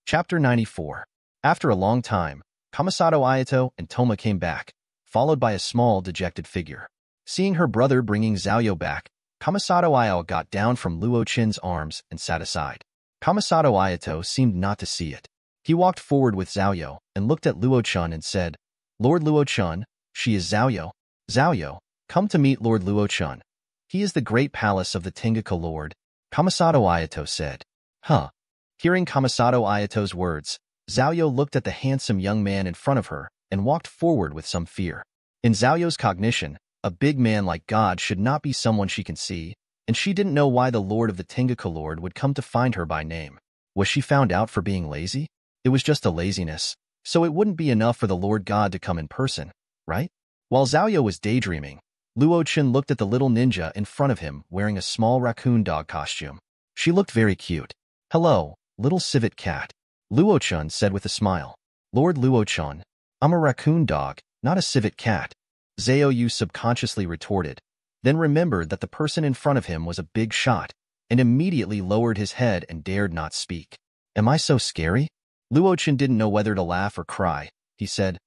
Chapter 94. After a long time, Kamisato Ayato and Toma came back, followed by a small, dejected figure. Seeing her brother bringing Xiaoyo back, Kamisato Ayato got down from Luo Chen's arms and sat aside. Kamisato Ayato seemed not to see it. He walked forward with Xiaoyo and looked at Luo Chen and said, "Lord Luo Chen, she is Xiaoyo. Xiaoyo, come to meet Lord Luo Chen. He is the great palace of the Tengaka Lord," Kamisato Ayato said. Huh. Hearing Kamisato Ayato's words, Xiaoyo looked at the handsome young man in front of her and walked forward with some fear. In Xiaoyo's cognition, a big man like God should not be someone she can see, and she didn't know why the Lord of the Tengaka Lord would come to find her by name. Was she found out for being lazy? It was just a laziness, so it wouldn't be enough for the Lord God to come in person, right? While Xiaoyo was daydreaming, Luo Chen looked at the little ninja in front of him wearing a small raccoon dog costume. She looked very cute. "Hello, little civet cat," Luo Chen said with a smile. "Lord Luo Chen, I'm a raccoon dog, not a civet cat," Xiaoyu subconsciously retorted, then remembered that the person in front of him was a big shot, and immediately lowered his head and dared not speak. "Am I so scary?" Luo Chen didn't know whether to laugh or cry. He said,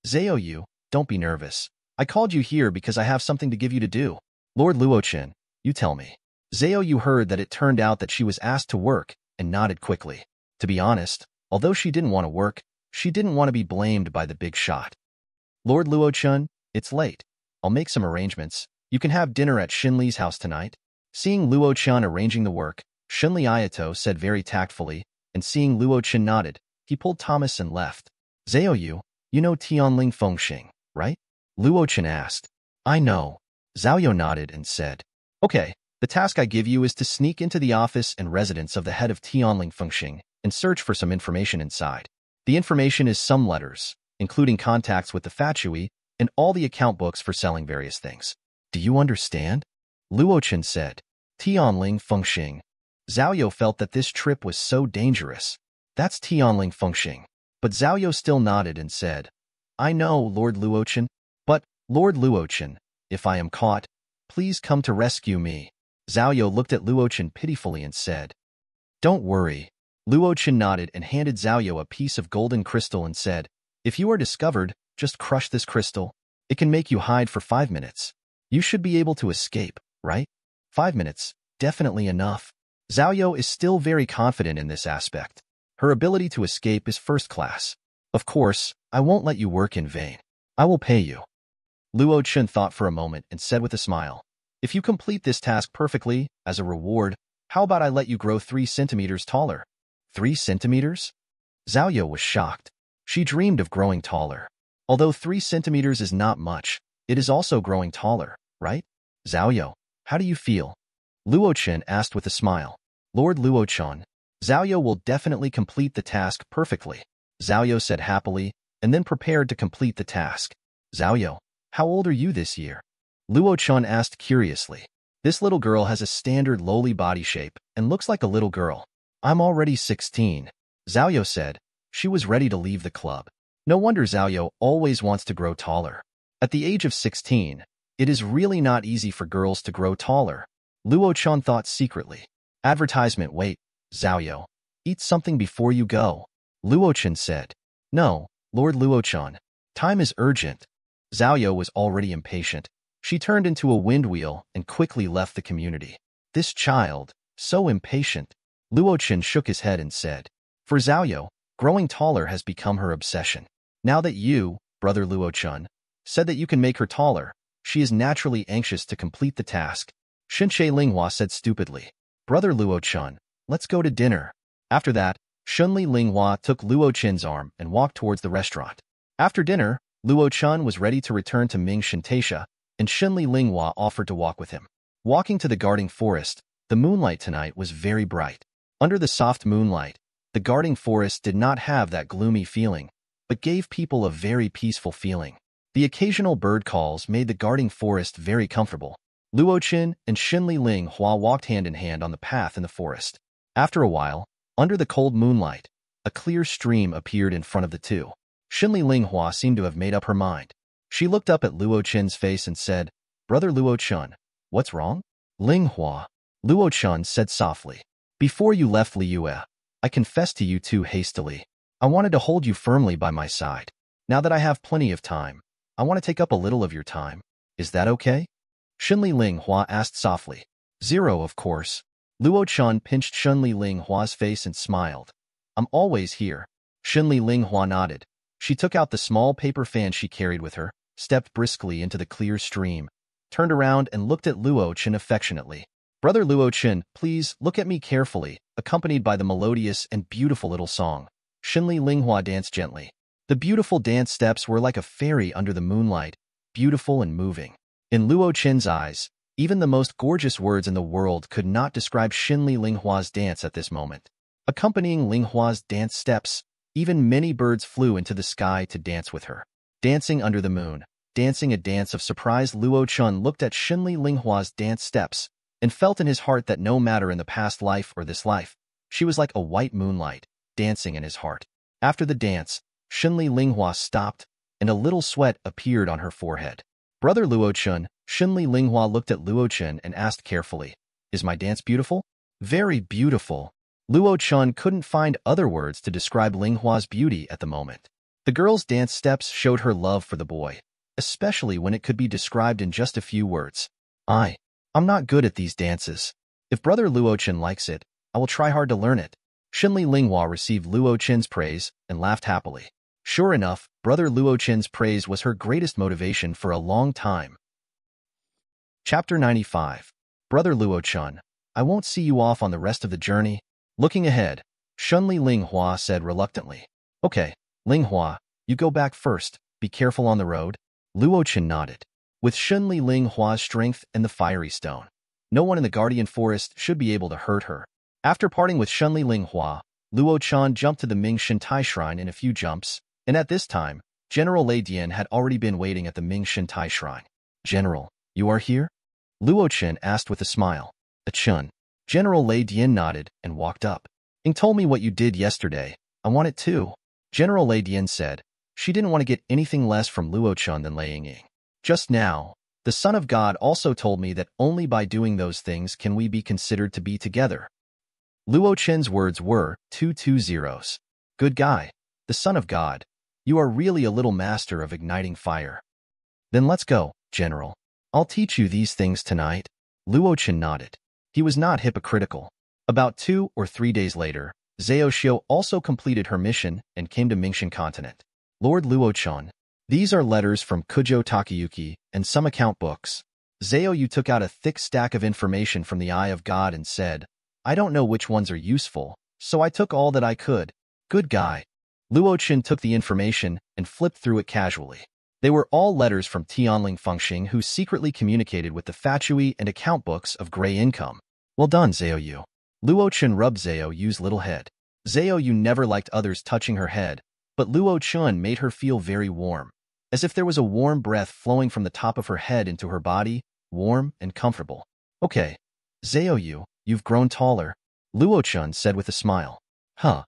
"Xiaoyu, don't be nervous. I called you here because I have something to give you to do." "Lord Luo Chen, you tell me." Xiaoyu heard that it turned out that she was asked to work and nodded quickly. To be honest, although she didn't want to work, she didn't want to be blamed by the big shot. "Lord Luo Chen, it's late. I'll make some arrangements. You can have dinner at Shinli's house tonight." Seeing Luo Chen arranging the work, Shinli Ayato said very tactfully, and seeing Luo Chen nodded, he pulled Thomas and left. "Xiaoyu, you know Tianling Fengxing, right?" Luo Chen asked. "I know." Xiaoyu nodded and said, "Okay, the task I give you is to sneak into the office and residence of the head of Tianling Fengxing and search for some information inside. The information is some letters, including contacts with the Fatui and all the account books for selling various things. Do you understand?" Luo Chen said. Tianling Fengxing. Xiaoyu felt that this trip was so dangerous. "That's Tianling Fengxing." But Xiaoyu still nodded and said, "I know, Lord Luo Chen. But, Lord Luo Chen, if I am caught, please come to rescue me." Xiaoyu looked at Luo Chen pitifully and said, "Don't worry." Luo Chen nodded and handed Xiaoyu a piece of golden crystal and said, "If you are discovered, just crush this crystal. It can make you hide for 5 minutes. You should be able to escape, right? 5 minutes, definitely enough." Xiaoyu is still very confident in this aspect. Her ability to escape is first class. "Of course, I won't let you work in vain. I will pay you." Luo Chen thought for a moment and said with a smile, "If you complete this task perfectly, as a reward, how about I let you grow 3 centimeters taller?" 3 centimeters? Xiaoyu was shocked. She dreamed of growing taller. Although 3 centimeters is not much, it is also growing taller, right? "Xiaoyu, how do you feel?" Luo Chen asked with a smile. "Lord Luo Chen, Xiaoyu will definitely complete the task perfectly," Xiaoyu said happily, and then prepared to complete the task. "Xiaoyu, how old are you this year?" Luo Chen asked curiously. This little girl has a standard lowly body shape and looks like a little girl. "I'm already 16, Xiaoyu said. She was ready to leave the club. No wonder Xiaoyu always wants to grow taller. At the age of 16, it is really not easy for girls to grow taller. Luo Chen thought secretly. Advertisement. "Wait, Xiaoyu, eat something before you go," Luo Chen said. "No, Lord Luo Chen, time is urgent." Xiaoyu was already impatient. She turned into a wind wheel and quickly left the community. This child, so impatient. Luo Chen shook his head and said, "For Xiaoyu, growing taller has become her obsession. Now that you, brother Luo Chen, said that you can make her taller, she is naturally anxious to complete the task." Shinche Linghua said stupidly, "Brother Luo Chen, let's go to dinner." After that, Shunli Linghua took Luo Chen's arm and walked towards the restaurant. After dinner, Luo Chen was ready to return to Ming Shintaisha, and Shunli Linghua offered to walk with him. Walking to the guarding forest, the moonlight tonight was very bright. Under the soft moonlight, the guarding forest did not have that gloomy feeling, but gave people a very peaceful feeling. The occasional bird calls made the guarding forest very comfortable. Luo Chen and Shinli Linghua walked hand in hand on the path in the forest. After a while, under the cold moonlight, a clear stream appeared in front of the two. Shinli Linghua seemed to have made up her mind. She looked up at Luo Chen's face and said, "Brother Luo Chen, what's wrong?" "Linghua," Luo Chen said softly. "Before you left Liyue, I confessed to you too hastily. I wanted to hold you firmly by my side. Now that I have plenty of time, I want to take up a little of your time. Is that okay? Shunli Linghua asked softly. 0, of course. Luo Chen pinched Shunli Linghua's face and smiled. I'm always here. Shunli Linghua nodded. She took out the small paper fan she carried with her, stepped briskly into the clear stream, turned around and looked at Luo Chen affectionately. Brother Luo Chen, please look at me carefully, accompanied by the melodious and beautiful little song. Shunli Linghua danced gently. The beautiful dance steps were like a fairy under the moonlight, beautiful and moving. In Luo Chen's eyes, even the most gorgeous words in the world could not describe Shunli Linghua's dance at this moment. Accompanying Linghua's dance steps, even many birds flew into the sky to dance with her. Dancing under the moon, dancing a dance of surprise, Luo Chen looked at Shunli Linghua's dance steps and felt in his heart that no matter in the past life or this life, she was like a white moonlight, dancing in his heart. After the dance, Shunli Linghua stopped, and a little sweat appeared on her forehead. Brother Luo Chen, Shunli Linghua looked at Luo Chen and asked carefully, Is my dance beautiful? Very beautiful. Luo Chen couldn't find other words to describe Linghua's beauty at the moment. The girl's dance steps showed her love for the boy, especially when it could be described in just a few words. I'm not good at these dances. If Brother Luo Chen likes it, I will try hard to learn it. Shunli Linghua received Luo Chen's praise and laughed happily. Sure enough, Brother Luo Chen's praise was her greatest motivation for a long time. Chapter 95. Brother Luo Chen, I won't see you off on the rest of the journey. Looking ahead, Shunli Linghua said reluctantly. Okay, Linghua, you go back first. Be careful on the road. Luo Chen nodded. With Shunli Linghua's strength and the fiery stone, no one in the Guardian Forest should be able to hurt her. After parting with Shunli Linghua, Luo Chen jumped to the Ming Shintai Shrine in a few jumps, and at this time, General Lei Dian had already been waiting at the Ming Shintai Shrine. General, you are here? Luo Chen asked with a smile. Achen. General Lei Dian nodded and walked up. Ying told me what you did yesterday. I want it too. General Lei Dian said. She didn't want to get anything less from Luo Chen than Lei Ying. Just now, the Son of God also told me that only by doing those things can we be considered to be together. Luo Chen's words were 220. Good guy, the Son of God. You are really a little master of igniting fire. Then let's go, General. I'll teach you these things tonight. Luo Chen nodded. He was not hypocritical. About 2 or 3 days later, Zhao Xiu also completed her mission and came to Mingshan Continent. Lord Luo Chen, these are letters from Kujo Takayuki and some account books. Zhao Yu took out a thick stack of information from the Yae God and said, I don't know which ones are useful, so I took all that I could. Good guy. Luo Chen took the information and flipped through it casually. They were all letters from Tianling Fengxing, who secretly communicated with the Fatui and account books of Grey Income. Well done, Zhao Yu. Luo Chen rubbed Zhao Yu's little head. Zhao Yu never liked others touching her head, but Luo Chen made her feel very warm, as if there was a warm breath flowing from the top of her head into her body, warm and comfortable. Okay, Zhao Yu, you've grown taller, Luo Chen said with a smile. Huh.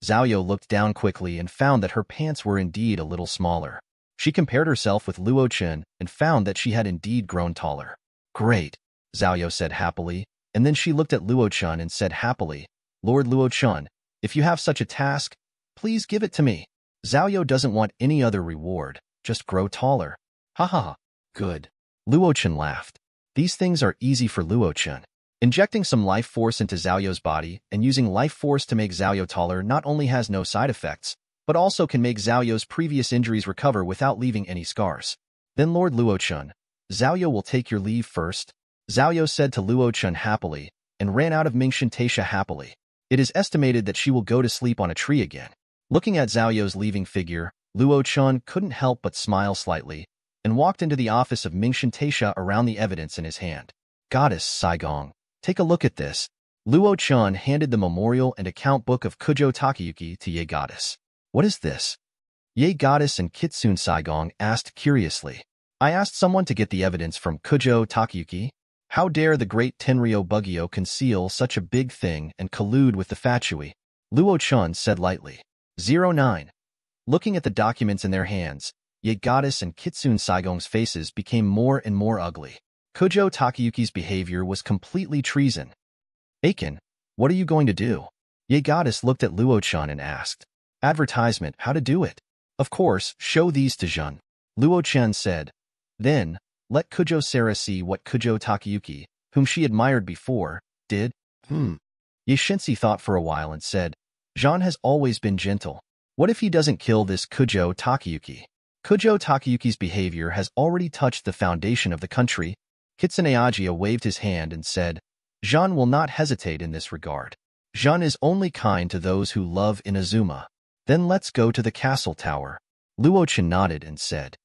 Zhao Yu looked down quickly and found that her pants were indeed a little smaller. She compared herself with Luo Chen and found that she had indeed grown taller. Great, Zhao Yu said happily, and then she looked at Luo Chen and said happily, Lord Luo Chen, if you have such a task, please give it to me. Zhao Yu doesn't want any other reward, just grow taller. Ha ha ha. Good. Luo Chen laughed. These things are easy for Luo Chen. Injecting some life force into Zhao Yu's body and using life force to make Zhao Yu taller not only has no side effects, but also can make Zhao Yu's previous injuries recover without leaving any scars. Then Lord Luo Chen, Zhao Yu will take your leave first, Zhao Yu said to Luo Chen happily, and ran out of Mingshan Taisha happily. It is estimated that she will go to sleep on a tree again. Looking at Zhao Yu's leaving figure, Luo Chen couldn't help but smile slightly, and walked into the office of Mingshan Taisha around the evidence in his hand. Goddess Saigong, take a look at this. Luo Chen handed the memorial and account book of Kujo Takayuki to Yae Goddess. What is this? Yae Goddess and Kitsuzai Saigong asked curiously. I asked someone to get the evidence from Kujo Takayuki. How dare the great Tenryo Bugyo conceal such a big thing and collude with the Fatui? Luo Chen said lightly. 09. Looking at the documents in their hands, Yae Goddess and Kitsuzai Saigong's faces became more and more ugly. Kujo Takayuki's behavior was completely treason. Achen, what are you going to do? Yae Goddess looked at Luo Chen and asked, "Advertisement, how to do it?" "Of course, show these to Zhen," Luo Chen said. Then, let Kujo Sara see what Kujo Takayuki, whom she admired before, did. Ye Shinsi thought for a while and said, "Zhen has always been gentle. What if he doesn't kill this Kujo Takayuki? Kujo Takayuki's behavior has already touched the foundation of the country." Kitsuzai Ayaka waved his hand and said, "Zhen will not hesitate in this regard. Zhen is only kind to those who love Inazuma. Then let's go to the castle tower." Luo Chen nodded and said,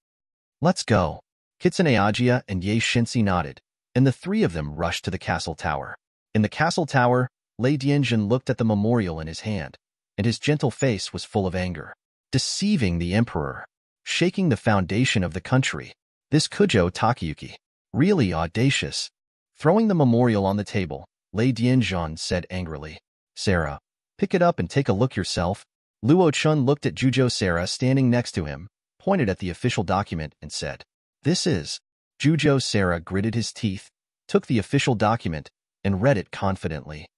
"Let's go." Kitsuzai Ayaka and Ye Shinsi nodded, and the three of them rushed to the castle tower. In the castle tower, Raiden General looked at the memorial in his hand, and his gentle face was full of anger. Deceiving the emperor, shaking the foundation of the country. This Kujo Takayuki, really audacious. Throwing the memorial on the table, Raiden General said angrily, "Sarah, pick it up and take a look yourself." Luo Chen looked at Jujo Sara standing next to him, pointed at the official document, and said, "This is." Jujo Sara gritted his teeth, took the official document, and read it confidently.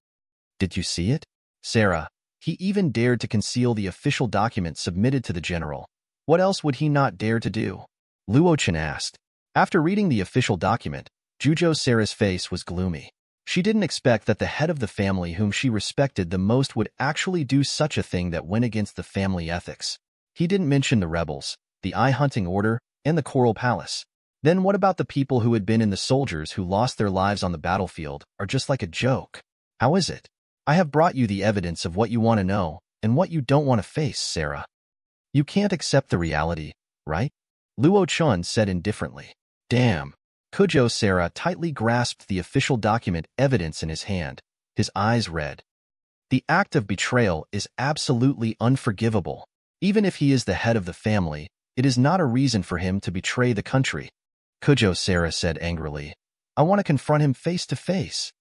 "Did you see it?" Sarah, he even dared to conceal the official document submitted to the general. What else would he not dare to do? Luo Chen asked. After reading the official document, Jujo Sara's face was gloomy. She didn't expect that the head of the family whom she respected the most would actually do such a thing that went against the family ethics. He didn't mention the rebels, the eye hunting order, and the Coral Palace. Then what about the people who had been in the soldiers who lost their lives on the battlefield are just like a joke? How is it? I have brought you the evidence of what you want to know and what you don't want to face, Sarah. You can't accept the reality, right? Luo Chen said indifferently. Damn. Kujo Sara tightly grasped the official document evidence in his hand, his eyes red. The act of betrayal is absolutely unforgivable. Even if he is the head of the family, it is not a reason for him to betray the country. Kujo Sara said angrily, "I want to confront him face to face."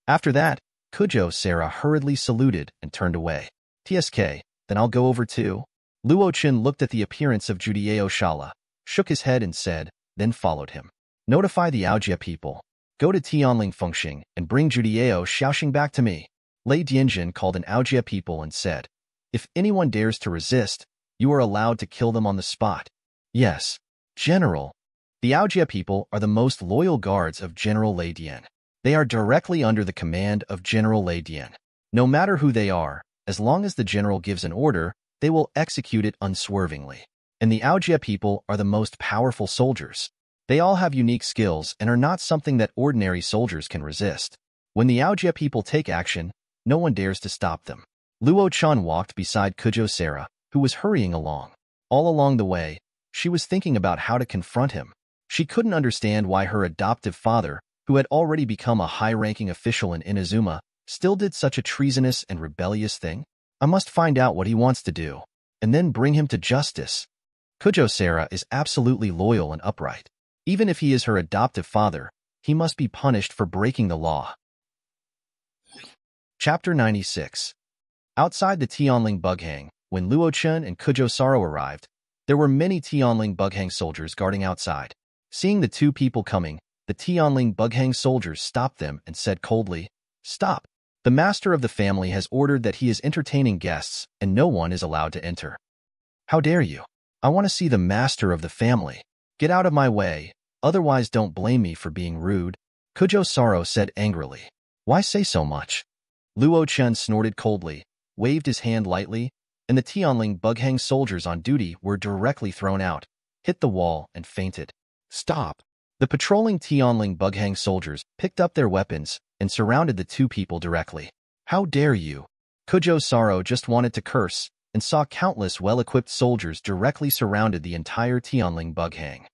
After that, Kujo Sara hurriedly saluted and turned away. "TSK, then I'll go over too." Luo Chen looked at the appearance of Judeo Shala, shook his head and said, then followed him. "Notify the Aojia people. Go to Tianling Fengxing and bring Judeo Xiaoxing back to me." Lei Dianjin called an Aojia people and said, "If anyone dares to resist, you are allowed to kill them on the spot." "Yes, General." The Aojia people are the most loyal guards of General Lei Dian. They are directly under the command of General Lei Dian. No matter who they are, as long as the general gives an order, they will execute it unswervingly. And the Aojia people are the most powerful soldiers. They all have unique skills and are not something that ordinary soldiers can resist. When the Aojia people take action, no one dares to stop them. Luo Chen walked beside Kujo Sara, who was hurrying along. All along the way, she was thinking about how to confront him. She couldn't understand why her adoptive father, who had already become a high-ranking official in Inazuma, still did such a treasonous and rebellious thing. I must find out what he wants to do, and then bring him to justice. Kujo Sara is absolutely loyal and upright. Even if he is her adoptive father, he must be punished for breaking the law. Chapter 96. Outside the Tianling Bughang, when Luo Chen and Kujo Sara arrived, there were many Tianling Bughang soldiers guarding outside. Seeing the two people coming, the Tianling Bughang soldiers stopped them and said coldly, "Stop. The master of the family has ordered that he is entertaining guests and no one is allowed to enter." "How dare you? I want to see the master of the family. Get out of my way, otherwise don't blame me for being rude," Kujo Sara said angrily. "Why say so much?" Luo Chen snorted coldly, waved his hand lightly, and the Tianling Bughang soldiers on duty were directly thrown out, hit the wall, and fainted. "Stop!" The patrolling Tianling Bughang soldiers picked up their weapons and surrounded the two people directly. "How dare you?" Kujo Sara just wanted to curse and saw countless well-equipped soldiers directly surrounded the entire Tianling Bughang.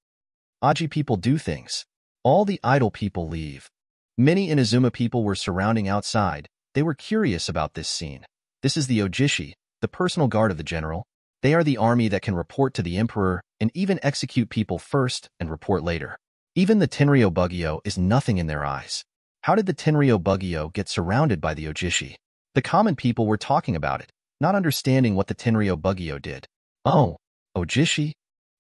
Aji people do things. All the idle people leave. Many Inazuma people were surrounding outside. They were curious about this scene. This is the Ojishi, the personal guard of the general. They are the army that can report to the emperor and even execute people first and report later. Even the Tenryo Bugyo is nothing in their eyes. How did the Tenryo Bugyo get surrounded by the Ojishi? The common people were talking about it, not understanding what the Tenryo Bugyo did. "Oh, Ojishi?"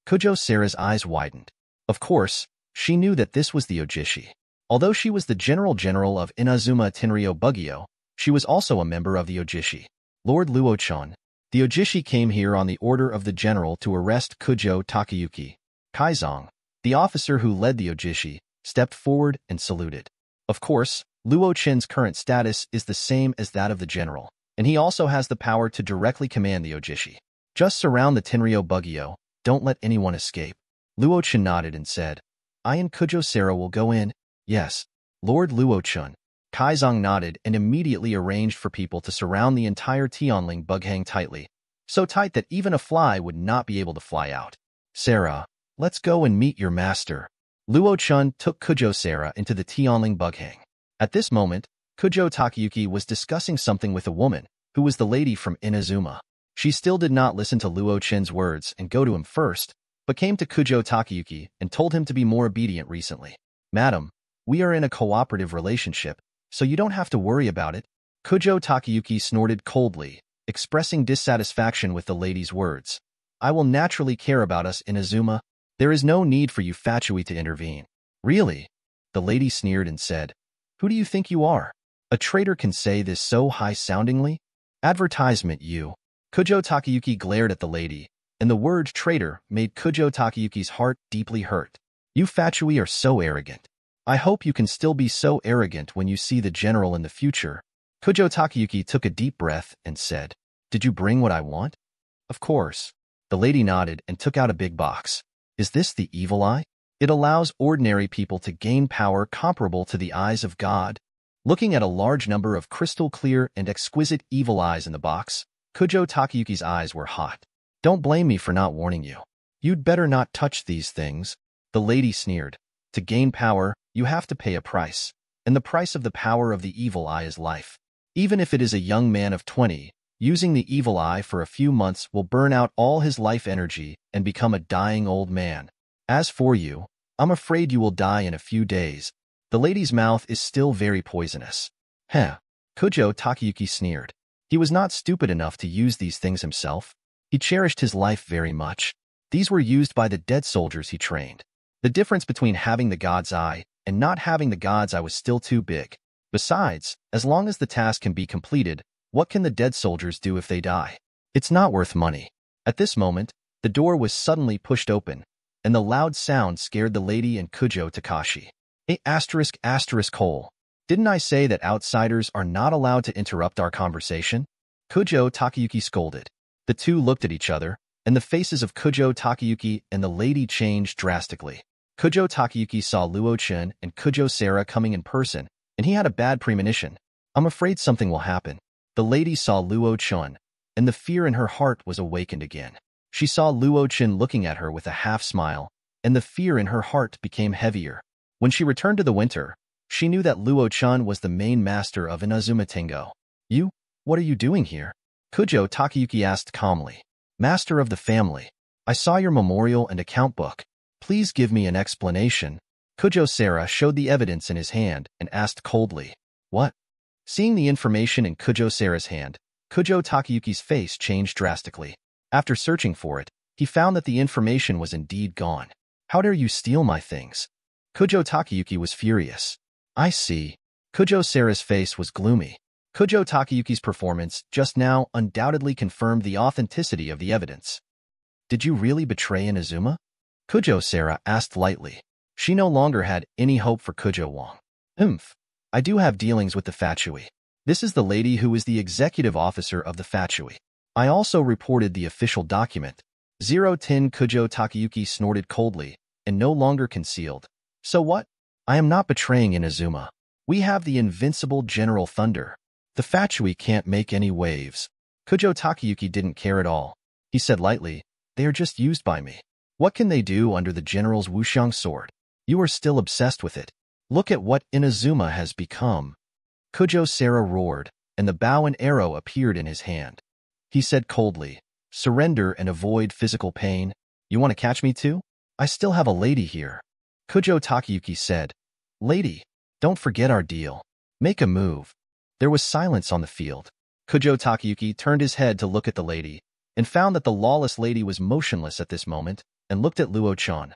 Kujo Sara's eyes widened. Of course, she knew that this was the Ojishi. Although she was the general of Inazuma Tenryo Bugyo, she was also a member of the Ojishi. Lord Luo Chen, the Ojishi came here on the order of the general to arrest Kujo Takayuki. Kaizong, the officer who led the Ojishi, stepped forward and saluted. Of course, Luo Chen's current status is the same as that of the general, and he also has the power to directly command the Ojishi. Just surround the Tenryo Bugyo, don't let anyone escape. Luo Chen nodded and said, I and Kujo Sera will go in. Yes. Lord Luo Chen. Kaizong nodded and immediately arranged for people to surround the entire Tianling Bughang tightly, so tight that even a fly would not be able to fly out. Sera, let's go and meet your master. Luo Chen took Kujo Sera into the Tianling Bughang. At this moment, Kujo Takayuki was discussing something with a woman, who was the lady from Inazuma. She still did not listen to Luo Chen's words and go to him first, but came to Kujo Takayuki and told him to be more obedient recently. Madam, we are in a cooperative relationship, so you don't have to worry about it. Kujo Takayuki snorted coldly, expressing dissatisfaction with the lady's words. I will naturally care about us, Inazuma. There is no need for you Fatui to intervene. Really? The lady sneered and said, Who do you think you are? A traitor can say this so high-soundingly? Advertisement, you. Kujo Takayuki glared at the lady, and the word traitor made Kujo Takayuki's heart deeply hurt. You Fatui are so arrogant. I hope you can still be so arrogant when you see the general in the future. Kujo Takayuki took a deep breath and said, Did you bring what I want? Of course. The lady nodded and took out a big box. Is this the evil eye? It allows ordinary people to gain power comparable to the eyes of God. Looking at a large number of crystal-clear and exquisite evil eyes in the box, Kujo Takayuki's eyes were hot. Don't blame me for not warning you. You'd better not touch these things. The lady sneered. To gain power, you have to pay a price, and the price of the power of the evil eye is life. Even if it is a young man of 20, using the evil eye for a few months will burn out all his life energy and become a dying old man. As for you, I'm afraid you will die in a few days. The lady's mouth is still very poisonous. Heh. Kujo Takayuki sneered. He was not stupid enough to use these things himself. He cherished his life very much. These were used by the dead soldiers he trained. The difference between having the God's Eye and not having the God's Eye was still too big. Besides, as long as the task can be completed, what can the dead soldiers do if they die? It's not worth money. At this moment, the door was suddenly pushed open, and the loud sound scared the lady and Kujo Takashi. ****. Didn't I say that outsiders are not allowed to interrupt our conversation? Kujo Takayuki scolded. The two looked at each other, and the faces of Kujo Takayuki and the lady changed drastically. Kujo Takayuki saw Luo Chen and Kujo Sera coming in person, and he had a bad premonition. I'm afraid something will happen. The lady saw Luo Chen, and the fear in her heart was awakened again. She saw Luo Chen looking at her with a half-smile, and the fear in her heart became heavier. When she returned to the winter, she knew that Luo Chen was the main master of Inazuma Tengo. You? What are you doing here? Kujo Takayuki asked calmly. Master of the family, I saw your memorial and account book. Please give me an explanation. Kujo Sera showed the evidence in his hand and asked coldly. What? Seeing the information in Kujo Sera's hand, Kujo Takayuki's face changed drastically. After searching for it, he found that the information was indeed gone. How dare you steal my things? Kujo Takayuki was furious. I see. Kujo Sera's face was gloomy. Kujo Takayuki's performance just now undoubtedly confirmed the authenticity of the evidence. Did you really betray Inazuma? Kujo Sera asked lightly. She no longer had any hope for Kujo Wang. I do have dealings with the Fatui. This is the lady who is the executive officer of the Fatui. I also reported the official document. 010 Kujo Takayuki snorted coldly, and no longer concealed. So what? I am not betraying Inazuma. We have the invincible General Thunder. The Fatui can't make any waves. Kujo Takayuki didn't care at all. He said lightly, They are just used by me. What can they do under the General's Wuxiang sword? You are still obsessed with it. Look at what Inazuma has become. Kujo Sera roared, and the bow and arrow appeared in his hand. He said coldly, Surrender and avoid physical pain. You want to catch me too? I still have a lady here. Kujo Takayuki said, Lady, don't forget our deal. Make a move. There was silence on the field. Kujo Takayuki turned his head to look at the lady, and found that the lawless lady was motionless at this moment, and looked at Luo Chen.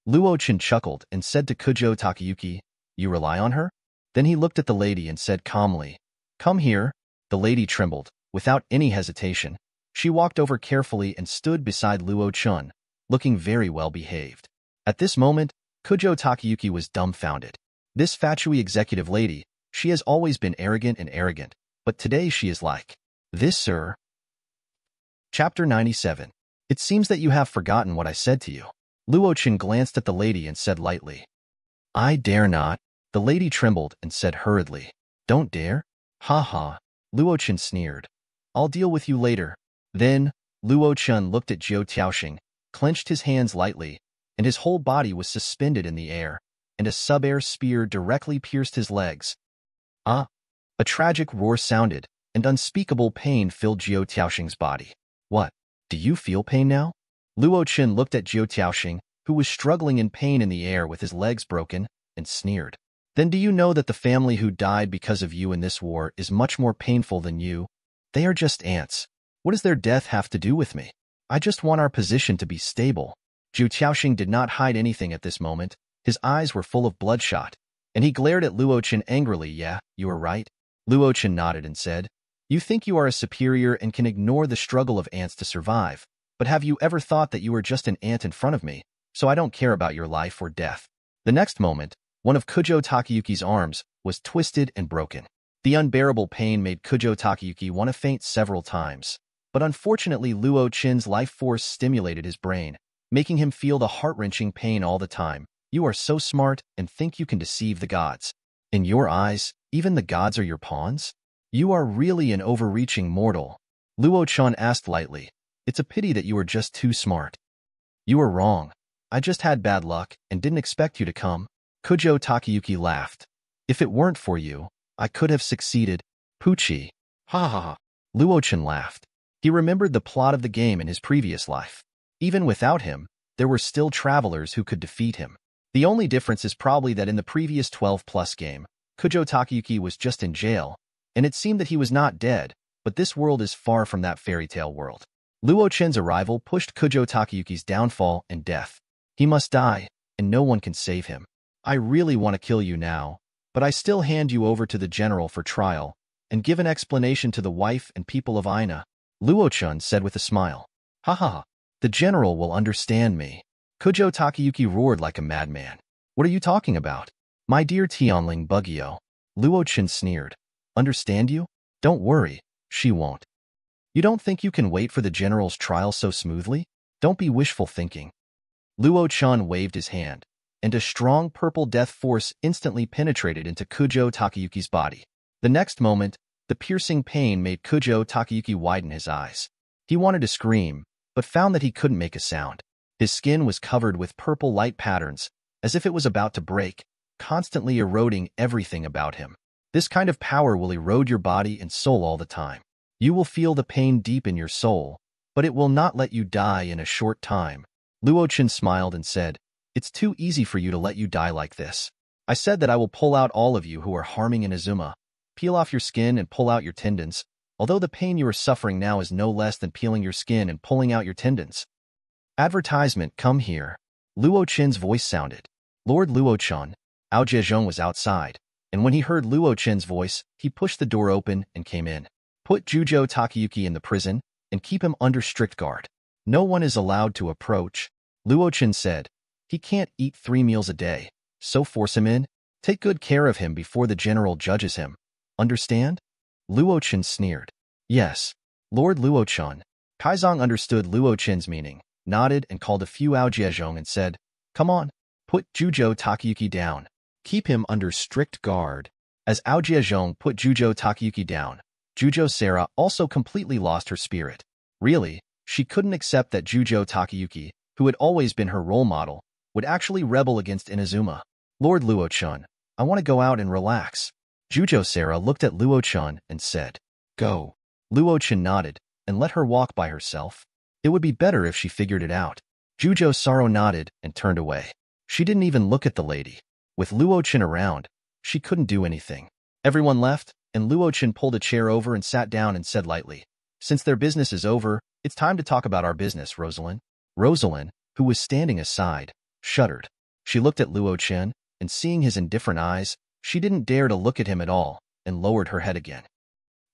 Luo Chen chuckled and said to Kujo Takayuki, You rely on her? Then he looked at the lady and said calmly, Come here. The lady trembled, Without any hesitation, she walked over carefully and stood beside Luo Chen, looking very well behaved. At this moment, Kujo Takayuki was dumbfounded. This Fatui executive lady, she has always been arrogant, but today she is like this, sir. Chapter 97. It seems that you have forgotten what I said to you. Luo Chen glanced at the lady and said lightly. I dare not. The lady trembled and said hurriedly. Don't dare? Ha ha. Luo Chen sneered. I'll deal with you later. Then, Luo Chen looked at Jiao Tiaoxing, clenched his hands lightly, and his whole body was suspended in the air, and a sub-air spear directly pierced his legs. Ah! A tragic roar sounded, and unspeakable pain filled Jiao Tiaoxing's body. What? Do you feel pain now? Luo Chen looked at Jiao Tiaoxing, who was struggling in pain in the air with his legs broken, and sneered. Then do you know that the family who died because of you in this war is much more painful than you? They are just ants. What does their death have to do with me? I just want our position to be stable. Jiao Tiaoxing did not hide anything at this moment. His eyes were full of bloodshot, and he glared at Luo Chen angrily. Yeah, you are right. Luo Chen nodded and said, you think you are a superior and can ignore the struggle of ants to survive, but have you ever thought that you are just an ant in front of me, so I don't care about your life or death? The next moment, one of Kujo Takayuki's arms was twisted and broken. The unbearable pain made Kujo Takayuki want to faint several times, but unfortunately Luo Chen's life force stimulated his brain, making him feel the heart-wrenching pain all the time. You are so smart and think you can deceive the gods. In your eyes, even the gods are your pawns? You are really an overreaching mortal. Luo Chen asked lightly. It's a pity that you are just too smart. You are wrong. I just had bad luck and didn't expect you to come. Kujo Takayuki laughed. If it weren't for you, I could have succeeded. Poochie. Ha ha ha. Luo Chen laughed. He remembered the plot of the game in his previous life. Even without him, there were still travelers who could defeat him. The only difference is probably that in the previous 12+ game, Kujo Takayuki was just in jail, and it seemed that he was not dead, but this world is far from that fairy tale world. Luo Chen's arrival pushed Kujo Takayuki's downfall and death. He must die, and no one can save him. I really want to kill you now, but I still hand you over to the general for trial, and give an explanation to the wife and people of Ina. Luo Chen said with a smile. Ha ha ha. The general will understand me. Kujo Takayuki roared like a madman. What are you talking about? My dear Tianling Bugyo. Luo Chen sneered. Understand you? Don't worry, she won't. You don't think you can wait for the general's trial so smoothly? Don't be wishful thinking. Luo Chen waved his hand, and a strong purple death force instantly penetrated into Kujo Takayuki's body. The next moment, the piercing pain made Kujo Takayuki widen his eyes. He wanted to scream, but found that he couldn't make a sound. His skin was covered with purple light patterns, as if it was about to break, constantly eroding everything about him. This kind of power will erode your body and soul all the time. You will feel the pain deep in your soul, but it will not let you die in a short time. Luo Chen smiled and said, It's too easy for you to let you die like this. I said that I will pull out all of you who are harming Inazuma, peel off your skin and pull out your tendons, although the pain you are suffering now is no less than peeling your skin and pulling out your tendons. Advertisement, come here. Luo Chen's voice sounded. Lord Luo Chen, Ao Zhezhong was outside, and when he heard Luo Chen's voice, he pushed the door open and came in. Put Kujo Takayuki in the prison and keep him under strict guard. No one is allowed to approach. Luo Chen said, he can't eat 3 meals a day, so force him in. Take good care of him before the general judges him. Understand? Luo Chen sneered. Yes, Lord Luo Chen. Kaizong understood Luo Chen's meaning, nodded and called a few Ao Zhezhong and said, Come on, put Kujo Takayuki down. Keep him under strict guard. As Ao Zhezhong put Kujo Takayuki down, Jujo Sarah also completely lost her spirit. Really, she couldn't accept that Kujo Takayuki, who had always been her role model, would actually rebel against Inazuma. Lord Luo Chen, I want to go out and relax. Jujo Sarah looked at Luo Chen and said, Go. Luo Chen nodded and let her walk by herself. It would be better if she figured it out. Jujo Sarah nodded and turned away. She didn't even look at the lady. With Luo Chen around, she couldn't do anything. Everyone left, and Luo Chen pulled a chair over and sat down and said lightly, Since their business is over, it's time to talk about our business, Rosalind. Rosalind, who was standing aside, shuddered. She looked at Luo Chen, and seeing his indifferent eyes, she didn't dare to look at him at all, and lowered her head again.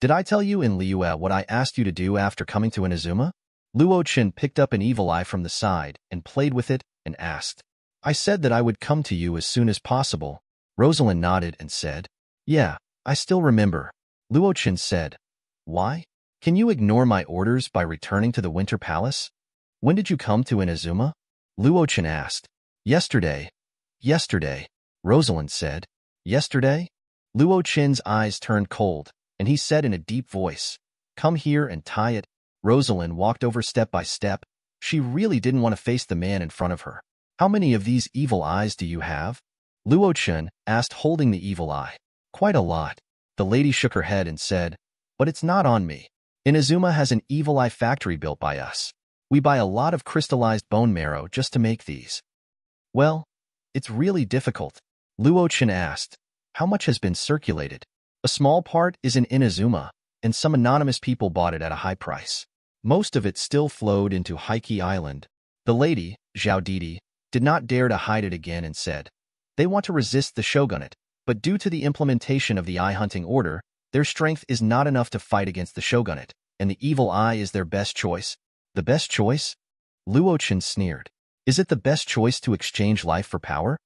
Did I tell you in Liyue what I asked you to do after coming to Inazuma? Luo Chen picked up an evil eye from the side and played with it and asked. I said that I would come to you as soon as possible. Rosalind nodded and said, Yeah, I still remember. Luo Chen said, Why? Can you ignore my orders by returning to the Winter Palace? When did you come to Inazuma? Luo Chen asked. Yesterday. Yesterday. Rosalind said. Yesterday? Luo Chen's eyes turned cold, and he said in a deep voice, Come here and tie it. Rosalind walked over step by step. She really didn't want to face the man in front of her. How many of these evil eyes do you have? Luo Chen asked, holding the evil eye. Quite a lot. The lady shook her head and said, But it's not on me. Inazuma has an evil eye factory built by us. We buy a lot of crystallized bone marrow just to make these. Well, it's really difficult. Luo Chen asked, How much has been circulated? A small part is in Inazuma, and some anonymous people bought it at a high price. Most of it still flowed into Heike Island. The lady, Zhao Didi, did not dare to hide it again and said, They want to resist the shogunate, but due to the implementation of the eye-hunting order, their strength is not enough to fight against the shogunate, and the evil eye is their best choice. The best choice? Luo Chen sneered. Is it the best choice to exchange life for power?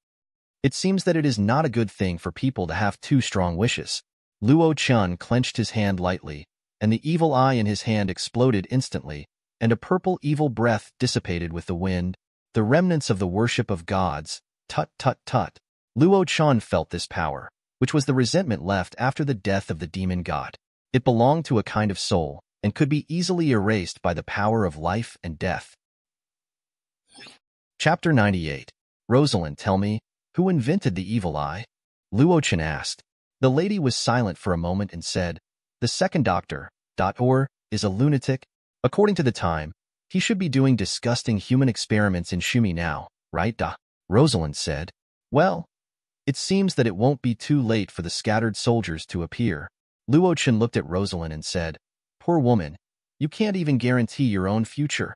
It seems that it is not a good thing for people to have too strong wishes. Luo Chen clenched his hand lightly, and the evil eye in his hand exploded instantly, and a purple evil breath dissipated with the wind. The remnants of the worship of gods, tut tut tut. Luo Chen felt this power, which was the resentment left after the death of the demon god. It belonged to a kind of soul, and could be easily erased by the power of life and death. Chapter 98. Rosalind, tell me, who invented the evil eye? Luo Chen asked. The lady was silent for a moment and said, The second doctor, is a lunatic. According to the time, he should be doing disgusting human experiments in Shumi now, right? Rosalind said. Well, it seems that it won't be too late for the scattered soldiers to appear. Luo Chen looked at Rosalind and said, Poor woman, you can't even guarantee your own future. ?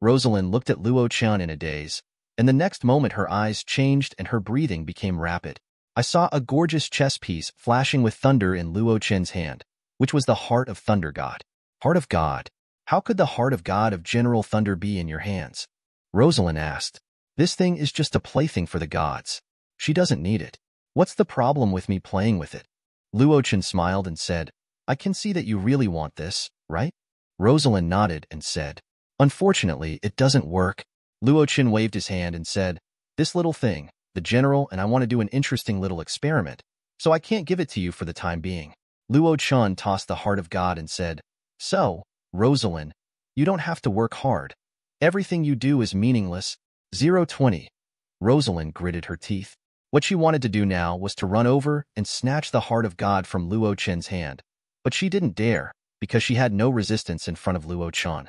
Rosalind looked at Luo Chen in a daze, and the next moment her eyes changed and her breathing became rapid. I saw a gorgeous chess piece flashing with thunder in Luo Chen's hand, which was the Heart of Thunder God. Heart of God? How could the Heart of God of General Thunder be in your hands? Rosalind asked. This thing is just a plaything for the gods. She doesn't need it. What's the problem with me playing with it? Luo Chen smiled and said, I can see that you really want this, right? Rosalind nodded and said, Unfortunately, it doesn't work. Luo Chen waved his hand and said, This little thing, the general and I want to do an interesting little experiment, so I can't give it to you for the time being. Luo Chen tossed the Heart of God and said, So, Rosalind, you don't have to work hard. Everything you do is meaningless. 020. Rosalind gritted her teeth. What she wanted to do now was to run over and snatch the Heart of God from Luo Chen's hand, but she didn't dare, because she had no resistance in front of Luo Chen.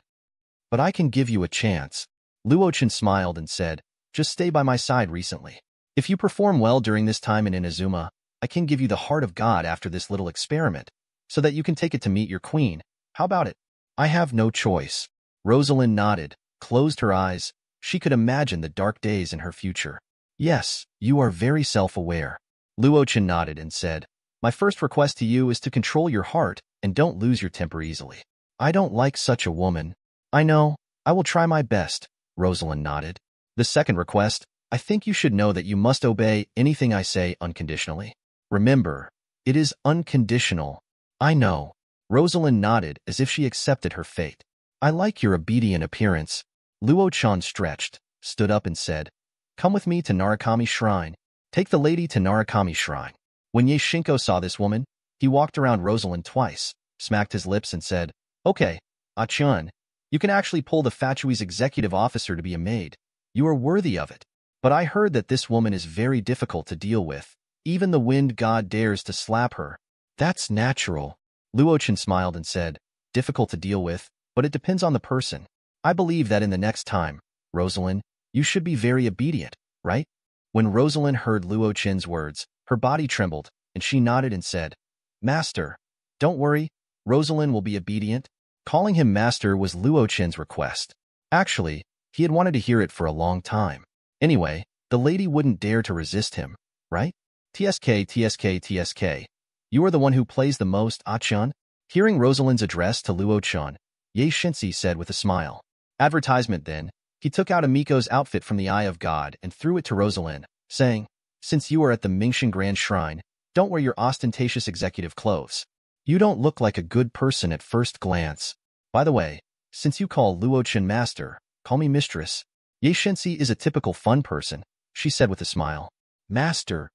But I can give you a chance. Luo Chen smiled and said, Just stay by my side recently. If you perform well during this time in Inazuma, I can give you the Heart of God after this little experiment, so that you can take it to meet your queen. How about it? I have no choice. Rosalind nodded, closed her eyes. She could imagine the dark days in her future. Yes, you are very self-aware. Luo Chen nodded and said, My first request to you is to control your heart and don't lose your temper easily. I don't like such a woman. I know, I will try my best. Rosalind nodded. The second request, I think you should know that you must obey anything I say unconditionally. Remember, it is unconditional. I know. Rosalind nodded as if she accepted her fate. I like your obedient appearance. Luo Chen stretched, stood up and said, Come with me to Narukami Shrine. Take the lady to Narukami Shrine. When Ye Shinko saw this woman, he walked around Rosalind twice, smacked his lips and said, Okay, Achen, you can actually pull the Fatui's executive officer to be a maid. You are worthy of it. But I heard that this woman is very difficult to deal with. Even the wind god dares to slap her. That's natural. Luo Chen smiled and said, Difficult to deal with, but it depends on the person. I believe that in the next time, Rosalind, you should be very obedient, right? When Rosalind heard Luo Chen's words, her body trembled, and she nodded and said, Master, don't worry, Rosalind will be obedient. Calling him master was Luo Chen's request. Actually, he had wanted to hear it for a long time. Anyway, the lady wouldn't dare to resist him, right? TSK, TSK, TSK. You are the one who plays the most, Achen? Hearing Rosalind's address to Luo Chen, Yae said with a smile. Advertisement then, he took out Amiko's outfit from the Eye of God and threw it to Rosalind, saying, since you are at the Mingxian Grand Shrine, don't wear your ostentatious executive clothes. You don't look like a good person at first glance. By the way, since you call Luo Chen master, call me mistress. Yae is a typical fun person, she said with a smile. Master.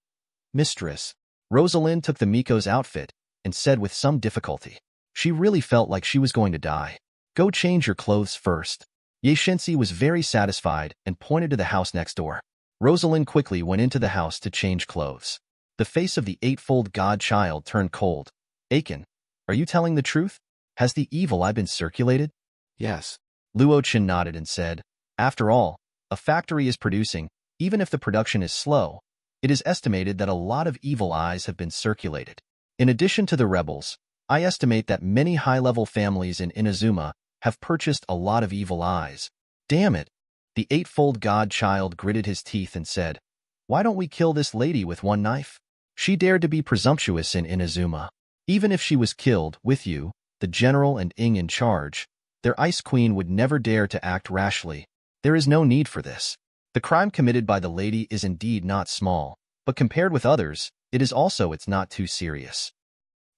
Mistress. Rosalind took the Miko's outfit and said with some difficulty. She really felt like she was going to die. Go change your clothes first. Yae was very satisfied and pointed to the house next door. Rosalind quickly went into the house to change clothes. The face of the eightfold godchild turned cold. Achen, are you telling the truth? Has the evil eye been circulated? Yes. Luo Chen nodded and said, after all, a factory is producing, even if the production is slow. It is estimated that a lot of evil eyes have been circulated. In addition to the rebels, I estimate that many high-level families in Inazuma have purchased a lot of evil eyes. Damn it! The eightfold godchild gritted his teeth and said, why don't we kill this lady with one knife? She dared to be presumptuous in Inazuma. Even if she was killed, with you, the general and Ing in charge, their ice queen would never dare to act rashly. There is no need for this. The crime committed by the lady is indeed not small, but compared with others, it's not too serious.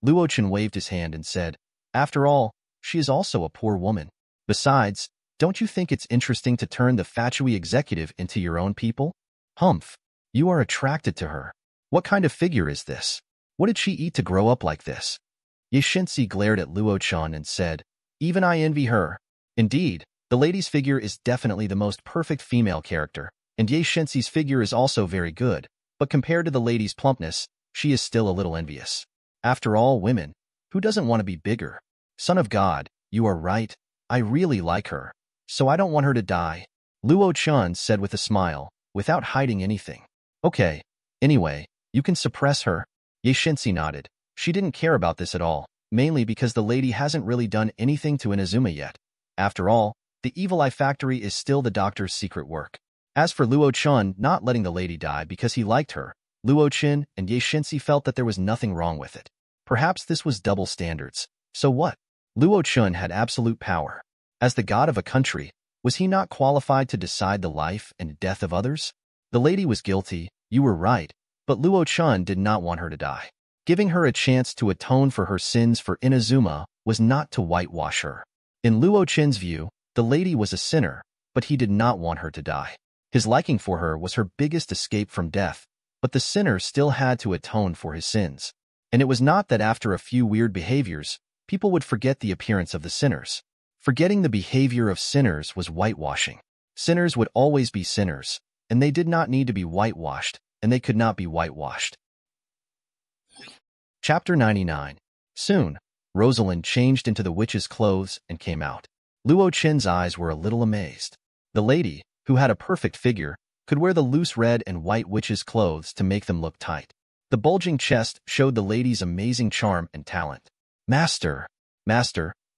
Luo Chen waved his hand and said, after all, she is also a poor woman. Besides, don't you think it's interesting to turn the Fatui executive into your own people? Humph. You are attracted to her. What kind of figure is this? What did she eat to grow up like this? Yae glared at Luo Chen and said, even I envy her. Indeed, the lady's figure is definitely the most perfect female character, and Yae figure is also very good, but compared to the lady's plumpness, she is still a little envious. After all, women, who doesn't want to be bigger? Son of God, you are right. I really like her. So I don't want her to die. Luo Chen said with a smile, without hiding anything. Okay. Anyway, you can suppress her. Yae nodded. She didn't care about this at all, mainly because the lady hasn't really done anything to Inazuma yet. After all, the Evil Eye Factory is still the doctor's secret work. As for Luo Chen not letting the lady die because he liked her, Luo Chen and Yae felt that there was nothing wrong with it. Perhaps this was double standards. So what? Luo Chen had absolute power. As the god of a country, was he not qualified to decide the life and death of others? The lady was guilty, you were right, but Luo Chen did not want her to die. Giving her a chance to atone for her sins for Inazuma was not to whitewash her. In Luo Chen's view, the lady was a sinner, but he did not want her to die. His liking for her was her biggest escape from death, but the sinner still had to atone for his sins. And it was not that after a few weird behaviors, people would forget the appearance of the sinners. Forgetting the behavior of sinners was whitewashing. Sinners would always be sinners, and they did not need to be whitewashed, and they could not be whitewashed. Chapter 99. Soon, Rosalind changed into the witch's clothes and came out. Luo Chen's eyes were a little amazed. The lady, who had a perfect figure, could wear the loose red and white witch's clothes to make them look tight. The bulging chest showed the lady's amazing charm and talent. Master,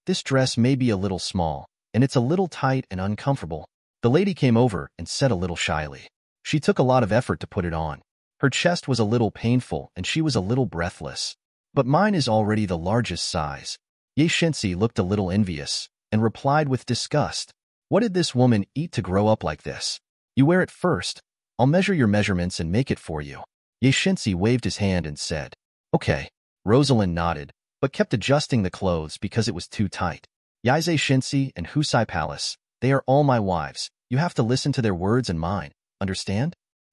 this dress may be a little small, and it's a little tight and uncomfortable. The lady came over and said a little shyly. She took a lot of effort to put it on. Her chest was a little painful and she was a little breathless. But mine is already the largest size. Yae looked a little envious and replied with disgust. What did this woman eat to grow up like this? You wear it first. I'll measure your measurements and make it for you. Yae waved his hand and said, okay. Rosalind nodded, but kept adjusting the clothes because it was too tight. Yae and Kitsuzai Palace, they are all my wives. You have to listen to their words and mine, understand?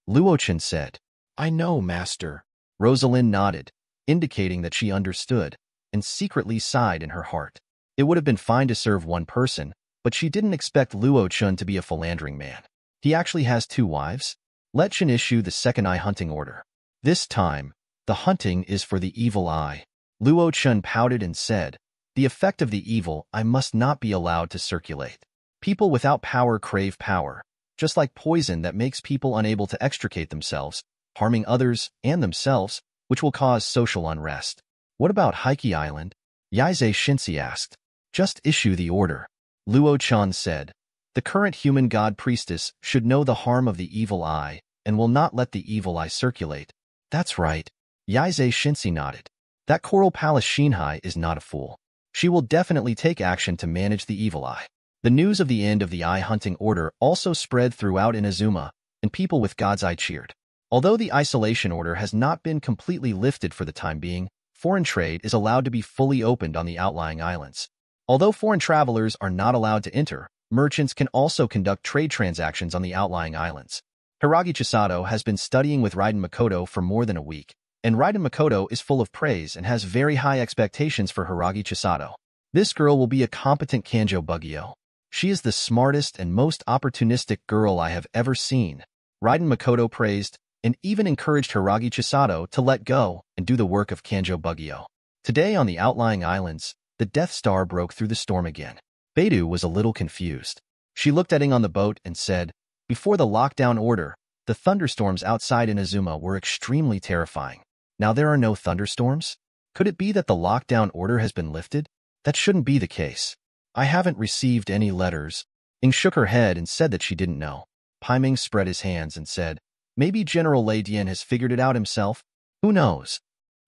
Luo Chen said, I know, master. Rosalind nodded, indicating that she understood, and secretly sighed in her heart. It would have been fine to serve one person, but she didn't expect Luo Chen to be a philandering man. He actually has 2 wives? Let Chen issue the second eye hunting order. This time, the hunting is for the evil eye. Luo Chen pouted and said, the effect of the evil eye must not be allowed to circulate. People without power crave power, just like poison that makes people unable to extricate themselves, harming others and themselves, which will cause social unrest. What about Heike Island? Yae asked. Just issue the order. Luo Chen said. The current human god priestess should know the harm of the evil eye and will not let the evil eye circulate. That's right. Yae nodded. That Coral Palace Shinhai is not a fool. She will definitely take action to manage the evil eye. The news of the end of the eye hunting order also spread throughout Inazuma, and people with God's Eye cheered. Although the isolation order has not been completely lifted for the time being, foreign trade is allowed to be fully opened on the outlying islands. Although foreign travelers are not allowed to enter, merchants can also conduct trade transactions on the outlying islands. Hiragi Chisato has been studying with Raiden Makoto for more than a week, and Raiden Makoto is full of praise and has very high expectations for Hiragi Chisato. This girl will be a competent Kanjo Bugyo. She is the smartest and most opportunistic girl I have ever seen. Raiden Makoto praised and even encouraged Hiragi Chisato to let go and do the work of Kanjo Bugyo. Today on the outlying islands, the Death Star broke through the storm again. Beidou was a little confused. She looked at Ing on the boat and said, "Before the lockdown order, the thunderstorms outside Inazuma were extremely terrifying. Now there are no thunderstorms? Could it be that the lockdown order has been lifted? That shouldn't be the case. I haven't received any letters." Ing shook her head and said that she didn't know. Paiming spread his hands and said, "Maybe General Lei Dian has figured it out himself? Who knows?"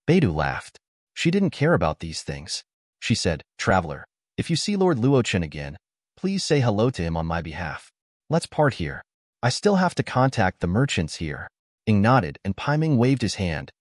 Beidou laughed. She didn't care about these things. She said, "Traveler, if you see Lord Luo Chen again, please say hello to him on my behalf. Let's part here. I still have to contact the merchants here." Ing nodded and Paiming waved his hand.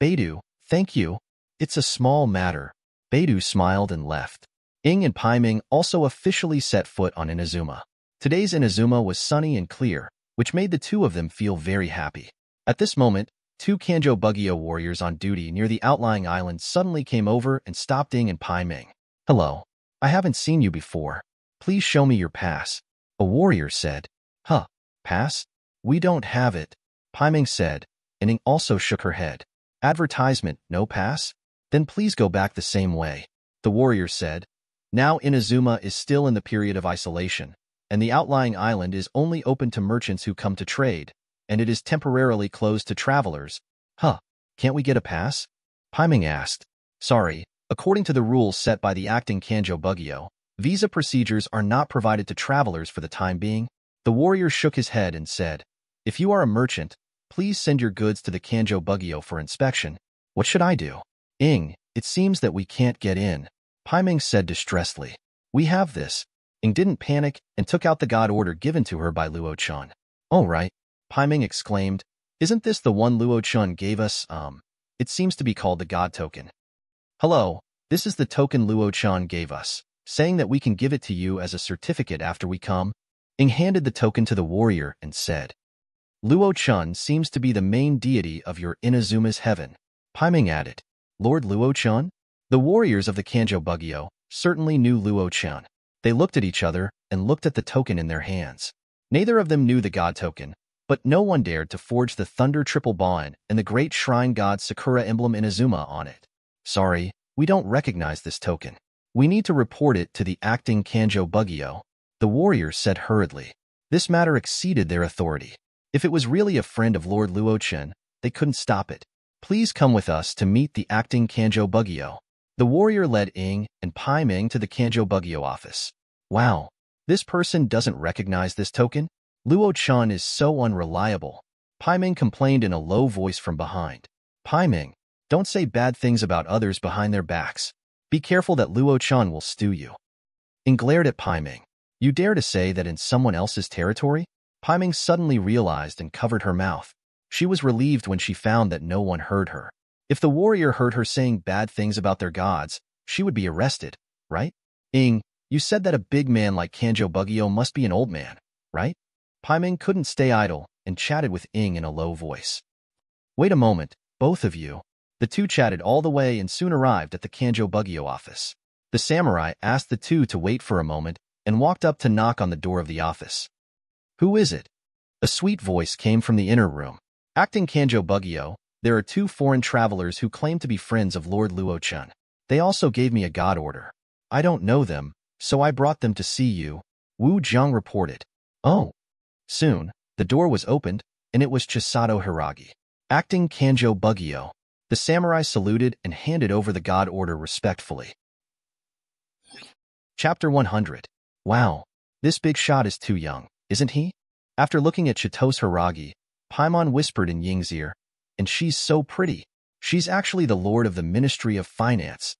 "Beidou, thank you. It's a small matter." Beidou smiled and left. Ing and Paiming also officially set foot on Inazuma. Today's Inazuma was sunny and clear, which made the two of them feel very happy. At this moment, two Kanjo Bugyo warriors on duty near the outlying island suddenly came over and stopped Ing and Paiming. "Hello. I haven't seen you before. Please show me your pass." A warrior said. "Huh, pass? We don't have it," Paiming said, and Ing also shook her head. "Advertisement, no pass? Then please go back the same way," the warrior said. Now Inazuma is still in the period of isolation, and the outlying island is only open to merchants who come to trade, and it is temporarily closed to travelers. "Huh, can't we get a pass?" Paiming asked. "Sorry, according to the rules set by the acting Kanjo Bugyo, visa procedures are not provided to travelers for the time being." The warrior shook his head and said, "If you are a merchant, please send your goods to the Kanjo Bugyo for inspection." "What should I do?" "Ing, it seems that we can't get in," Paiming said distressedly. "We have this." Ing didn't panic and took out the god order given to her by Luo Chen. "Oh right," Paiming exclaimed. "Isn't this the one Luo Chen gave us? It seems to be called the god token." "Hello, this is the token Luo Chen gave us, saying that we can give it to you as a certificate after we come." Ing handed the token to the warrior and said, "Luo Chen seems to be the main deity of your Inazuma's heaven." Paiming added, "Lord Luo Chen?" The warriors of the Kanjo Bugyo certainly knew Luo Chen. They looked at each other and looked at the token in their hands. Neither of them knew the god token, but no one dared to forge the Thunder Triple Bond and the Great Shrine God Sakura emblem Inazuma on it. "Sorry, we don't recognize this token. We need to report it to the acting Kanjo Bugyo," the warriors said hurriedly. This matter exceeded their authority. If it was really a friend of Lord Luo Chen, they couldn't stop it. "Please come with us to meet the acting Kanjo Bugyo." The warrior led Ing and Paiming to the Kanjo Bugyo office. "Wow, this person doesn't recognize this token? Luo Chen is so unreliable," Paiming complained in a low voice from behind. "Paiming, don't say bad things about others behind their backs. Be careful that Luo Chen will stew you." Ing glared at Paiming. "You dare to say that in someone else's territory?" Paiming suddenly realized and covered her mouth. She was relieved when she found that no one heard her. If the warrior heard her saying bad things about their gods, she would be arrested, right? "Ing, you said that a big man like Kanjo Bugyo must be an old man, right?" Paiming couldn't stay idle and chatted with Ing in a low voice. "Wait a moment, both of you." The two chatted all the way and soon arrived at the Kanjo Bugyo office. The samurai asked the two to wait for a moment and walked up to knock on the door of the office. "Who is it?" A sweet voice came from the inner room. "Acting Kanjo Bugyo, there are two foreign travelers who claim to be friends of Lord Luo Chen. They also gave me a god order. I don't know them, so I brought them to see you," Wu Jiang reported. "Oh." Soon, the door was opened, and it was Chisato Hiragi. Acting Kanjo Bugyo. The samurai saluted and handed over the god order respectfully. Chapter 100. "Wow, this big shot is too young, isn't he?" After looking at Chitos Hiragi, Paimon whispered in Ying's ear, "And she's so pretty." She's actually the Lord of the Ministry of Finance.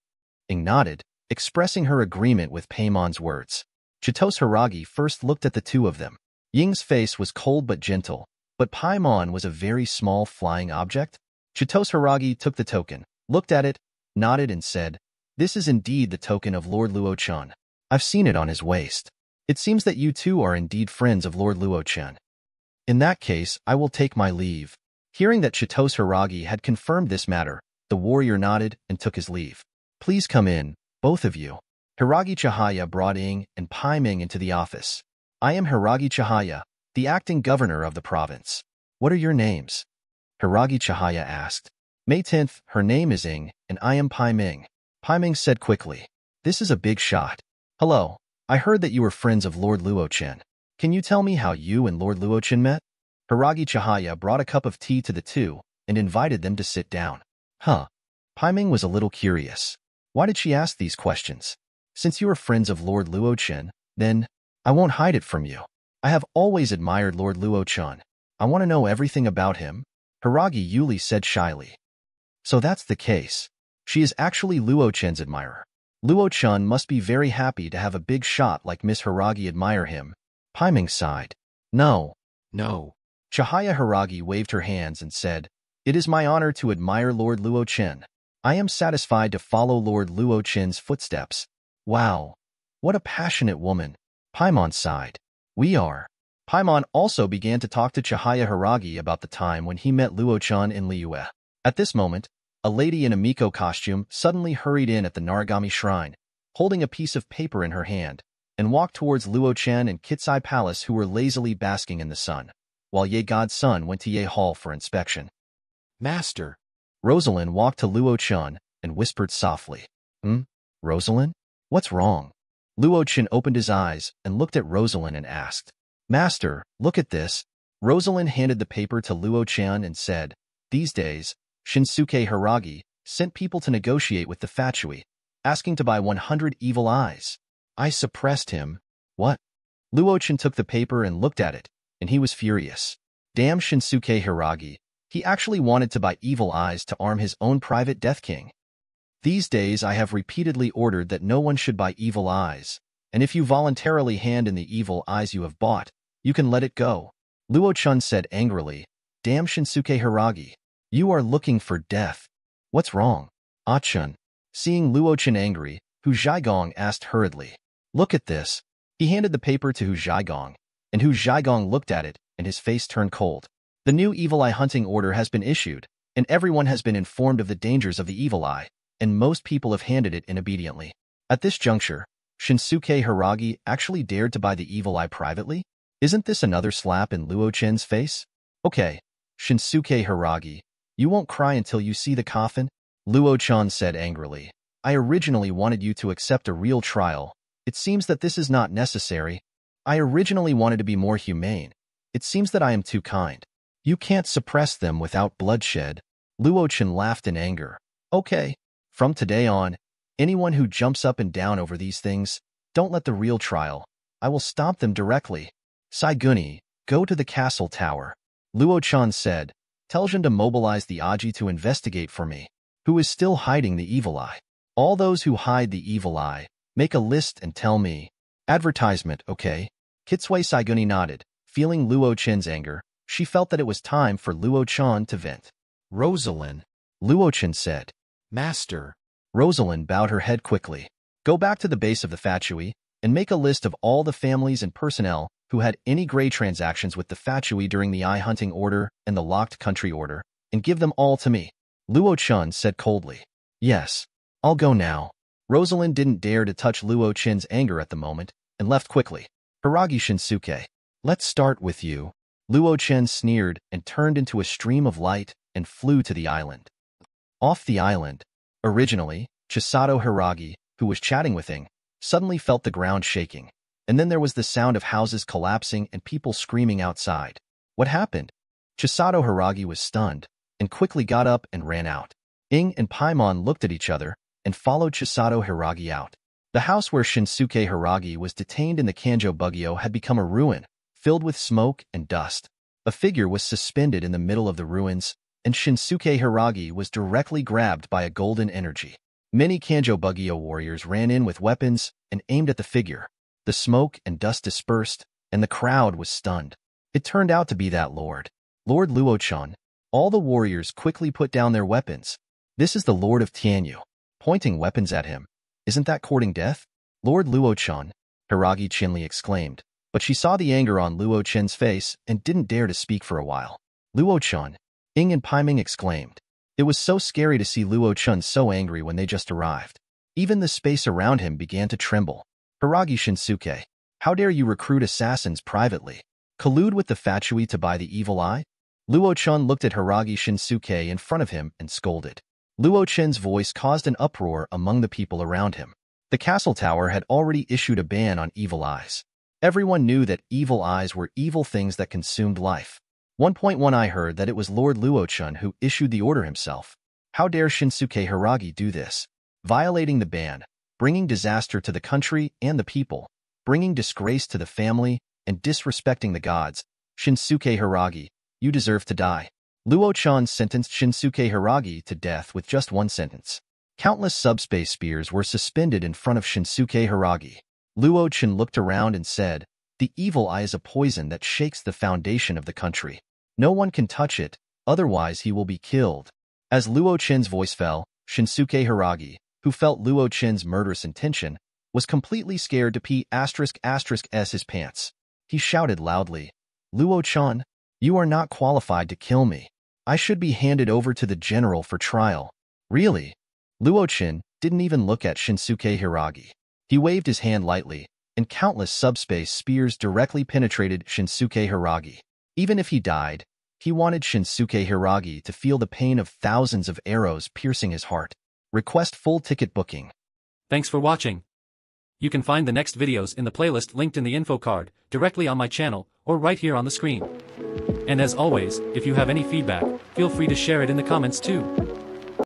Ing nodded, expressing her agreement with Paimon's words. Chitose Hiragi first looked at the two of them. Ying's face was cold but gentle, but Paimon was a very small flying object. Chitose Hiragi took the token, looked at it, nodded and said, "This is indeed the token of Lord Luo Chen. I've seen it on his waist. It seems that you two are indeed friends of Lord Luo Chen. In that case, I will take my leave." Hearing that Chitose Hiragi had confirmed this matter, the warrior nodded and took his leave. "Please come in, both of you." Hiragi Chihaya brought Ing and Pai Ming into the office. "I am Hiragi Chihaya, the acting governor of the province. What are your names?" Hiragi Chihaya asked. "May 10th, her name is Ing, and I am Pai Ming." Pai Ming said quickly, "This is a big shot. Hello, I heard that you were friends of Lord Luo Chen. Can you tell me how you and Lord Luo Chen met?" Hiragi Chihaya brought a cup of tea to the two and invited them to sit down. Pai Ming was a little curious. Why did she ask these questions? Since you are friends of Lord Luo Chen, then I won't hide it from you. I have always admired Lord Luo Chen. I want to know everything about him, Hiragi Yuli said shyly. So that's the case. She is actually Luo Chen's admirer. Luo Chen must be very happy to have a big shot like Miss Hiragi admire him. Pai Ming sighed. No. Chihaya Hiragi waved her hands and said, "It is my honor to admire Lord Luo Chen. I am satisfied to follow Lord Luo Chen's footsteps." Wow, what a passionate woman. Paimon sighed. We are. Paimon also began to talk to Chihaya Hiragi about the time when he met Luo Chen in Liyue. At this moment, a lady in a Miko costume suddenly hurried in at the Narigami shrine, holding a piece of paper in her hand, and walked towards Luo Chen and Kitsuzai Palace, who were lazily basking in the sun, while Yae God's son went to Yae Hall for inspection. "Master." Rosalind walked to Luo Chen and whispered softly. Rosalind? What's wrong?" Luo Chen opened his eyes and looked at Rosalind and asked. "Master, look at this." Rosalind handed the paper to Luo Chen and said, "These days, Shinsuke Hiragi sent people to negotiate with the Fatui, asking to buy 100 evil eyes. I suppressed him." "What?" Luo Chen took the paper and looked at it, and he was furious. Damn Shinsuke Hiragi. He actually wanted to buy evil eyes to arm his own private Death King. "These days I have repeatedly ordered that no one should buy evil eyes, and if you voluntarily hand in the evil eyes you have bought, you can let it go," Luo Chen said angrily. "Damn Shinsuke Hiragi. You are looking for death. What's wrong?" Achen. Seeing Luo Chen angry, Hu Zhaigong asked hurriedly. "Look at this." He handed the paper to Hu Zhaigong, and Hu Zhaigong looked at it, and his face turned cold. "The new evil eye hunting order has been issued, and everyone has been informed of the dangers of the evil eye, and most people have handed it in obediently. At this juncture, Shinsuke Hiragi actually dared to buy the evil eye privately? Isn't this another slap in Luo Chen's face? Okay, Shinsuke Hiragi, you won't cry until you see the coffin?" Luo Chen said angrily. "I originally wanted you to accept a real trial. It seems that this is not necessary. I originally wanted to be more humane. It seems that I am too kind. You can't suppress them without bloodshed." Luo Chen laughed in anger. "Okay. From today on, anyone who jumps up and down over these things, don't let the real trial. I will stomp them directly. Saiguni, go to the castle tower." Luo Chen said, "Tell Zhen to mobilize the Aji to investigate for me. Who is still hiding the evil eye? All those who hide the evil eye, make a list and tell me." Advertisement, okay? Kitsuzai Saiguni nodded. Feeling Luo Chen's anger, she felt that it was time for Luo Chen to vent. "Rosalind," Luo Chen said. "Master." Rosalind bowed her head quickly. "Go back to the base of the Fatui and make a list of all the families and personnel who had any gray transactions with the Fatui during the Eye Hunting Order and the Locked Country Order, and give them all to me," Luo Chen said coldly. "Yes, I'll go now." Rosalind didn't dare to touch Luo Chen's anger at the moment and left quickly. "Hiragi Shinsuke, let's start with you." Luo Chen sneered and turned into a stream of light and flew to the island. Off the island, originally, Chisato Hiragi, who was chatting with Ing, suddenly felt the ground shaking, and then there was the sound of houses collapsing and people screaming outside. What happened? Chisato Hiragi was stunned, and quickly got up and ran out. Ing and Paimon looked at each other and followed Chisato Hiragi out. The house where Shinsuke Hiragi was detained in the Kanjo Bugyo had become a ruin, filled with smoke and dust. A figure was suspended in the middle of the ruins, and Shinsuke Hiragi was directly grabbed by a golden energy. Many Kanjo-Bugyo warriors ran in with weapons and aimed at the figure. The smoke and dust dispersed, and the crowd was stunned. It turned out to be that Lord Luo Chen. All the warriors quickly put down their weapons. This is the Lord of Tianyu. Pointing weapons at him. Isn't that courting death? Lord Luo Chen, Hiragi Chinli exclaimed, but she saw the anger on Luo Chen's face and didn't dare to speak for a while. Luo Chen, Ing and Paiming exclaimed. It was so scary to see Luo Chen so angry when they just arrived. Even the space around him began to tremble. Hiragi Shinsuke, how dare you recruit assassins privately? Collude with the Fatui to buy the evil eye? Luo Chen looked at Hiragi Shinsuke in front of him and scolded. Luo Chen's voice caused an uproar among the people around him. The castle tower had already issued a ban on evil eyes. Everyone knew that evil eyes were evil things that consumed life. 1.1 I heard that it was Lord Luo Chen who issued the order himself. How dare Shinsuke Hiragi do this? Violating the ban, bringing disaster to the country and the people, bringing disgrace to the family, and disrespecting the gods. Shinsuke Hiragi, you deserve to die. Luo Chen sentenced Shinsuke Hiragi to death with just one sentence. Countless subspace spears were suspended in front of Shinsuke Hiragi. Luo Chen looked around and said, the evil eye is a poison that shakes the foundation of the country. No one can touch it, otherwise he will be killed. As Luo Chen's voice fell, Shinsuke Hiragi, who felt Luo Chen's murderous intention, was completely scared to pee **s his pants. He shouted loudly, Luo Chen, you are not qualified to kill me. I should be handed over to the general for trial. Really? Luo Chen didn't even look at Shinsuke Hiragi. He waved his hand lightly, and countless subspace spears directly penetrated Shinsuke Hiragi. Even if he died, he wanted Shinsuke Hiragi to feel the pain of thousands of arrows piercing his heart. Request full ticket booking. Thanks for watching. You can find the next videos in the playlist linked in the info card, directly on my channel, or right here on the screen. And as always, if you have any feedback, feel free to share it in the comments too.